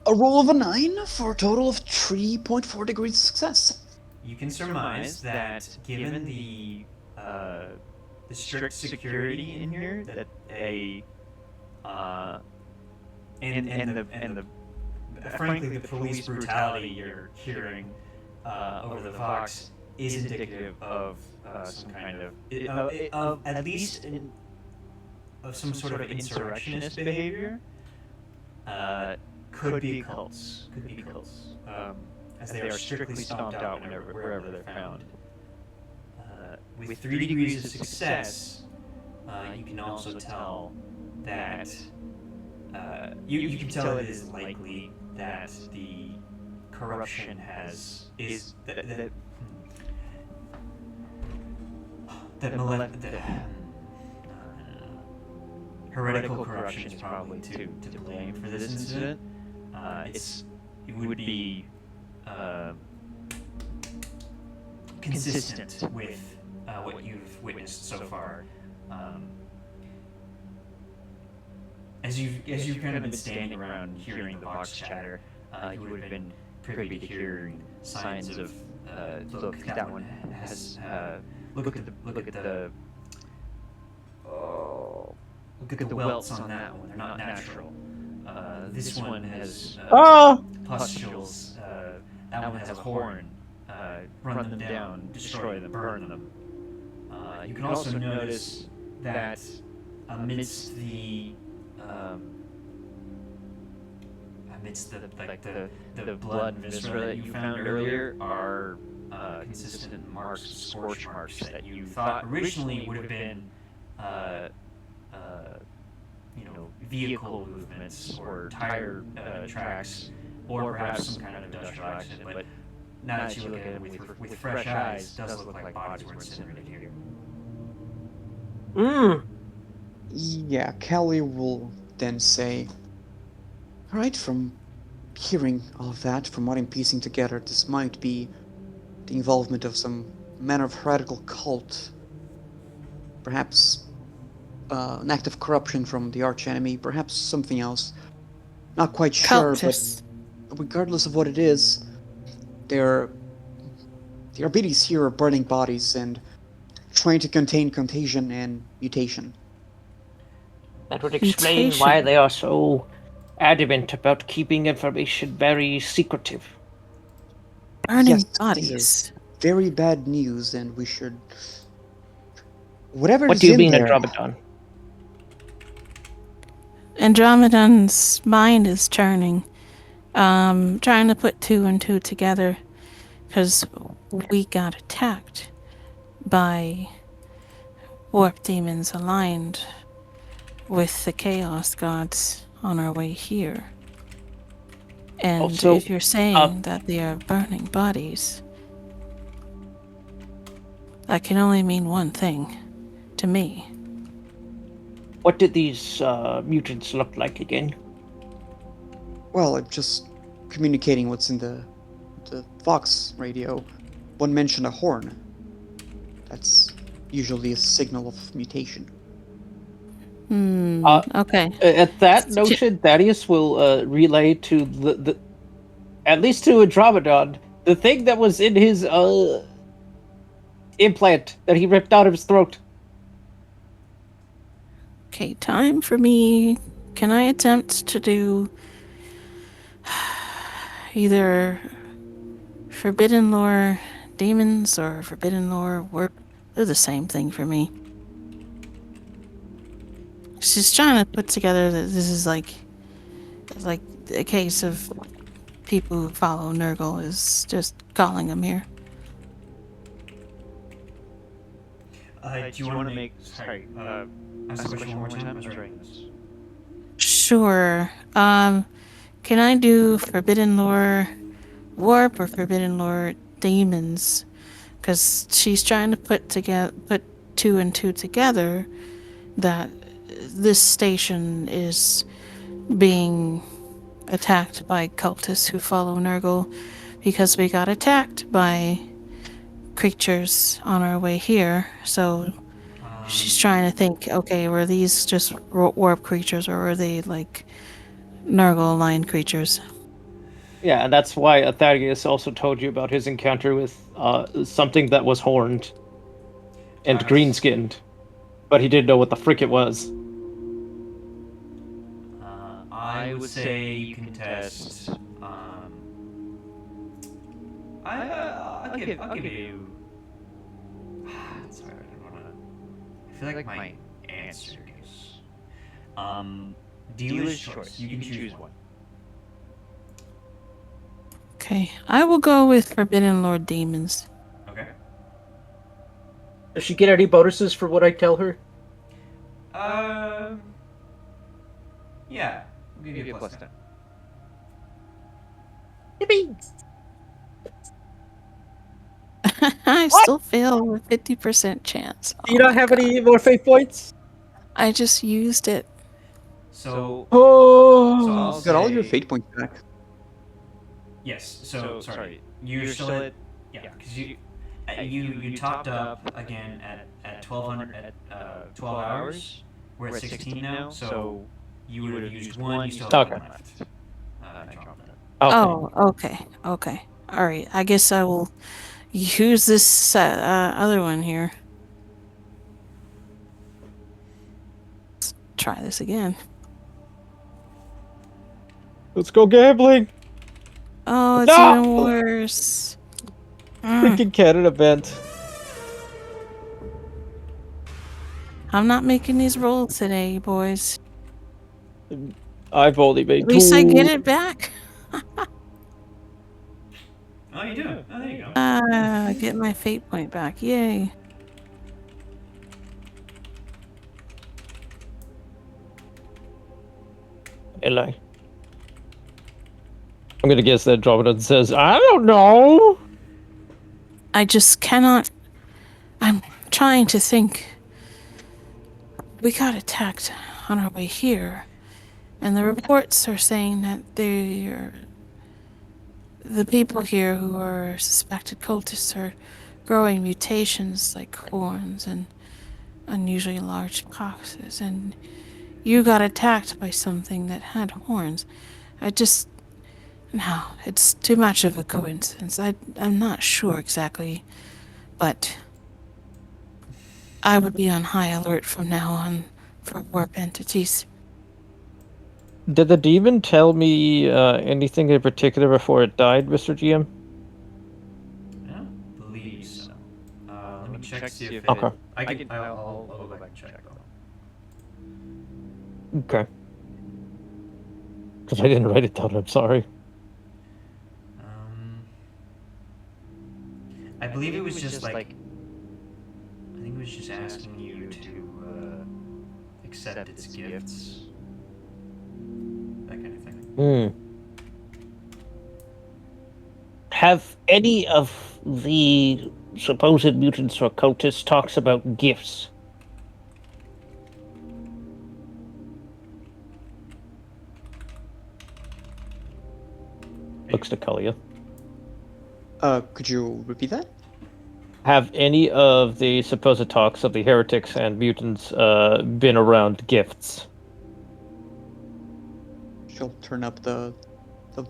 roll of a 9 for a total of 3.4 degrees of success.
You can surmise that given the strict security in here, that and the frankly the police brutality you're hearing over the Vox is indicative of some kind of at least of some sort of insurrectionist behavior. Could be cults. As they are strictly stomped out wherever they're found. With 3 degrees of success, you can also tell that you can tell it is likely that the corruption heretical corruption is probably to blame for this incident. It would be consistent with what you've witnessed so far. As you've kind of been standing around hearing the Vox chatter, you would have been privy to hearing signs of look, that one has look at the welts on that one. They're not natural. This one has pustules. That one has a horn. Run them down, destroy them, burn them. You can also notice that amidst the blood and viscera that you found earlier are consistent marks, scorch marks that you thought originally would have been vehicle movements or tire tracks, or perhaps some kind of industrial accident. But now that you look at it with fresh eyes, it does look like bodies were incinerated here.
Yeah, Kelly will then say, alright, from hearing all of that, from what I'm piecing together, this might be the involvement of some manner of heretical cult. Perhaps an act of corruption from the archenemy, perhaps something else. Not quite sure,
Cultists.
but regardless of what it is, the Arbites here are burning bodies and trying to contain contagion and mutation.
That would explain why they are so adamant about keeping information very secretive.
Burning
Yes,
bodies.
this is very bad news, and we should... Whatever
What
is
do you
in
mean,
there,
Andromedon?
Andromedon's mind is churning, trying to put 2 and 2 together, because we got attacked by warp demons aligned with the Chaos Gods on our way here. And
Also,
if you're saying that they are burning bodies, that can only mean one thing to me.
What did these mutants look like again?
well, I'm just communicating what's in the Vox radio. One mentioned a horn. That's usually a signal of mutation.
Okay.
At that notion, Thaddeus will relay to the at least to Andromedon, the thing that was in his implant that he ripped out of his throat.
Okay, time for me. Can I attempt to do either Forbidden Lore demons or Forbidden Lore warp? They're the same thing for me. She's trying to put together that this is like a case of people who follow Nurgle is just calling him here.
Do you want to make... Sorry, ask the question one more time? I was writing this.
Sure. Can I do Forbidden Lore Warp or Forbidden Lore Demons? Because she's trying to put two and two together that this station is being attacked by cultists who follow Nurgle because we got attacked by creatures on our way here. So she's trying to think, okay, were these just warp creatures or were they like Nurgle aligned creatures?
Yeah, and that's why Atharius also told you about his encounter with something that was horned and green-skinned, but he didn't know what the frick it was.
I would say you can test. I'll give you. Sorry, I don't wanna. I feel like my answer is. Dealer's choice. You can choose one.
Okay, I will go with Forbidden Lord Demons.
Okay.
Does she get any bonuses for what I tell her?
Yeah. We'll give you a plus 10.
I still fail with 50% chance.
Do you not have any more fate points?
I just used it.
So
Oh,
Got all your fate points back.
Yes. So sorry. You're still at because you topped up again at 1200 at 12 hours. We're at 16 now. So you would have used one. You still have one left.
Oh, okay. All right. I guess I will use this other one here. Let's try this again.
let's go gambling.
Oh, it's
No!
even worse.
Freaking Canada event.
I'm not making these rolls today, boys.
I've only made
At least I get it back.
Oh, you do. Oh, there you go.
I get my fate point back. Yay.
Eli. I'm gonna guess that Andromeda says, I don't know.
I just cannot. I'm trying to think. We got attacked on our way here, and the reports are saying that the people here who are suspected cultists are growing mutations like horns and unusually large poxes, and you got attacked by something that had horns. No, it's too much of a coincidence. I'm not sure exactly, but I would be on high alert from now on for warp entities.
Did the demon tell me anything in particular before it died, Mr. GM?
I don't believe so. Let me check see if
Okay.
I'll go back and check though.
Okay. Because I didn't write it down, I'm sorry.
I believe it was just like. I think it was just asking you to accept its gifts. That kind of thing.
Have any of the supposed mutants or cultists talks about gifts?
Looks to Kalia.
Could you repeat that?
Have any of the supposed talks of the heretics and mutants been around gifts?
She'll turn up the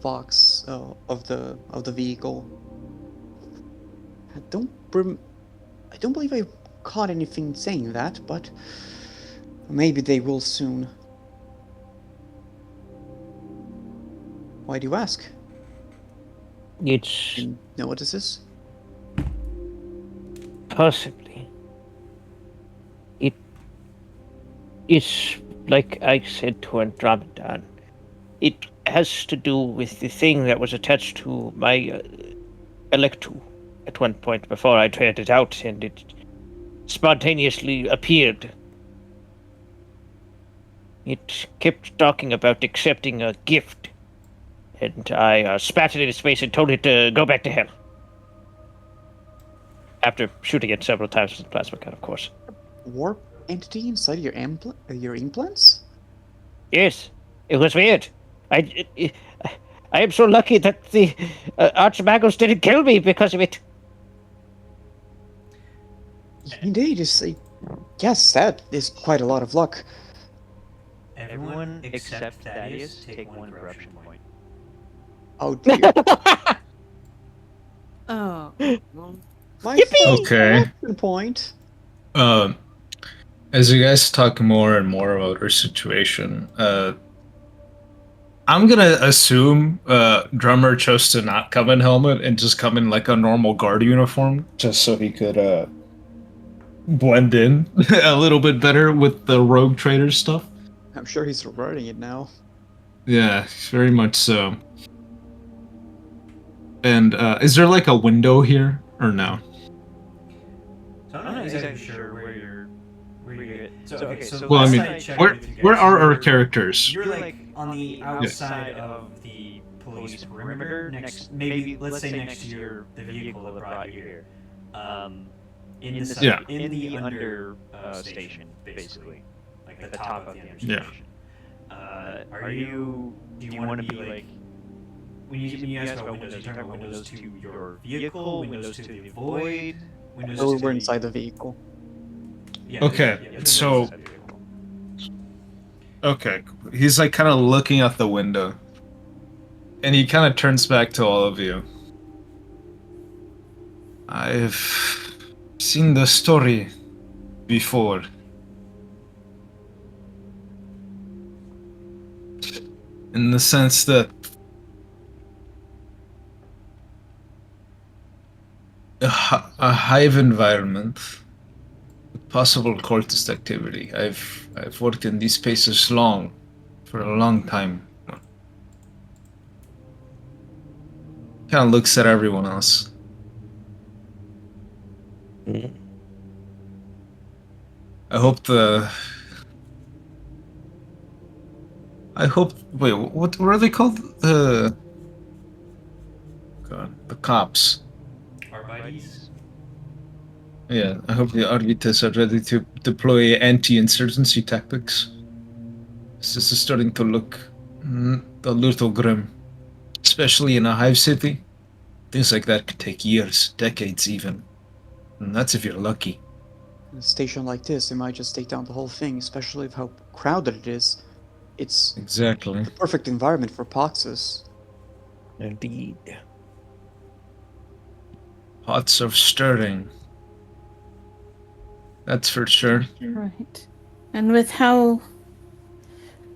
box of the vehicle. I don't believe I caught anything saying that, but maybe they will soon. Why do you ask?
It's
You know what this is?
possibly. It's like I said to Andromeda. It has to do with the thing that was attached to my Electro at one point before I tried it out, and it spontaneously appeared. It kept talking about accepting a gift, and I spat it in its face and told it to go back to hell. After shooting it several times with the plasma gun, of course.
Warp entity inside your your implants?
Yes, it was weird. I am so lucky that the Archmagos didn't kill me because of it.
Indeed, yes, that is quite a lot of luck.
Everyone except Thaddeus take 1 corruption point.
Oh dear.
Oh.
My
Yippee!
first
Okay.
corruption point.
As you guys talk more and more about her situation, I'm gonna assume Drummer chose to not come in helmet and just come in like a normal guard uniform, just so he could blend in a little bit better with the rogue trader stuff.
I'm sure he's regretting it now.
Yeah, very much so. And is there like a window here or no?
So I'm not exactly sure where you're at. So, okay, so
Well, I
last
mean,
I checked
where
with you guys,
where are our
you're-
characters?
You're like on the outside of the police perimeter, next, maybe let's say next to the vehicle that brought you here. In the
Yeah.
in the under station, basically, like the top of the under
Yeah.
station. Do you want to be like when you ask about windows, you're talking about windows to your vehicle, windows to the void, windows
Oh,
to
we're
the-
inside the vehicle.
Yeah,
Okay,
there's
so-
windows inside the vehicle.
Okay, he's like kind of looking out the window, and he kind of turns back to all of you. I've seen the story before. In the sense that a hive environment, possible cultist activity. I've worked in these spaces for a long time. Kind of looks at everyone else. I hope. Wait, what are they called? God, the cops.
Our buddies.
Yeah, I hope the Arvitas are ready to deploy anti-insurgency tactics. This is starting to look a little grim, especially in a hive city. Things like that could take years, decades even. And that's if you're lucky.
In a station like this, it might just take down the whole thing, especially with how crowded it is. It's
Exactly.
the perfect environment for Poxus.
Indeed.
Pots of stirring. That's for sure.
Right. And with how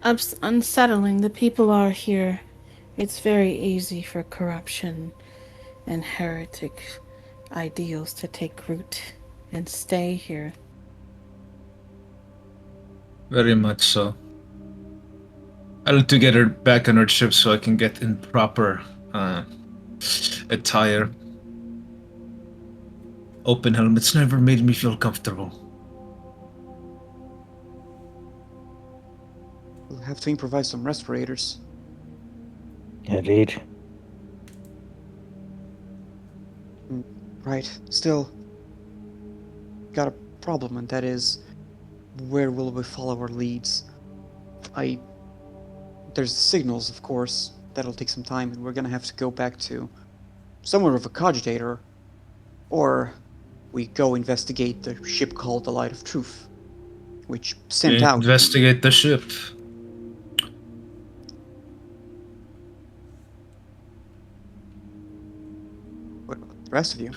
unsettling the people are here, it's very easy for corruption and heretic ideals to take root and stay here.
Very much so. I'll to get her back on her ship so I can get in proper attire. Open helmets never made me feel comfortable.
We'll have to improvise some respirators.
Indeed.
Right, still, got a problem, and that is, where will we follow our leads? There's signals, of course, that'll take some time, and we're gonna have to go back to somewhere with a cogitator, or we go investigate the ship called the Light of Truth, which sent out...
Investigate the ship.
What about the rest of you?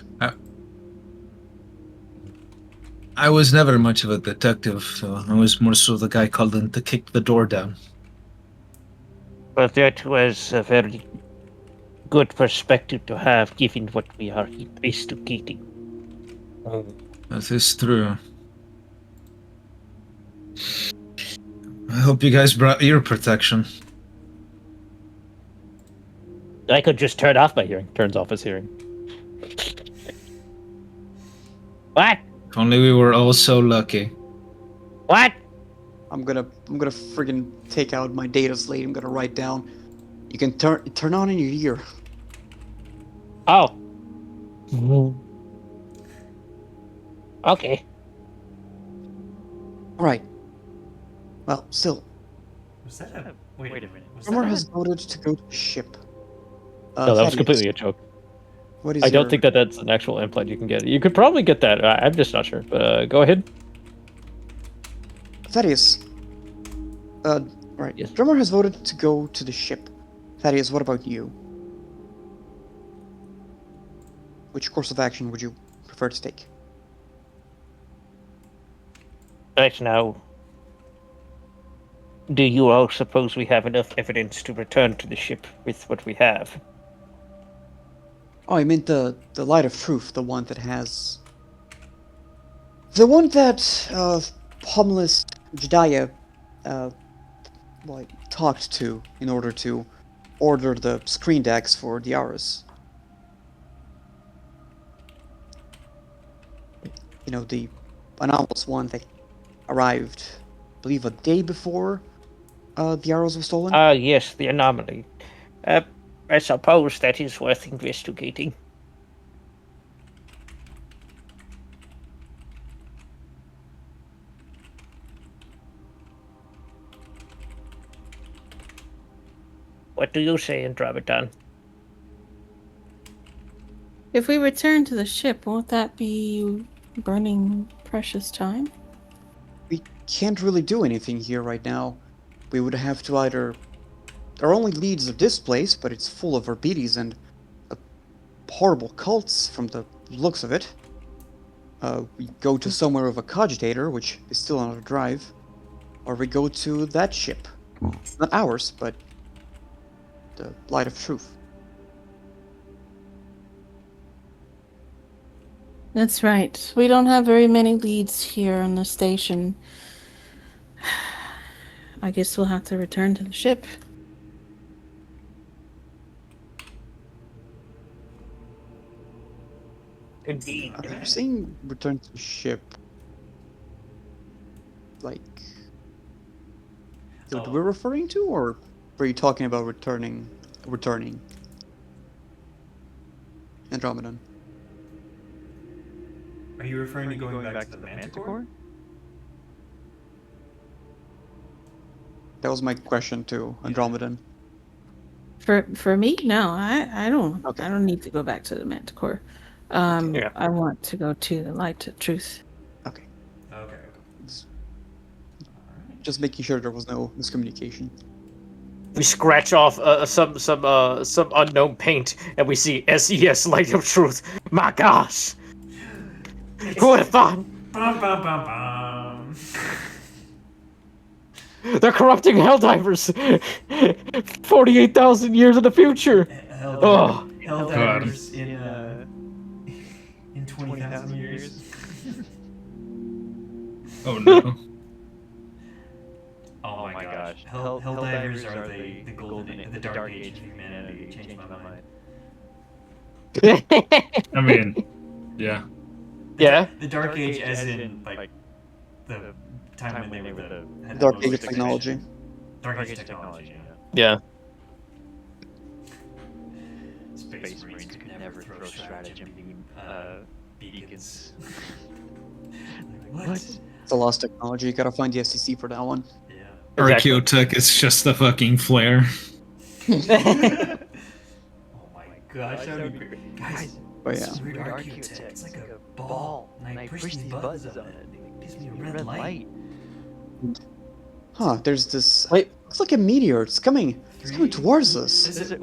I was never much of a detective, so I was more so the guy called in to kick the door down.
But that was a very good perspective to have, given what we are investigating.
That is true. I hope you guys brought ear protection.
I could just turn off my hearing. Turns off his hearing. What?
If only we were all so lucky.
What?
I'm gonna friggin' take out my data slate. I'm gonna write down. You can turn on in your ear.
Oh. Okay.
Right. Well, still,
Was that a... Wait a minute. Was
Drummer
that
has voted to go to the ship.
No, that was
Thaddeus,
completely a joke.
What is
I don't
your-
think that that's an actual implant you can get. You could probably get that. I'm just not sure. But go ahead.
Thaddeus. Right.
Yes.
Drummer has voted to go to the ship. Thaddeus, what about you? Which course of action would you prefer to take?
Right now, do you all suppose we have enough evidence to return to the ship with what we have?
Oh, I meant the light of truth, the one that has... The one that, homeless Jediah, talked to in order to order the screen decks for the Aris. You know, the anomalous one that arrived, I believe, a day before the arrows were stolen?
Ah, yes, the anomaly. I suppose that is worth investigating. What do you say, Andromedan?
If we return to the ship, won't that be burning precious time?
We can't really do anything here right now. We would have to either... Our only leads of this place, but it's full of Verbites and horrible cults from the looks of it. We go to somewhere with a cogitator, which is still on our drive. Or we go to that ship. Not ours, but the Light of Truth.
That's right. We don't have very many leads here on the station. I guess we'll have to return to the ship.
Indeed.
You're saying return to the ship. Like... What we're referring to, or were you talking about returning? Andromedan.
Are you referring to going back to the Manticore?
That was my question to Andromedan.
For me, no, I don't.
Okay.
I don't need to go back to the Manticore.
Yeah.
I want to go to the Light of Truth.
Okay.
Okay.
Just making sure there was no miscommunication.
We scratch off some unknown paint, and we see SES Light of Truth. My gosh! Who would have thought?
Bum, bum, bum, bum.
They're corrupting Helldivers! 48,000 years in the future! Oh.
Helldivers in 20,000 years.
Oh no.
Oh my gosh. Helldivers are the dark age of humanity. It changed my mind.
I mean, yeah.
Yeah?
The dark age as in, like, the time when they were had the
Dark
most
Age of technology.
Dark age technology,
Yeah.
Space Marines could never throw stratagem beacons. Like, what?
It's a lost technology. You gotta find the SEC for that one.
Yeah.
Archaeotech is just a fucking flare.
Oh my gosh, that would be great. Guys,
But
this
yeah.
is weird Archaeotech. It's like a ball, and I push these buttons on it, and it gives me a red light.
Huh, there's this...
Wait.
Looks like a meteor. It's coming towards us.
Is it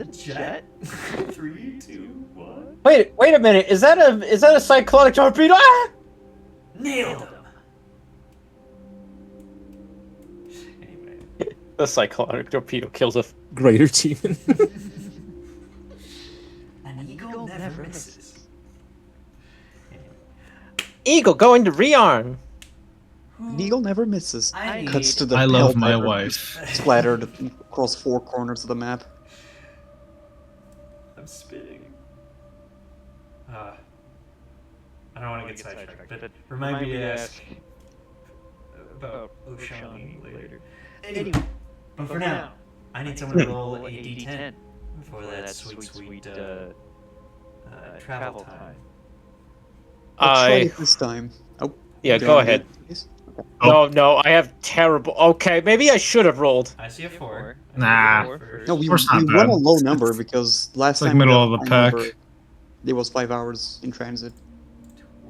a jet? 3, 2, 1.
Wait a minute. Is that a cyclonic torpedo? Ah!
Nailed him. Anyway.
The cyclonic torpedo kills a greater demon.
An eagle never misses.
Eagle going to rearm.
Needle never misses. Cuts to the
I love my
Helldiver
wife.
splattered across 4 corners of the map.
I'm spitting. I don't want to get sidetracked, but remind me to ask about Oshani later. Anyway, but for now, I need someone to roll a d10 for that sweet travel time.
I'll try it this time. Oh,
Yeah,
do
go
you want
ahead.
to do this?
No, I have terrible. Okay, maybe I should have rolled.
I see a 4.
Nah.
No, we
Four's not
won a
bad.
low number because last
It's like
time we
middle
got
of
a
the
high
pack.
number, it was 5 hours in transit.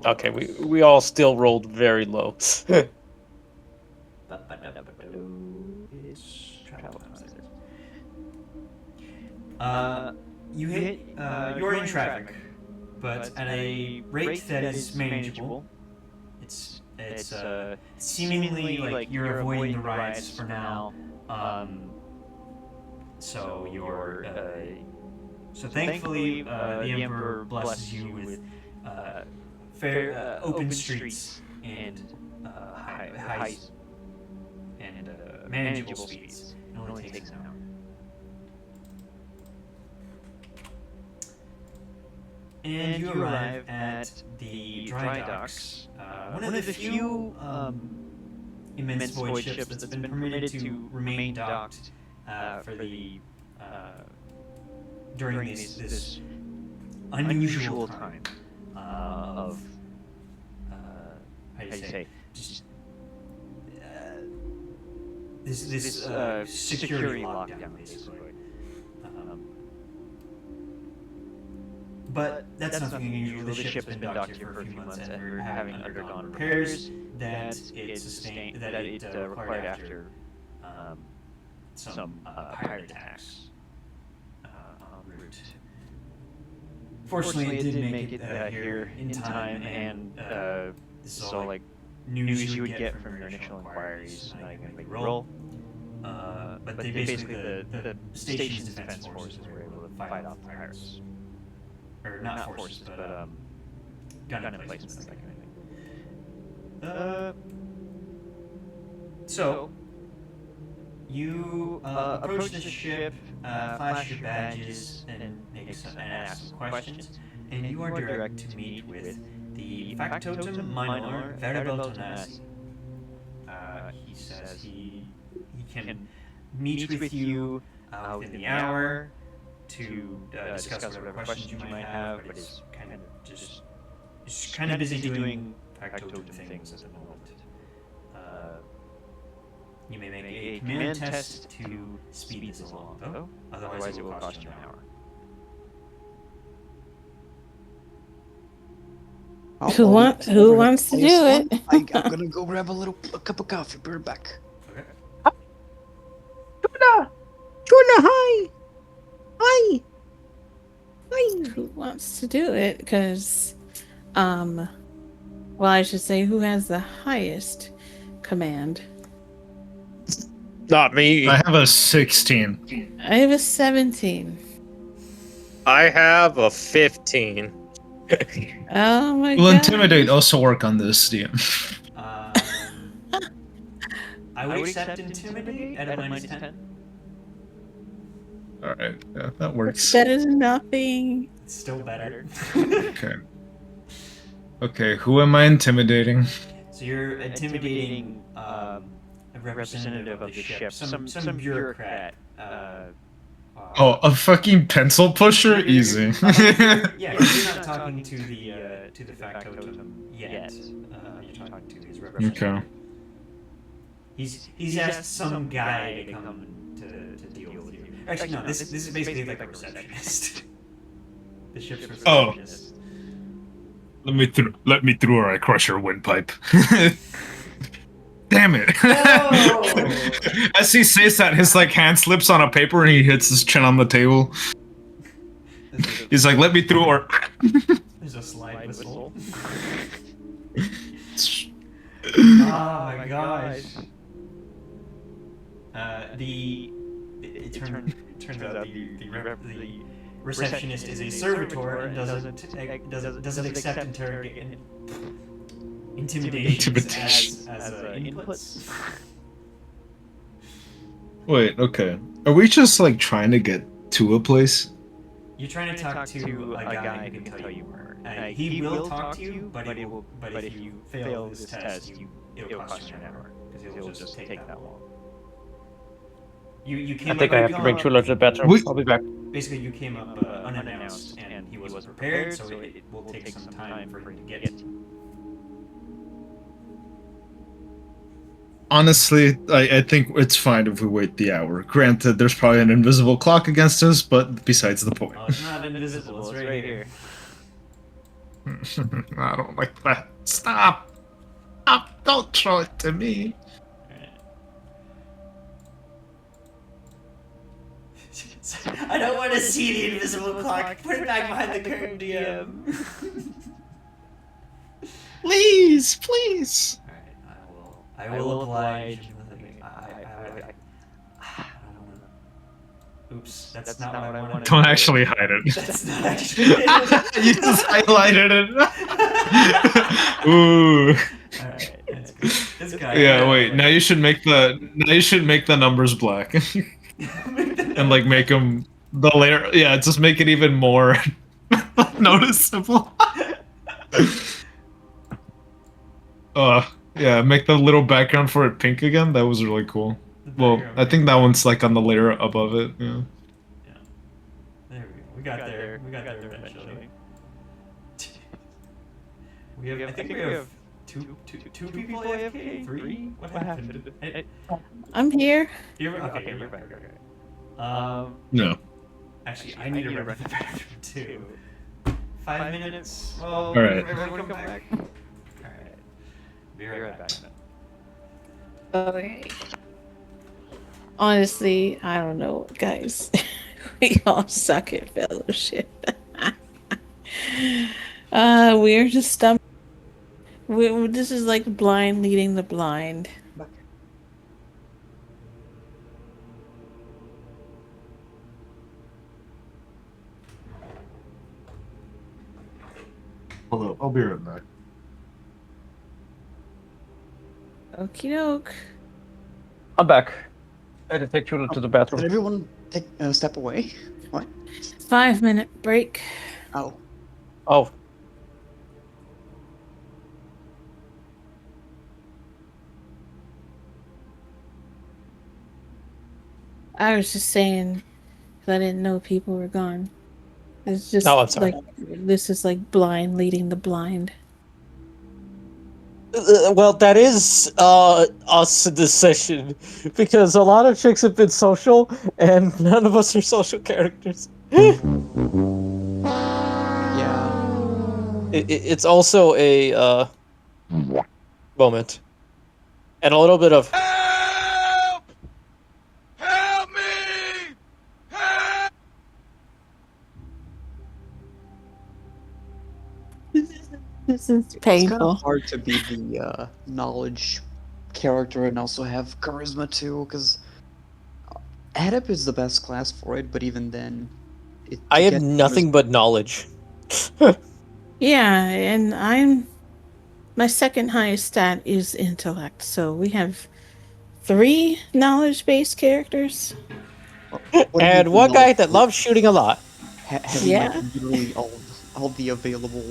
Okay, we all still rolled very low.
It's travel time. You're in traffic, but at a rate that is manageable. It's seemingly like you're avoiding the riots for now. So you're so thankfully the Emperor blesses you with fair open streets and high and manageable speeds. It only takes an hour. And you arrive at the dry docks, one of the few immense void ships that's been permitted to remain docked for the during this unusual time of how do you say just this security lockdown basically. But that's nothing unusual. The ship's been docked here for a few months and having undergone repairs that it sustained that it required after some pirate attacks en route. Fortunately, it did make it here in time, and this is all like news you would get from your initial inquiries. Not even gonna make a roll. But they basically the station's defense forces were able to fight off the pirates. Or not forces, but gun emplacements, that kind of thing. So you approach the ship, flash your badges, and ask some questions, and you are directed to meet with the Factotum Minor Veribel Tonasi. He says he can meet with you within the hour to discuss whatever questions you might have, but is kind of just busy doing factotum things at the moment. You may make a command test to speed this along, though. Otherwise, it will cost you an hour.
Who wants to do it?
I'm gonna go grab a cup of coffee. Be right back.
Okay.
Tuna, hi! Hi!
Who wants to do it? Because, well, I should say, who has the highest command?
Not me.
I have a 16.
I have a 17.
I have a 15.
Oh my
Will
god.
Intimidate also work on this, DM?
I would accept Intimidate at a -10.
Alright, yeah, that works.
That is nothing.
It's still better.
Okay. Okay, who am I intimidating?
So you're intimidating a representative of the ship, some bureaucrat.
Oh, a fucking pencil pusher? Easy.
Yeah, you're not talking to the factotum yet. You're talking to his representative.
Okay.
He's asked some guy to come to deal with you. Actually, no. This is basically like a receptionist. The ship's receptionist.
Let me through or I crush your windpipe. Damn it.
No!
As he says that, his hand slips on a paper and he hits his chin on the table. He's like, let me through or...
There's a slide whistle. Oh my gosh. It turns out the receptionist is a servitor and doesn't accept intimidations as inputs.
Wait, okay. Are we just trying to get to a place?
You're trying to talk to a guy who can tell you more. He will talk to you, but if you fail this test, it'll cost you an hour because it'll just take that long. You came
I think
up,
I have to bring Chula to the bathroom.
We-
I'll be back.
Basically, you came up unannounced, and he wasn't prepared, so it will take some time for him to get to you.
Honestly, I think it's fine if we wait the hour. Granted, there's probably an invisible clock against us, but besides the point.
Oh, it's not invisible. It's right here.
I don't like that. Stop! Stop! Don't throw it to me.
I don't want to see the invisible clock. Put it back behind the curtain, DM.
Please, please.
Alright, I will oblige. I don't want to. Oops, that's not what I wanted.
Don't actually hide it.
That's not actually.
You just highlighted it. Ooh.
Alright, that's good. This guy.
Yeah, wait. Now you should make the numbers black. And like make them the layer. Yeah, just make it even more noticeable. Yeah, make the little background for it pink again. That was really cool. Well, I think that one's like on the layer above it. Yeah.
Yeah. There we go. We got there. We got there eventually. I think we have two people AFK. 3. What happened?
I'm here.
You're back. Okay.
No.
Actually, I need to run to the bathroom too. 5 minutes. Well,
All right.
everyone come back. All right. Be right back.
Okay. Honestly, I don't know, guys. We all suck at fellowship. We're just this is like blind leading the blind.
Hold up, I'll be right back.
Okie doke.
I'm back. I had to take Chula to the bathroom.
Did everyone take a step away? What?
5-minute break.
Oh.
Oh,
I was just saying, 'cause I didn't know people were gone. It's just
Oh, I'm sorry.
like this is like blind leading the blind.
well, that is us in this session because a lot of chicks have been social, and none of us are social characters.
Yeah.
It's also a moment, and a little bit of.
Help! Help me! Help!
This is
It's kind
painful.
of hard to be the knowledge character and also have charisma too, because Adep is the best class for it, but even then,
I have nothing but knowledge.
Yeah, and my second highest stat is intellect, so we have 3 knowledge-based characters.
And one guy that loves shooting a lot.
Having
Yeah.
like literally all the available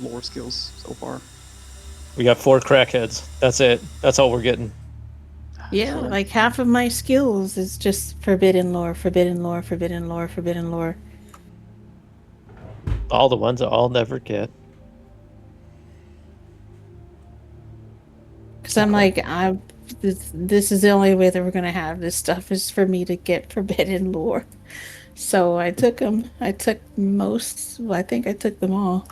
lore skills so far.
We got 4 crackheads. That's it. That's all we're getting.
Yeah,
Sure.
like half of my skills is just forbidden lore, forbidden lore, forbidden lore, forbidden lore.
All the ones I'll never get.
Because I'm like, this is the only way that we're gonna have this stuff is for me to get forbidden lore. So I took them. I took most. Well, I think I took them all.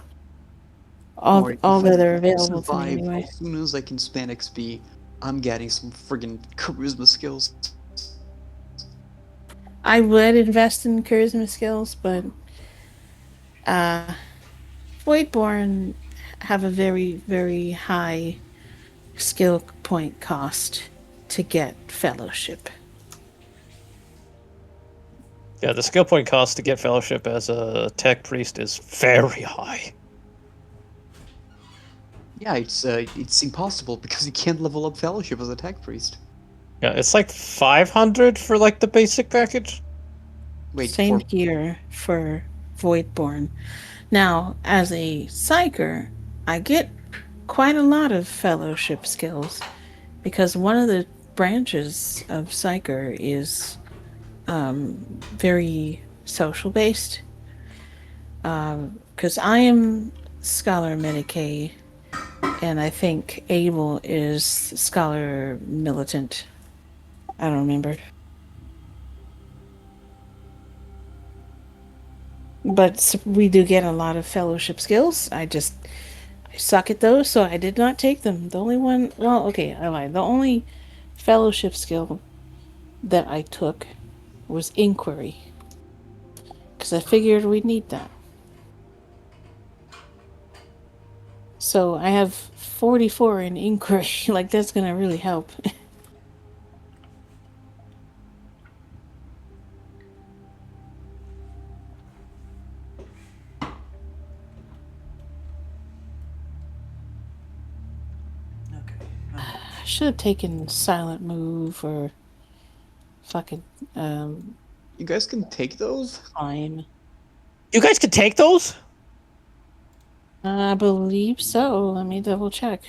All
Or
all
if
that
I
are available to me
survive,
anyway.
As soon as I can spend XP, I'm getting some friggin' charisma skills.
I would invest in charisma skills, but Voidborn have a very, very high skill point cost to get fellowship.
Yeah, the skill point cost to get fellowship as a tech priest is very high.
Yeah, it's impossible because you can't level up fellowship as a tech priest.
Yeah, it's like 500 for like the basic package.
Wait,
Same
for
here for Voidborn. Now, as a psyker, I get quite a lot of fellowship skills because one of the branches of psyker is very social based. Because I am Scholar Medicae, and I think Abel is Scholar Militant. I don't remember. But we do get a lot of fellowship skills. I suck at those, so I did not take them. The only one, well, okay, I lied. The only fellowship skill that I took was inquiry, because I figured we'd need that. So I have 44 in inquiry. Like, that's gonna really help.
Okay.
I should have taken silent move or fucking
you guys can take those?
time.
You guys can take those?
I believe so. Let me double check.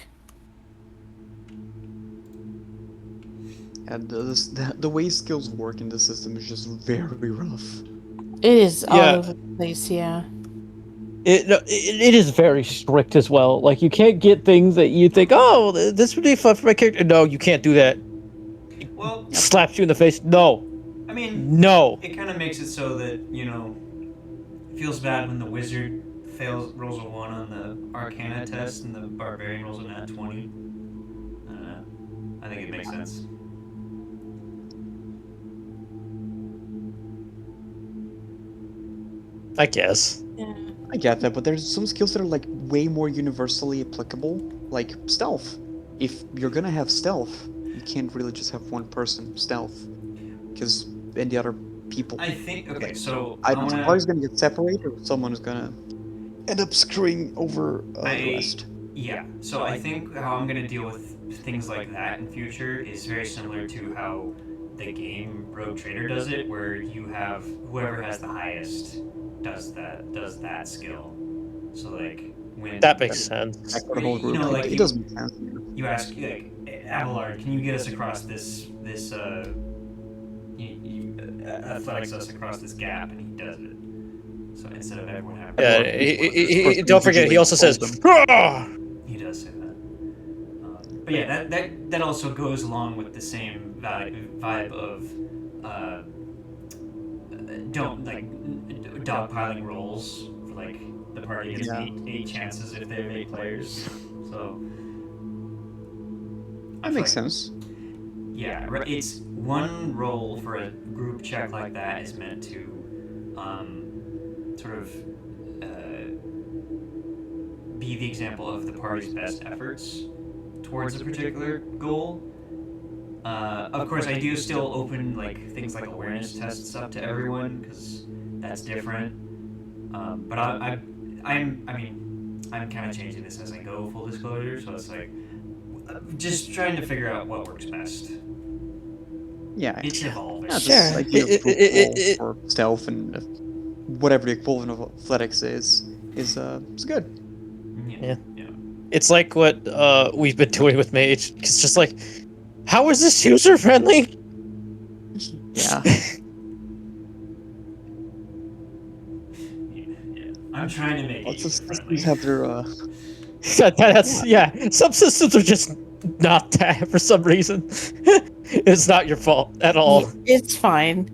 And the way skills work in the system is just very rough.
It is all
Yeah.
over the place, yeah.
It is very strict as well. Like, you can't get things that you think, oh, this would be fun for my character. No, you can't do that.
Well,
Slaps you in the face. No.
I mean,
No.
it kind of makes it so that, you know, it feels bad when the wizard rolls a 1 on the Arcana test and the barbarian rolls a nat 20. I don't know. I think it makes sense.
I guess.
Yeah.
I get that, but there's some skills that are like way more universally applicable, like stealth. If you're gonna have stealth, you can't really just have one person stealth, because then the other people.
I think, okay, so
Either
I wanna,
somebody's gonna get separated, or someone is gonna end up screwing over the rest.
Yeah, so I think how I'm going to deal with things like that in future is very similar to how the game Rogue Trader does it, where you have whoever has the highest does that skill. So like when
That makes sense.
Back for the whole
you
group.
know, like
It does make sense.
you ask like Abelard, can you get us across this athletics us across this gap, and he does it. So instead of everyone having
Yeah, don't forget, he also says, "Rah!"
he does say that. But yeah, that also goes along with the same vibe of don't like dogpiling rolls for like the party gets eight chances if they're 8 players. So
That makes sense.
yeah, it's one roll for a group check like that is meant to sort of be the example of the party's best efforts towards a particular goal. Of course, I do still open like things like awareness tests up to everyone because that's different. But I'm kind of changing this as I go. Full disclosure, so it's like just trying to figure out what works best.
Yeah,
It's evolving.
yeah,
Sure.
this idea of group roll for stealth and whatever the equivalent of athletics is good.
Yeah.
It's like what we've been doing with Mage. It's just like, how is this user friendly?
Yeah.
Yeah. I'm trying to make
Lots
it
of
friendly.
systems have their
Some systems are just not that for some reason. It's not your fault at all.
It's fine.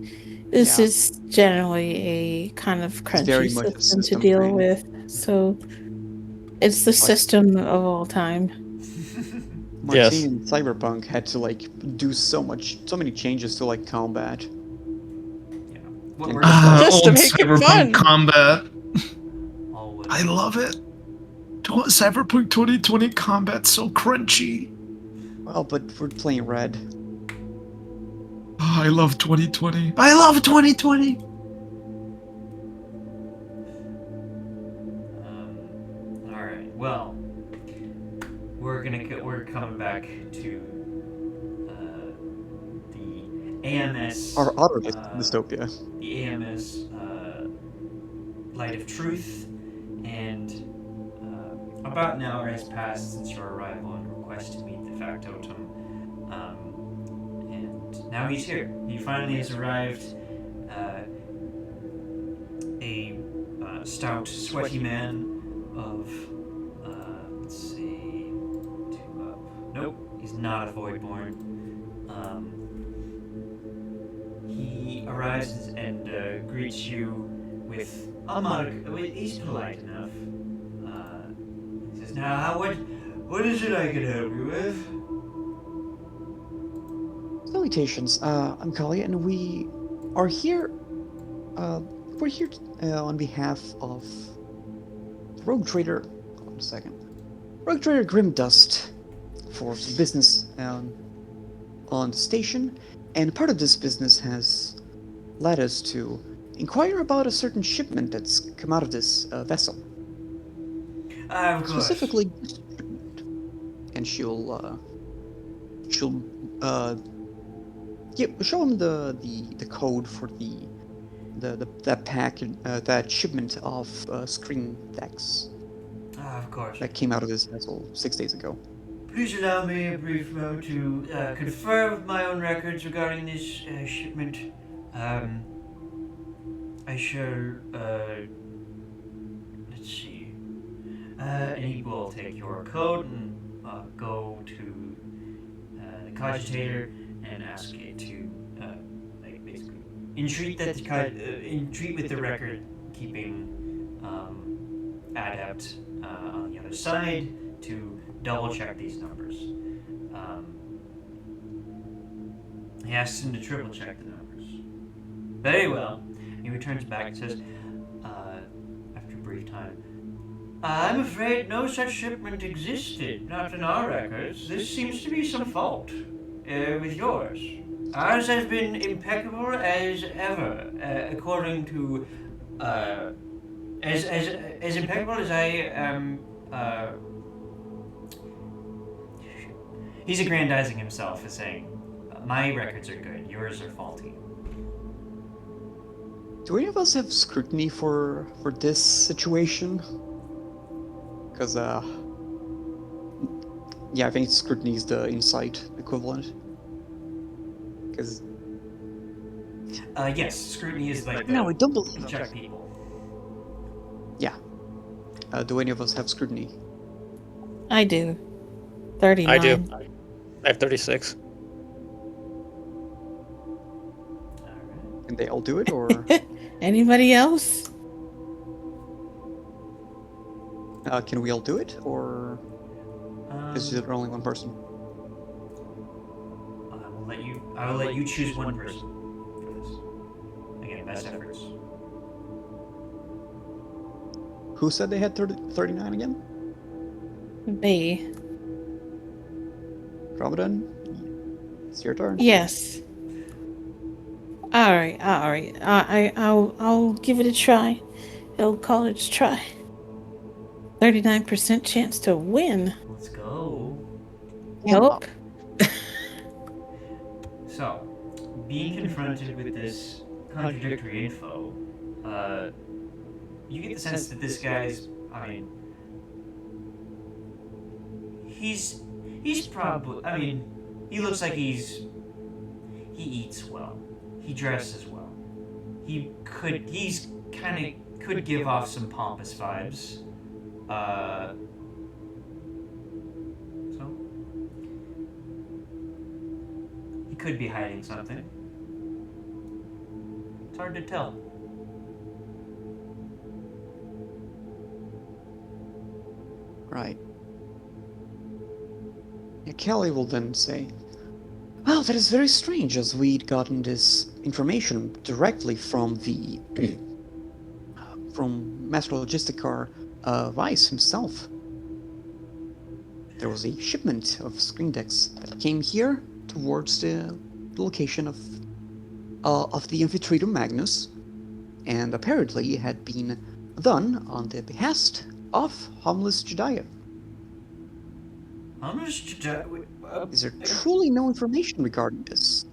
This
Yeah.
is generally a kind of
very
crunchy
much a
system to
system
deal
thing.
with. So it's the system of all time.
Yes.
Martine and Cyberpunk had to like do so many changes to like combat.
Yeah. What
And-
works
Just to
Old
make it
Cyberpunk
fun.
combat.
always.
I love it. Cyberpunk 2020 combat's so crunchy.
Well, but we're playing red.
Oh, I love 2020. I love 2020.
All right. Well, we're coming back to the AMS AMS.
Our other dystopia.
The AMS Light of Truth, and about an hour has passed since your arrival and request to meet the Factotum. And now he's here. He finally has arrived. A stout, sweaty man of, let's see, 2 up. Nope, he's not a Voidborn. He arrives and greets you with a mug. He's polite enough. He says, "Now, what is it I can help you with?"
Salutations. I'm Kali, and we are here. We're here on behalf of Rogue Trader. Hold on a second. Rogue Trader Grimdust for some business on the station, and part of this business has led us to inquire about a certain shipment that's come out of this vessel.
Of course.
Specifically, and she'll show him the code for that shipment of screen decks
Of course.
that came out of this vessel 6 days ago.
Please allow me a brief moment to confer with my own records regarding this shipment. I shall, let's see. And he will take your code and go to the cogitator and ask it to, basically, entreat with the record keeping adept on the other side to double check these numbers. He asks him to triple check the numbers. Very well. He returns back and says, after a brief time, "I'm afraid no such shipment existed, not in our records. This seems to be some fault with yours. Ours has been impeccable as ever, according to, as impeccable as I am, He's aggrandizing himself as saying, my records are good, yours are faulty."
Do any of us have scrutiny for this situation? Because yeah, I think scrutiny is the insight equivalent. Because
yes, scrutiny is like the
no, I don't believe
check people.
Yeah. Do any of us have scrutiny?
I do. 39.
I do. I have 36.
Can they all do it, or
Anybody else?
can we all do it, or is there only one person?
I will let you choose one person for this. Again, best efforts.
Who said they had 39 again?
B.
Ramadan? It's your turn.
Yes. All right. I'll give it a try. Old college try. 39% chance to win.
Let's go.
Nope.
So, being confronted with this contradictory info, you get the sense that this guy's, he's probably, he looks like he eats well, he dresses well, he's kind of could give off some pompous vibes, so he could be hiding something. It's hard to tell.
Right. Yeah, Kelly will then say, "Well, that is very strange, as we'd gotten this information directly from the from Master Logisticar Weiss himself. There was a shipment of screen decks that came here towards the location of the Amphitrite Magnus, and apparently it had been done on the behest of Harmless Jediah.
Harmless Jediah?
Is there truly no information regarding this?"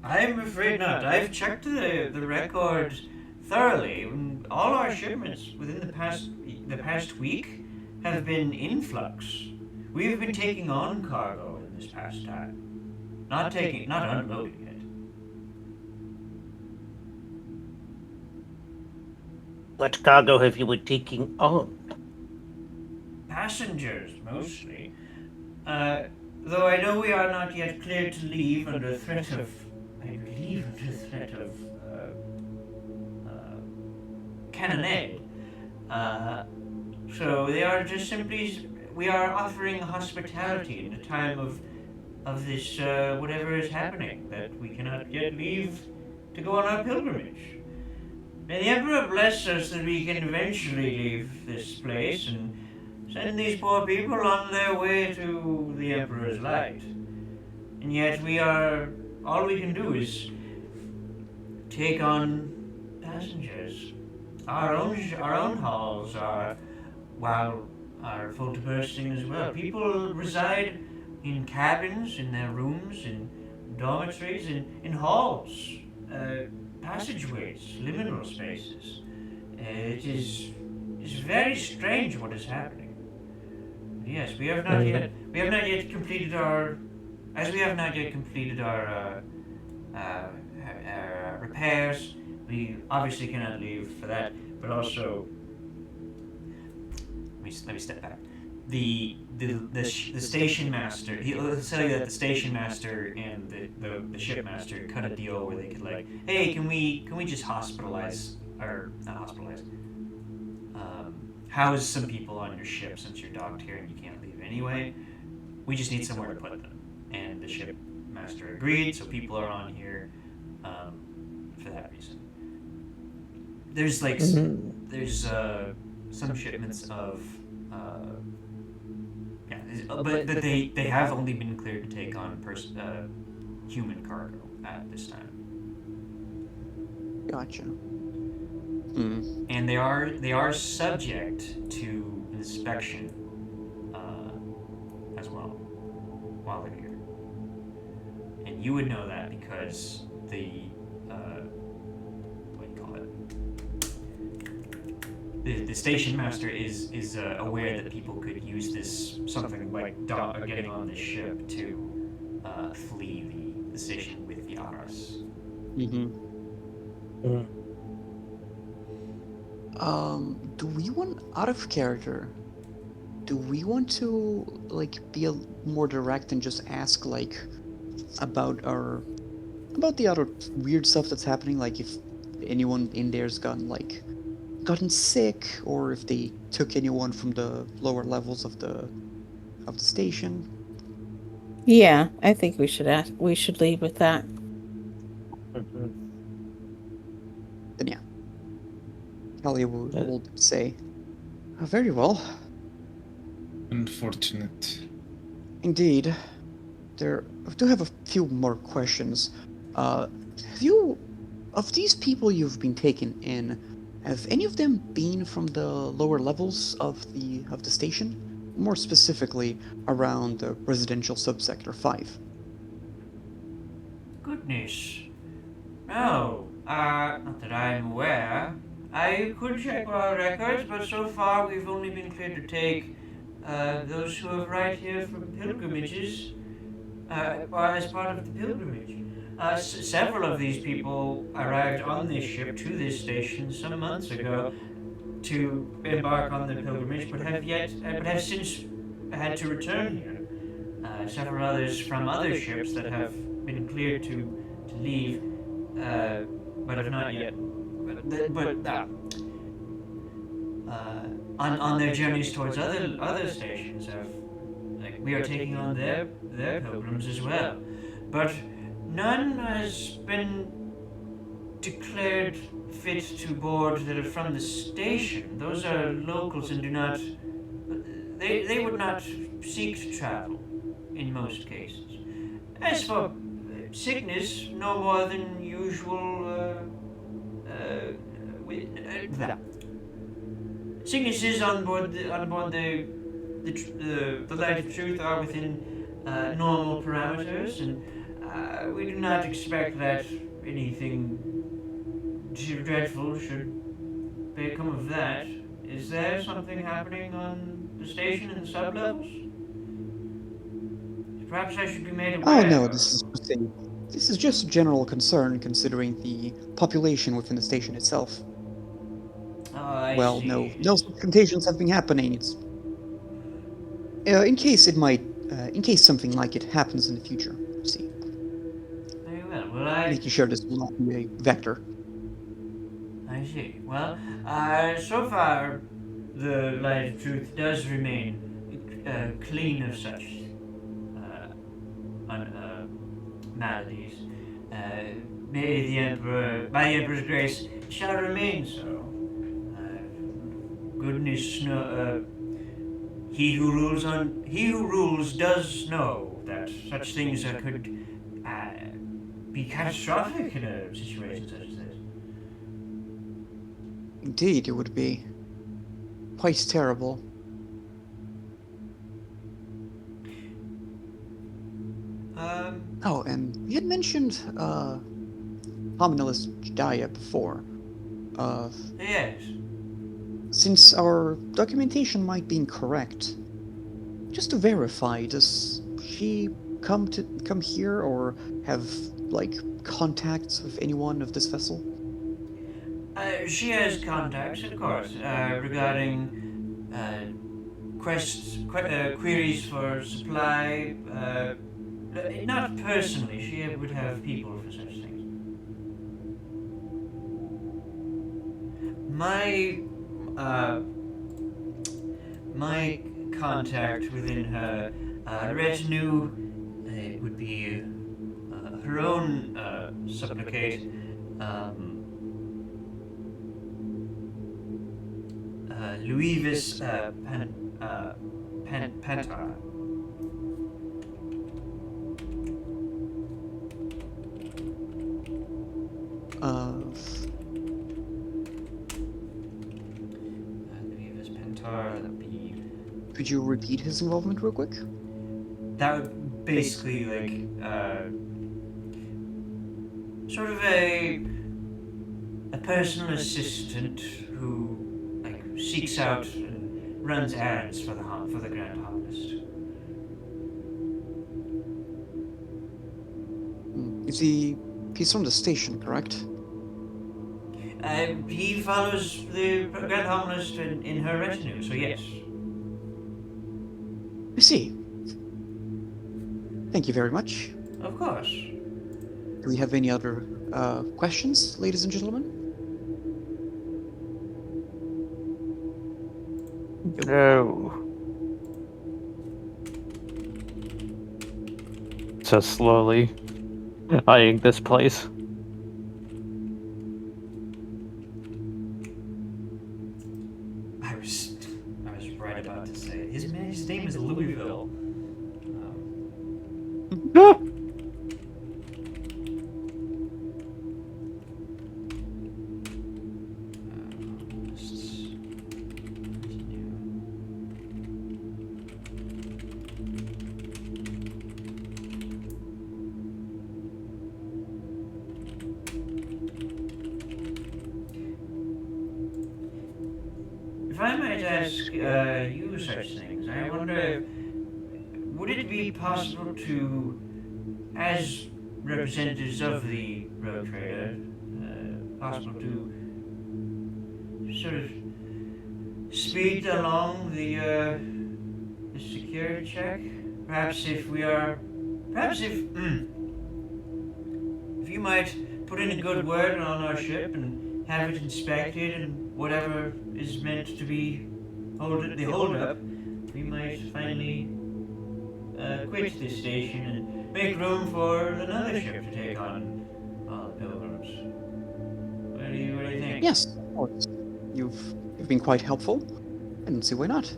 I'm afraid not. I've checked the record thoroughly. All our shipments within the past week have been influx. We've been taking on cargo in this past time, not unloading it.
What cargo have you been taking on?
Passengers, mostly. Though I know we are not yet cleared to leave under threat of, I believe, under threat of cannonade. So they are just simply, we are offering hospitality in a time of this, whatever is happening, that we cannot yet leave to go on our pilgrimage. May the Emperor bless us that we can eventually leave this place and send these poor people on their way to the Emperor's light. And yet all we can do is take on passengers. Our own halls are full to bursting as well. People reside in cabins, in their rooms, in dormitories, in halls, passageways, liminal spaces. It's very strange what is happening. Yes, we have not yet completed our repairs. We obviously cannot leave for that, but also let me step back. The station master. He'll tell you that the station master and the shipmaster cut a deal where they could, like, hey, can we just hospitalize, or not hospitalize, house some people on your ship since you're docked here and you can't leave anyway. We just need somewhere to put them. And the shipmaster agreed, so people are on here for that reason. There's like some shipments of but they have only been cleared to take on human cargo at this time.
Gotcha.
And they are subject to inspection as well while they're here. And you would know that because the the station master is aware that people could use this, something like getting on the ship to flee the station with the Aras.
Do we want, out of character, do we want to, like, be more direct and just ask, like, about the other weird stuff that's happening, like if anyone in there's gotten sick, or if they took anyone from the lower levels of the station?
Yeah, I think we should lead with that.
Then yeah. Talia will say, very well.
Unfortunate.
Indeed. I do have a few more questions. Have you, of these people you've been taken in, have any of them been from the lower levels of the station? More specifically, around the residential subsector 5.
Goodness. No, not that I'm aware. I could check our records, but so far we've only been cleared to take those who have arrived here from pilgrimages, as part of the pilgrimage. Several of these people arrived on this ship to this station some months ago to embark on the pilgrimage, but have since had to return here. Several others from other ships that have been cleared to leave, but have not yet. On their journeys towards other stations, we are taking on their pilgrims as well, but none has been declared fit to board that are from the station. Those are locals and do not. They would not seek to travel in most cases. As for sickness, no more than usual. Sicknesses on board the Light of Truth are within normal parameters, and We do not expect that anything dreadful should become of that. Is there something happening on the station in the sublevels? Perhaps I should be made aware
Oh no,
of.
this is just a general concern considering the population within the station itself.
Oh, I
Well,
see.
no such contagions have been happening. It's in case in case something like it happens in the future. You see,
Very well. Well, I
making sure this will not be a vector.
see. Well, so far, the light of truth does remain clean of such maladies. May the Emperor, by the Emperor's grace, shall remain so. Goodness, no, he who rules does know that such things could be catastrophic in a situation such as this.
Indeed, it would be quite terrible. Oh, and you had mentioned Hominilus Jediah before.
Yes.
Since our documentation might be incorrect, just to verify, does she come here or have like contacts with anyone of this vessel?
She has contacts, of course, regarding queries for supply. Not personally, she would have people for such things. My contact within her retinue would be her own supplicate, Louivis Pentar. Louivis Pentar, that'd be.
Could you repeat his involvement real quick?
That would basically sort of a personal assistant who seeks out and runs errands for the Grand Harvest.
He's from the station, correct?
He follows the Grand Harvest in her retinue, so yes.
I see. Thank you very much.
Of course.
Do we have any other questions, ladies and gentlemen?
No. So slowly eyeing this place.
I was right about to say his name is Louisville. If I might ask you such things, I wonder, would it be possible to, as representatives of the road trader, possible to sort of speed along the security check? Perhaps if you might put in a good word on our ship and have it inspected and whatever is meant to be the holdup, we might finally quit this station and make room for another ship to take on all the pilgrims. What do you think?
Yes, of course. You've been quite helpful. I don't see why not.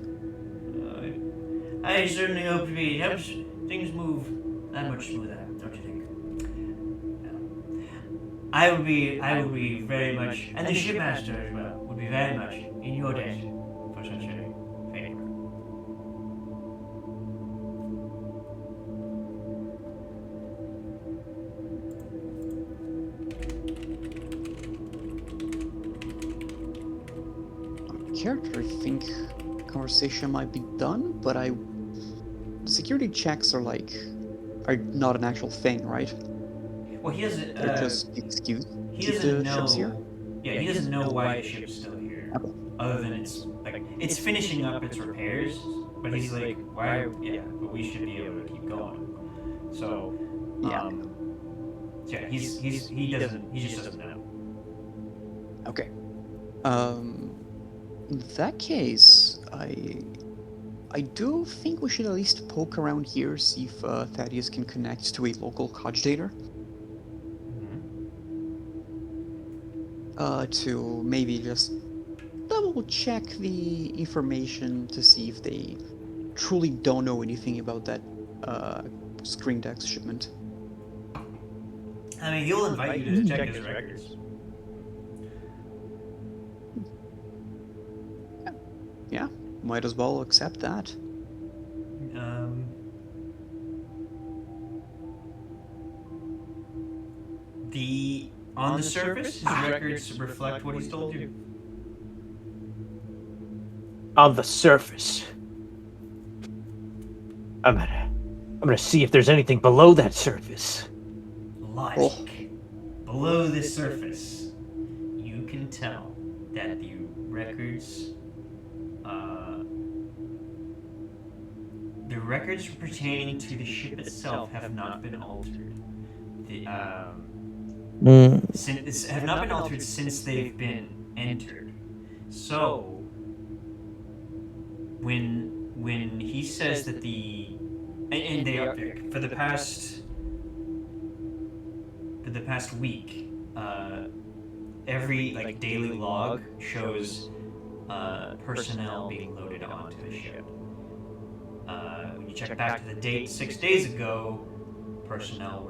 I certainly hope it helps things move that much smoother, don't you think? I would be very much, and the shipmaster as well, would be very much in your debt for such a favor.
character, I think conversation might be done, but security checks are not an actual thing, right?
Well, he doesn't.
They're just the excuse to
He
keep
doesn't
the ships here.
know. Yeah, he doesn't know why the ship's still here,
Okay.
other than it's finishing up its repairs. But he's like, why? Yeah, but we should be able to keep going. So,
Yeah.
yeah, he just doesn't know.
Okay. In that case, I do think we should at least poke around here, see if Thaddeus can connect to a local cogitator. To maybe just double check the information to see if they truly don't know anything about that screen dex shipment.
I mean, he'll invite you to check his records.
Yeah, might as well accept that.
On the surface, his records reflect what he's told you.
On the surface. I'm gonna see if there's anything below that surface.
Logic. Below the surface, you can tell that the records, pertaining to the ship itself have not been altered. Have not been altered since they've been entered. So, when he says that and they are for the past week, every daily log shows personnel being loaded onto the ship. When you check back to the date 6 days ago, personnel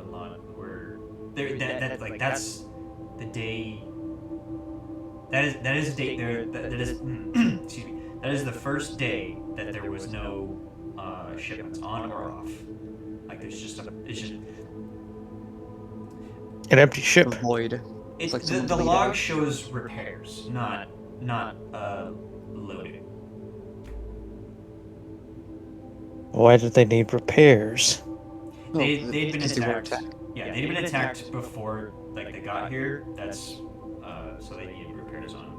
were there. That's the day. That is the date there. That is excuse me. That is the first day that there was no shipments on or off. It's just
an empty ship.
Void.
The log shows repairs, not loading.
Why did they need repairs?
They'd been attacked. Yeah, they'd been attacked before they got here. That's so they needed repairs on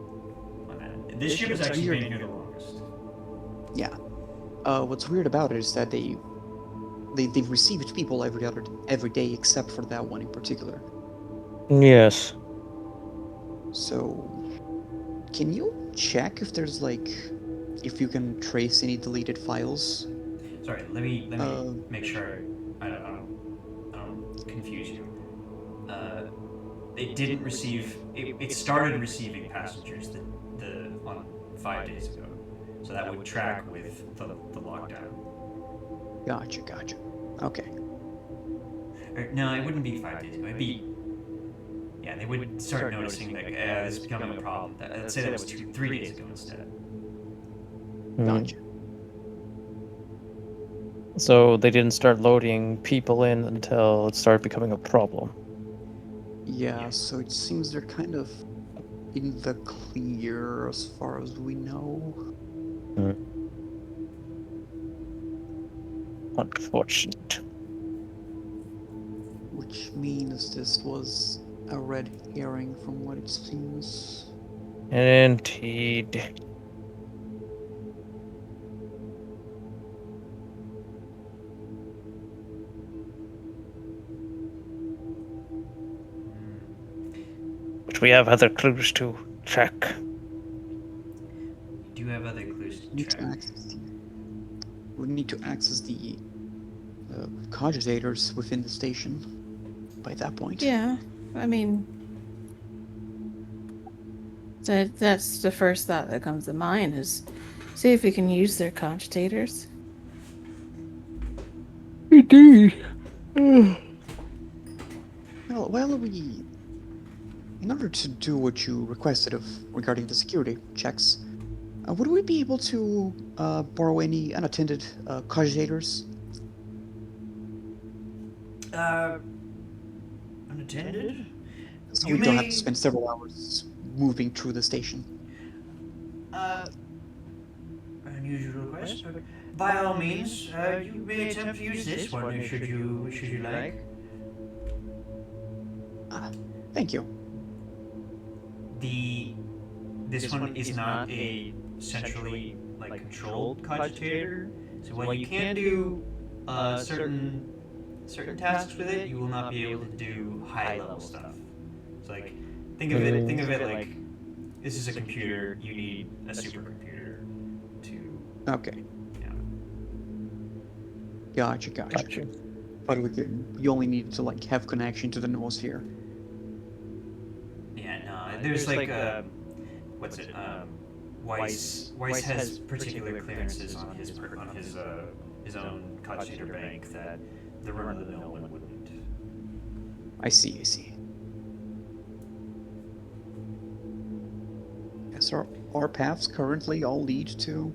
that. This ship has actually been here the longest.
Yeah. What's weird about it is that they've received people every day except for that one in particular.
Yes.
So, can you check if there's if you can trace any deleted files?
Sorry, let me make sure I don't confuse you. It didn't receive. It started receiving passengers on 5 days ago, so that would track with the lockdown.
Gotcha. Okay.
No, it wouldn't be 5 days ago. It'd be. Yeah, they would start noticing this is becoming a problem. Let's say that was 3 days ago instead.
Gotcha.
So they didn't start loading people in until it started becoming a problem.
Yeah, so it seems they're kind of in the clear as far as we know.
Unfortunate.
Which means this was a red herring from what it seems.
Indeed. But we have other clues to check.
Do you have other clues to check?
We need to access the cogitators within the station by that point.
Yeah, I mean, that's the first thought that comes to mind is see if we can use their cogitators.
Indeed.
Well, in order to do what you requested regarding the security checks, would we be able to borrow any unattended cogitators?
Unattended?
So we don't have to spend several hours moving through the station.
unusual request. By all means, you may attempt to use this one should you like.
Thank you.
This one is not a centrally like controlled cogitator. So while you can do certain tasks with it, you will not be able to do high level stuff. So like think of it like this is a computer. You need a supercomputer to.
Okay.
Yeah.
Gotcha. But you only need to like have connection to the Noosphere.
Yeah. No. There's like what's it? Weiss has particular clearances on his own cogitator bank that the run of the mill one wouldn't.
I see. Yes, our paths currently all lead to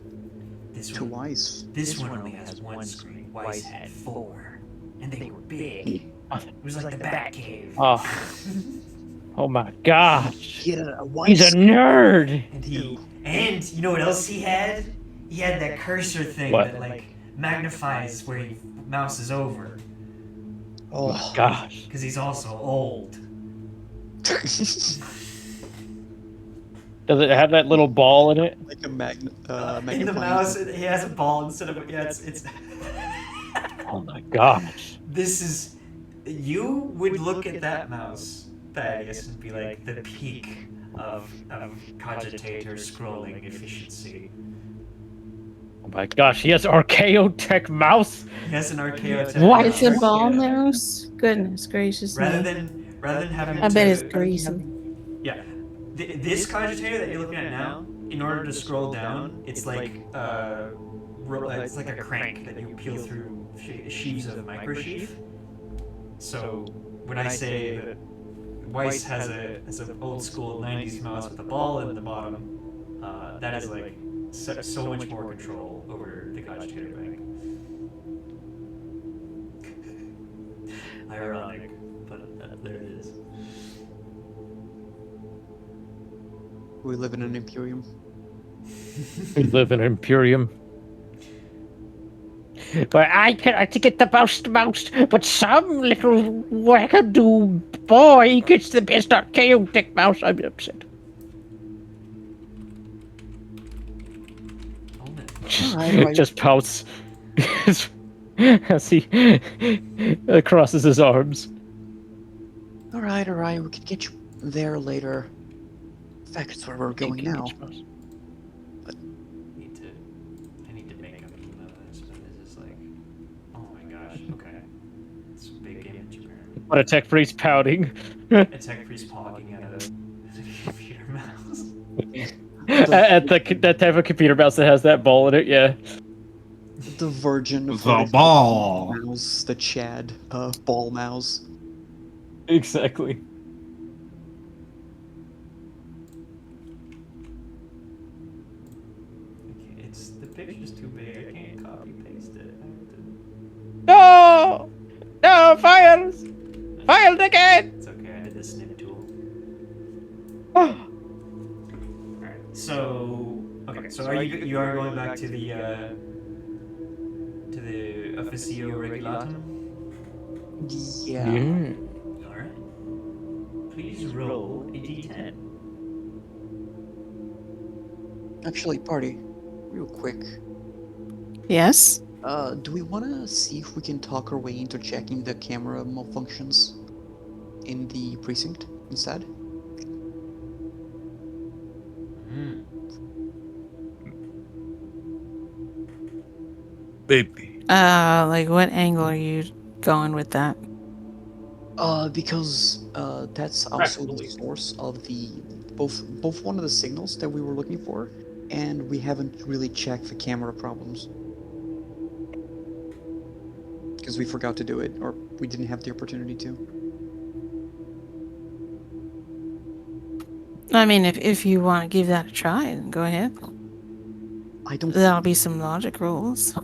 Weiss.
This one only has one screen. Weiss had 4, and they were big. It was like the Batcave.
Oh my gosh.
Yeah,
He's a nerd.
And you know what else he had? He had that cursor thing that like magnifies where your mouse is over.
Oh my gosh.
Because he's also old.
Does it have that little ball in it?
Like a magnet.
In the mouse, he has a ball instead of it's.
Oh my gosh.
This is. You would look at that mouse, Thaddeus, and be like the peak of cogitator scrolling efficiency.
Oh my gosh, he has Archaeotech mouse?
He has an Archaeotech.
What?
It's a ball mouse? Goodness gracious me.
Rather than having
I
to.
bet it's greasy.
Yeah. This cogitator that you're looking at now, in order to scroll down, it's like it's like a crank that you peel through sheaves of microsheath. So when I say that Weiss has an old school 90s mouse with a ball in the bottom, that is like so much more control over the cogitator bank. Ironic, but there it is.
We live in an Imperium.
We live in Imperium. But I cannot get the best mouse, but some little wackadoo boy gets the best Archaeotech mouse. I'm upset. Just pouts as he crosses his arms.
All right. We can get you there later. In fact, it's where we're going now.
I need to make up some of this, but this is like, oh my gosh, okay. It's a big image apparently.
What a tech priest pouting.
A tech priest pogging at a computer mouse.
At that type of computer mouse that has that ball in it, yeah.
The Virgin of
The ball.
mouse, the Chad ball mouse.
Exactly.
The picture's too big. I can't copy paste it.
No! No, fires! Fired again!
It's okay. I did the snip tool.
Oh.
Alright. So are you are going back to the Officio Regulatum?
Yeah.
Alright. Please roll a d10.
Actually, party, real quick.
Yes?
Do we want to see if we can talk our way into checking the camera malfunctions in the precinct instead?
Baby.
Like what angle are you going with that?
Because that's also the source of the both one of the signals that we were looking for, and we haven't really checked the camera problems because we forgot to do it, or we didn't have the opportunity to.
I mean, if you want to give that a try, then go ahead.
I don't.
There'll be some logic rules.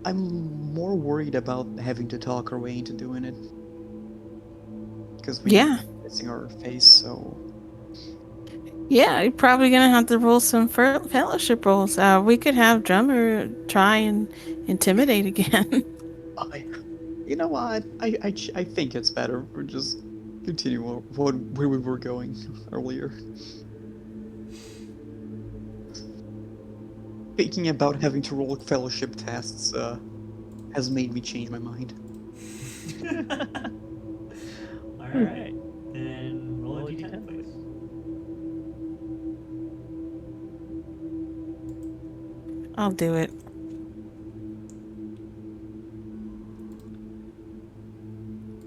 I'm more worried about having to talk our way into doing it. Because we
Yeah.
missing our face, so...
Yeah, you're probably gonna have to roll some fellowship rolls. We could have Drummer try and intimidate again.
You know what? I think it's better we just continue where we were going earlier. Thinking about having to roll fellowship tests has made me change my mind.
Alright. Then roll a d10, please.
I'll do it.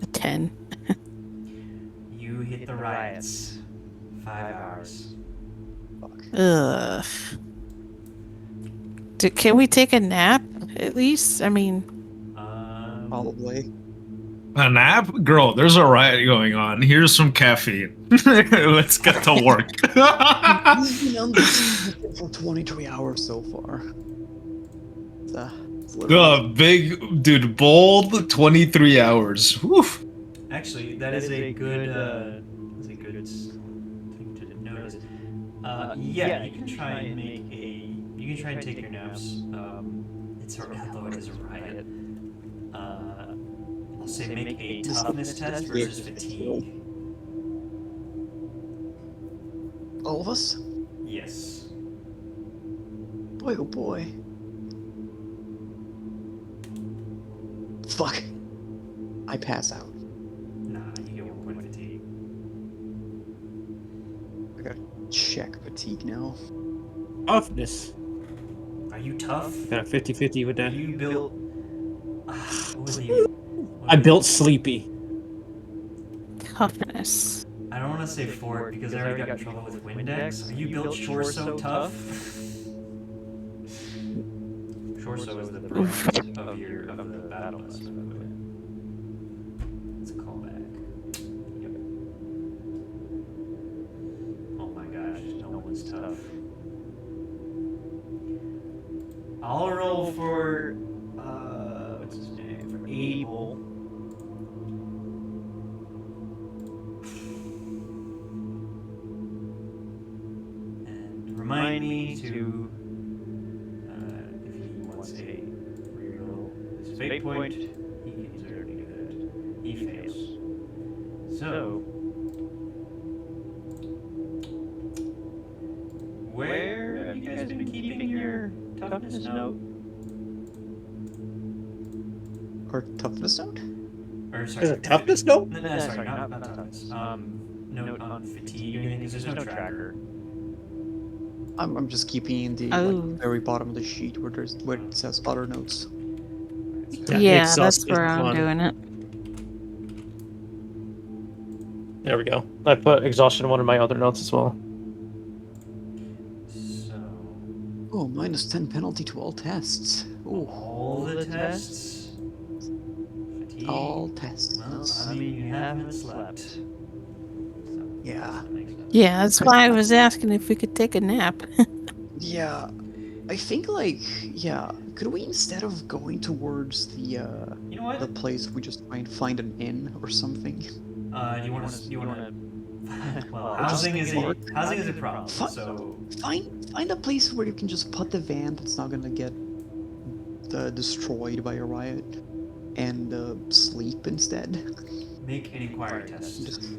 A 10.
You hit the riots. 5 hours.
Ugh. Can we take a nap at least? I mean,
Probably.
A nap? Girl, there's a riot going on. Here's some caffeine. Let's get to work.
He's been on this for 23 hours so far. It's
The big dude, bold 23 hours. Woof.
Actually, that is a good thing to notice. Yeah, you can try and take your naps. Although it is a riot. I'll say make a toughness test versus fatigue.
All of us?
Yes.
Boy, oh boy. Fuck. I pass out.
Nah, you get 1 point fatigue.
I gotta check fatigue now.
Toughness.
Are you tough?
Got a 50-50 with
Are
that.
you built? What was it?
I built sleepy.
toughness.
I don't want to say fort because I already got in trouble with Windex. Are you built Shorso tough? Shorso is the brand of the battle bus, by the way. It's a callback. Yep. Oh my gosh, no one's tough. I'll roll for what's his name? For Abel. And remind me to if he wants a reroll his fate point, he's already good. He fails. So where have you guys been keeping your toughness note?
Or toughness note?
Or sorry,
There's a toughness note?
No, sorry, not toughness. Note on fatigue or anything because there's no tracker.
I'm just keeping in the very bottom of the sheet where it says other notes.
Yeah, that's where I'm doing it.
There we go. I put exhaustion in one of my other notes as well.
So
Oh, -10 penalty to all tests. Ooh,
all the tests. Fatigue.
all tests.
Well, I mean, you haven't slept. So,
Yeah.
that makes sense.
Yeah, that's why I was asking if we could take a nap.
Yeah. I think could we instead of going towards the
You know what?
the place we just try and find an inn or something?
Do you want to? Well, housing is a problem. So
Find a place where you can just put the van that's not gonna get destroyed by a riot and sleep instead.
make an inquiry test.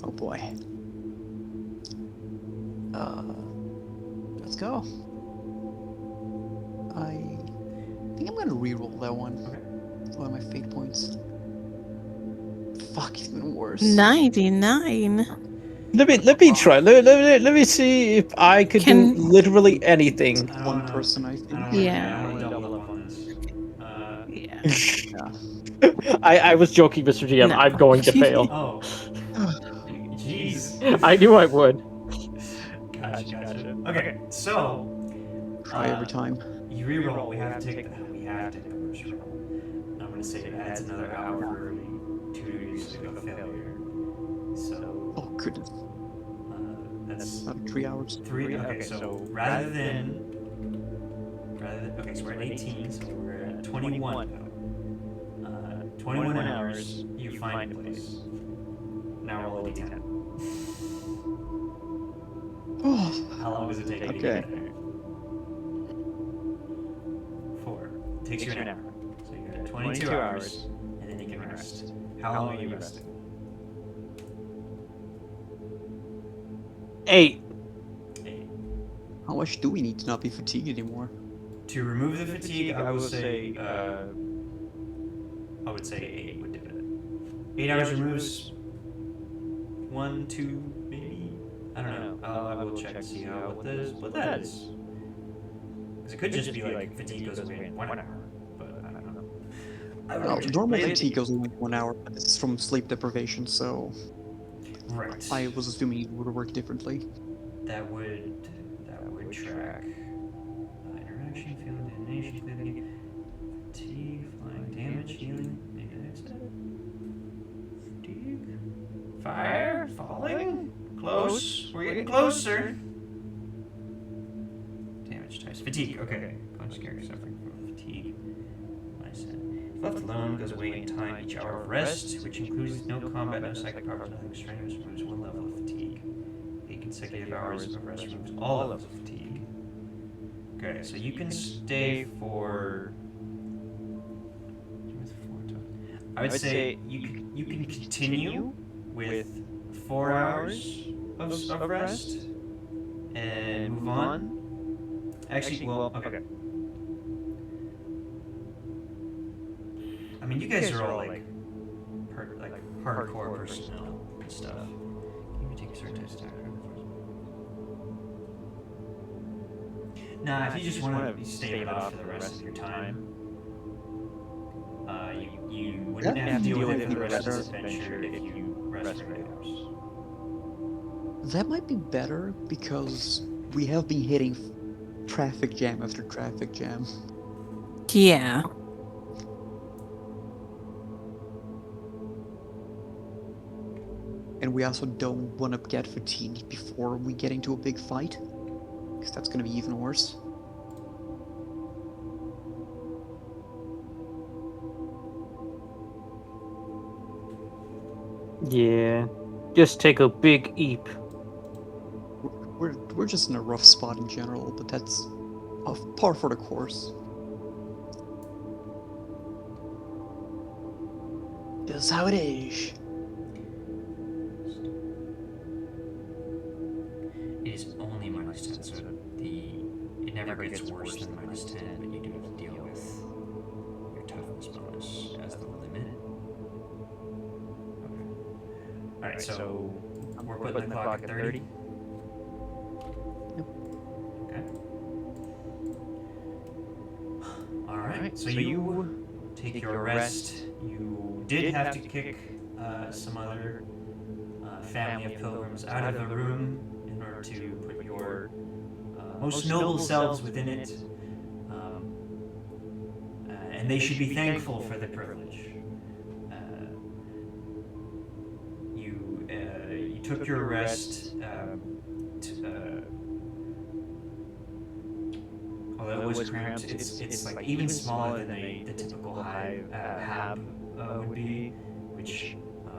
Oh boy. Let's go. I think I'm gonna reroll that one.
Okay.
One of my fate points. Fuck, even worse.
99.
Let me try. Let me see if I could do literally anything.
I don't
One
wanna-
person, I think.
I don't
Yeah.
want to double up on this.
Yeah.
I was joking, Mr. GM.
No.
I'm going to fail.
Oh. Jeez.
I knew I would.
Gotcha. Okay, so
Try every time.
you reroll. We have to take a first roll. I'm gonna say it adds another hour for every 2 degrees of failure. So
Oh goodness.
that's
Not 3 hours.
3. Okay, so okay, so we're at 18, so we're at 21 now. 21 hours, you find a place. Now roll a d10. How long does it take you to
Okay.
get there? 4. Takes you an hour. So you got 22 hours, and then you can rest. How long are you resting?
8.
8.
How much do we need to not be fatigued anymore?
To remove the fatigue, I would say 8 would do it. 8 hours removes 1, 2, maybe. I don't know. I will check to see what that is. Because it could just be like fatigue goes away in 1 hour, but I don't know.
Well, normal fatigue goes only 1 hour, but it's from sleep deprivation, so
Right.
I was assuming it would work differently.
That would track interaction, field, detonation, cleaving, fatigue, flying, damage, healing. Maybe that's it. Fatigue, fire, falling, close. We're getting closer. Damage types, fatigue. Okay. Punch character suffering from fatigue. I said. If left alone, goes away in time. Each hour of rest, which includes no combat, no psychic powers, nothing strenuous, removes 1 level of fatigue. 8 consecutive hours of rest removes all levels of fatigue. Okay, so you can stay for. I would say you can continue with 4 hours of rest and move on. Actually, well, okay. I mean, you guys are all like hardcore personnel and stuff. Can you take a certain type of attack? Nah, if you just want to stay it off for the rest of your time, you wouldn't have to deal with it for the rest of this adventure if you rest for 8 hours.
That might be better because we have been hitting traffic jam after traffic jam.
Yeah.
And we also don't want to get fatigued before we get into a big fight, because that's going to be even worse.
Yeah. Just take a big eep.
We're just in a rough spot in general, but that's par for the course. That's how it is.
It is only -10, so it never gets worse than -10, but you do have to deal with your toughness bonus as the limit. Okay. Alright, so we're putting the clock at 30. Okay. Alright, so you take your rest. You did have to kick some other family of pilgrims out of the room in order to put your most noble selves within it. And they should be thankful for the privilege. You took your rest. Although it was cramped, it's like even smaller than the typical hab would be, which I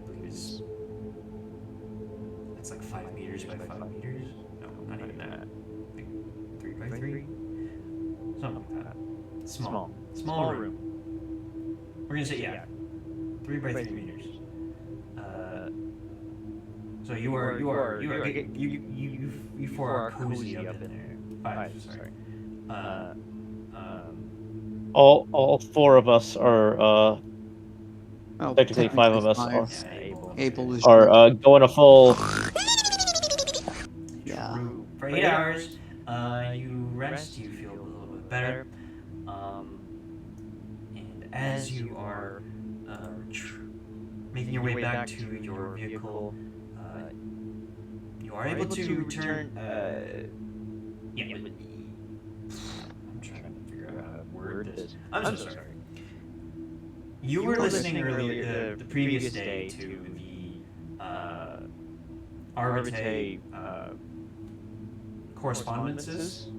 believe is that's like 5 meters by 5 meters. No, not even that. Like 3 by 3, something like that. Small room. We're gonna say 3 by 3 meters. So you four are cozy up in there. 5, sorry.
All 4 of us are
Oh,
technically 5 of us
Abel is
are going a full.
Yeah.
For 8 hours, you rest. You feel a little bit better. And as you are making your way back to your vehicle, you are able to return. I'm trying to figure out how to word this. I'm so sorry. You were listening earlier, the previous day, to the Arbite correspondences,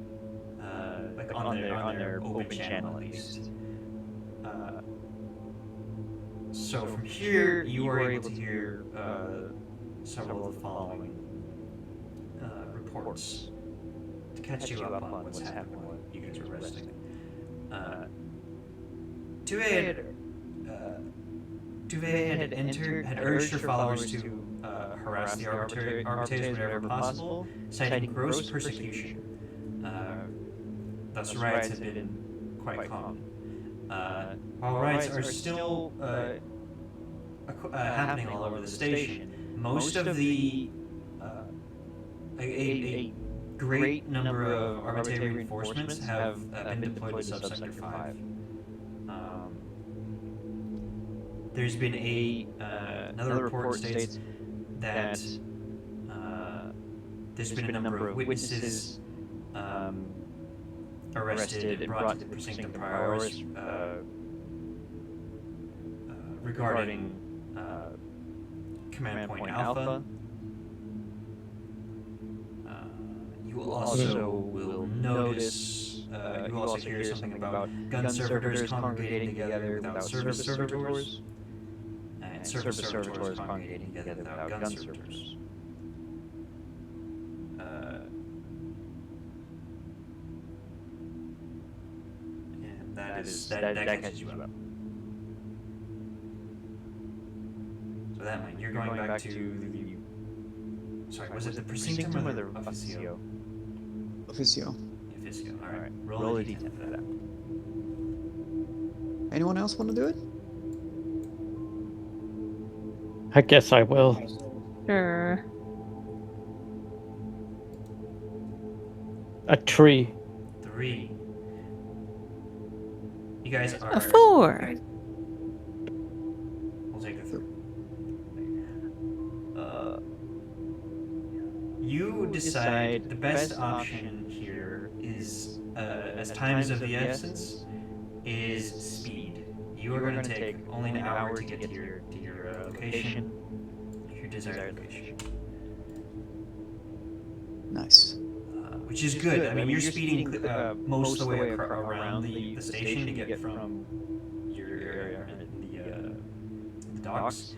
like on their open channel at least. So from here, you are able to hear several of the following reports to catch you up on what's happened while you guys were resting. Duve had urged her followers to harass the arbiters whenever possible, citing gross persecution. Thus, riots have been quite common. While riots are still happening all over the station, most of the a great number of arbitrary reinforcements have been deployed to Subsector 5. There's been another report states that there's been a number of witnesses arrested and brought to the precinct of priors regarding Command Point Alpha. You also will notice, you will also hear something about gun servitors congregating together without service servitors, and service servitors congregating together without gun servitors. And that catches you up. So that means you're going back to the... Sorry, was it the Precinctum or the Officio?
Officio.
Officio, alright. Roll a d10 for that.
Anyone else want to do it?
I guess I will.
Sure.
A tree.
3. You guys are...
A 4.
We'll take a 3. You decide the best option here is, as time is of the essence, is speed. You are going to take only an hour to get to your location, your desired location.
Nice.
Which is good. I mean, you're speeding most of the way around the station to get from your area in the docks.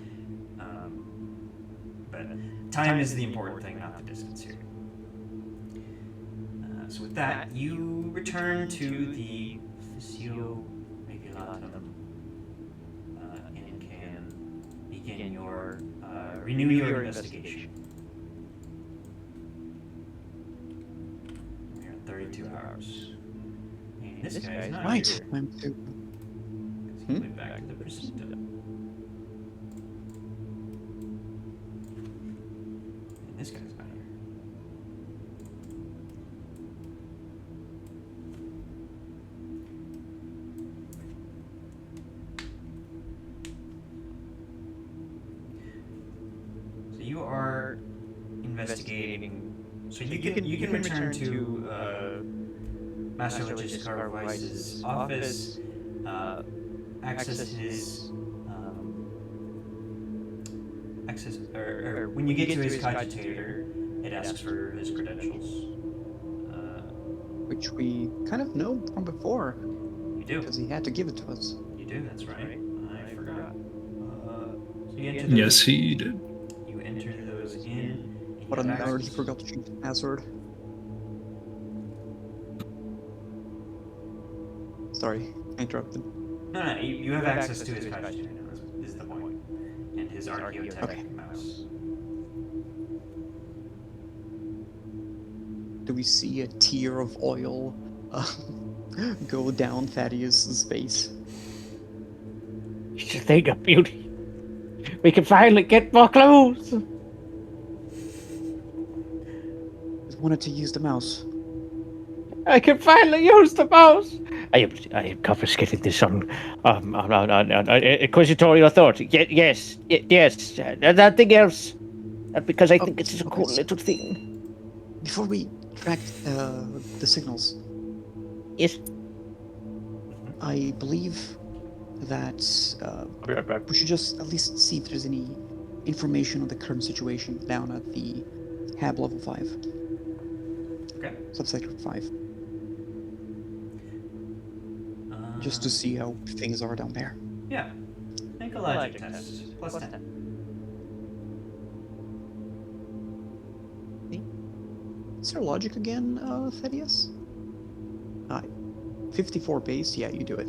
But time is the important thing, not the distance here. So with that, you return to the Officio Regulatum and can begin your renew your investigation. We are at 32 hours. And this guy is not
Right.
here.
I'm too.
He went back to the Precinctum. And this guy's not here. So you are investigating. So you can return to Master Legist Carvice's office, access his or when you get to his cogitator, it asks for his credentials.
Which we kind of know from before,
You do.
because he had to give it to us.
You do. That's right. I forgot. So you enter
Yes, he did.
You enter those in. And
What a
you have
nerd, he
access-
forgot to change the password. Sorry, I interrupted.
No, you have access to his cogitator now. Is the point, and his archaeotech
Okay.
mouse.
Do we see a tear of oil go down Thaddeus's face?
It's a thing of beauty. We can finally get more clothes.
Just wanted to use the mouse.
I can finally use the mouse. I am confiscating this on inquisitorial authority. Yes. Nothing else. Because I think it's a cool little thing.
Before we track the signals,
Yes.
I believe that
I'll be right back.
we should just at least see if there's any information on the current situation down at the HAB level 5,
Okay.
subsector 5, just to see how things are down there.
Yeah. Make a logic test. Plus 10.
What's your logic again, Thaddeus? 54 base, yeah, you do it.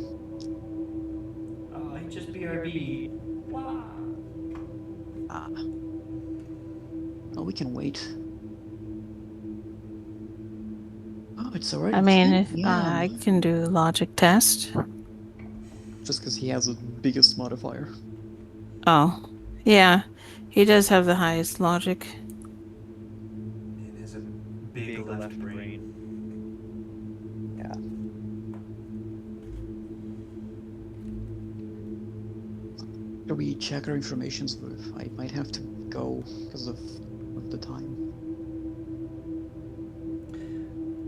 Oh, I just BRB. Wow.
Ah. Well, we can wait. Oh, it's already
I mean,
10
if
p.m.
I can do a logic test.
Just because he has the biggest modifier.
Oh, yeah. He does have the highest logic.
It has a big left brain.
Yeah. Should we check our informations? I might have to go because of the time.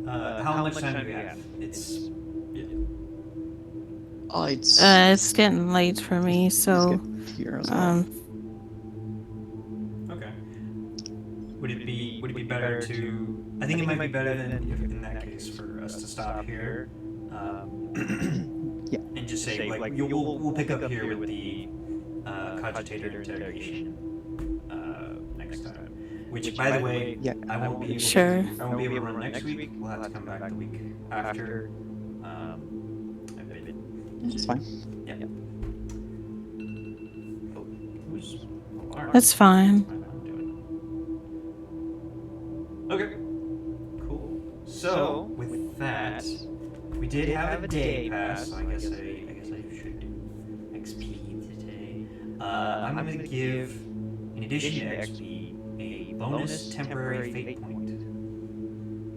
How much time do we have? It's
It's
getting late for me,
he's
so
getting here as well.
okay. Would it be better to? I think it might be better than in that case for us to stop here.
Yeah.
And just say like we'll pick up here with the cogitator interrogation next time. Which, by the way,
Yeah.
I won't be able
Sure.
to. I won't be able to run next week. We'll have to come back the week after. I've been.
It's fine.
Yeah. Oh, who's alarm?
that's fine.
Okay. Cool. So with that, we did have a day pass. So I guess I should do XP today. I'm gonna give, in addition to XP, a bonus temporary fate point.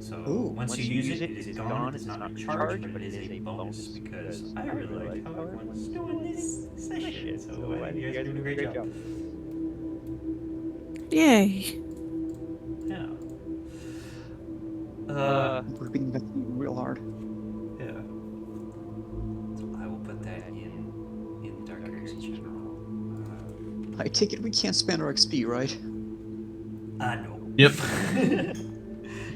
So
Ooh.
once you use it, it is gone. It's not a charge, but it is a bonus because I really like how everyone's doing this session. So I think you guys are doing a great job.
Yay.
Yeah.
Working that real hard.
Yeah. So I will put that in Dark Heresy General.
I take it we can't spend our XP, right?
No.
Yep.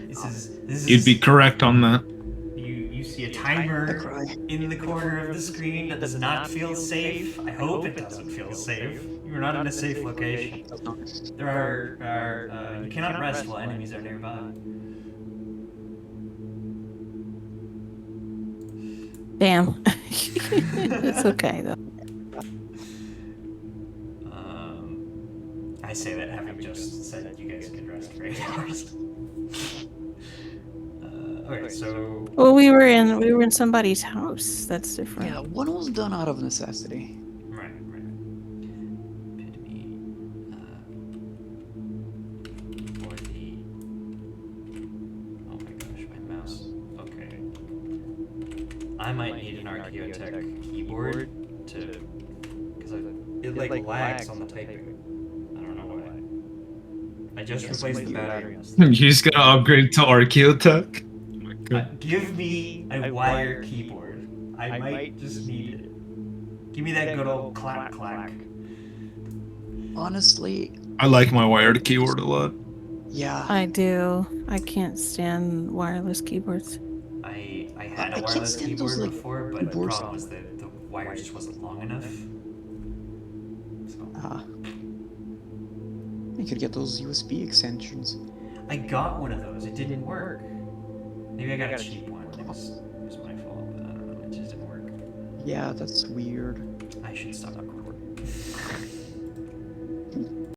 This is.
You'd be correct on that.
You see a
I
timer
cry.
in the corner of the screen that does not feel safe. I hope it doesn't feel safe. You're not in a safe location.
Does not.
There are you cannot rest while enemies are nearby.
Damn. It's okay, though.
I say that having just said that you guys could rest for 8 hours. Okay, so
Well, we were in somebody's house. That's different.
Yeah, one was done out of necessity.
right. Epitome, for the. Oh my gosh, my mouse. Okay. I might need an Archaeotech keyboard to, because it like lags on the typing. I don't know why. I just replaced the battery.
You just gotta upgrade to Archaeotech. Oh my God.
Give me a wired keyboard. I might just need it. Give me that good old clack clack.
Honestly,
I like my wired keyboard a lot.
yeah.
I do. I can't stand wireless keyboards.
I had
I
a
can't
wireless
stand those,
keyboard
like,
before, but the
keyboards.
problem was that the wire just wasn't long enough. So
You could get those USB extensions.
I got one of those. It didn't work. Maybe I got a cheap one. It was my fault, but I don't know. It just didn't work.
Yeah, that's weird.
I should stop recording.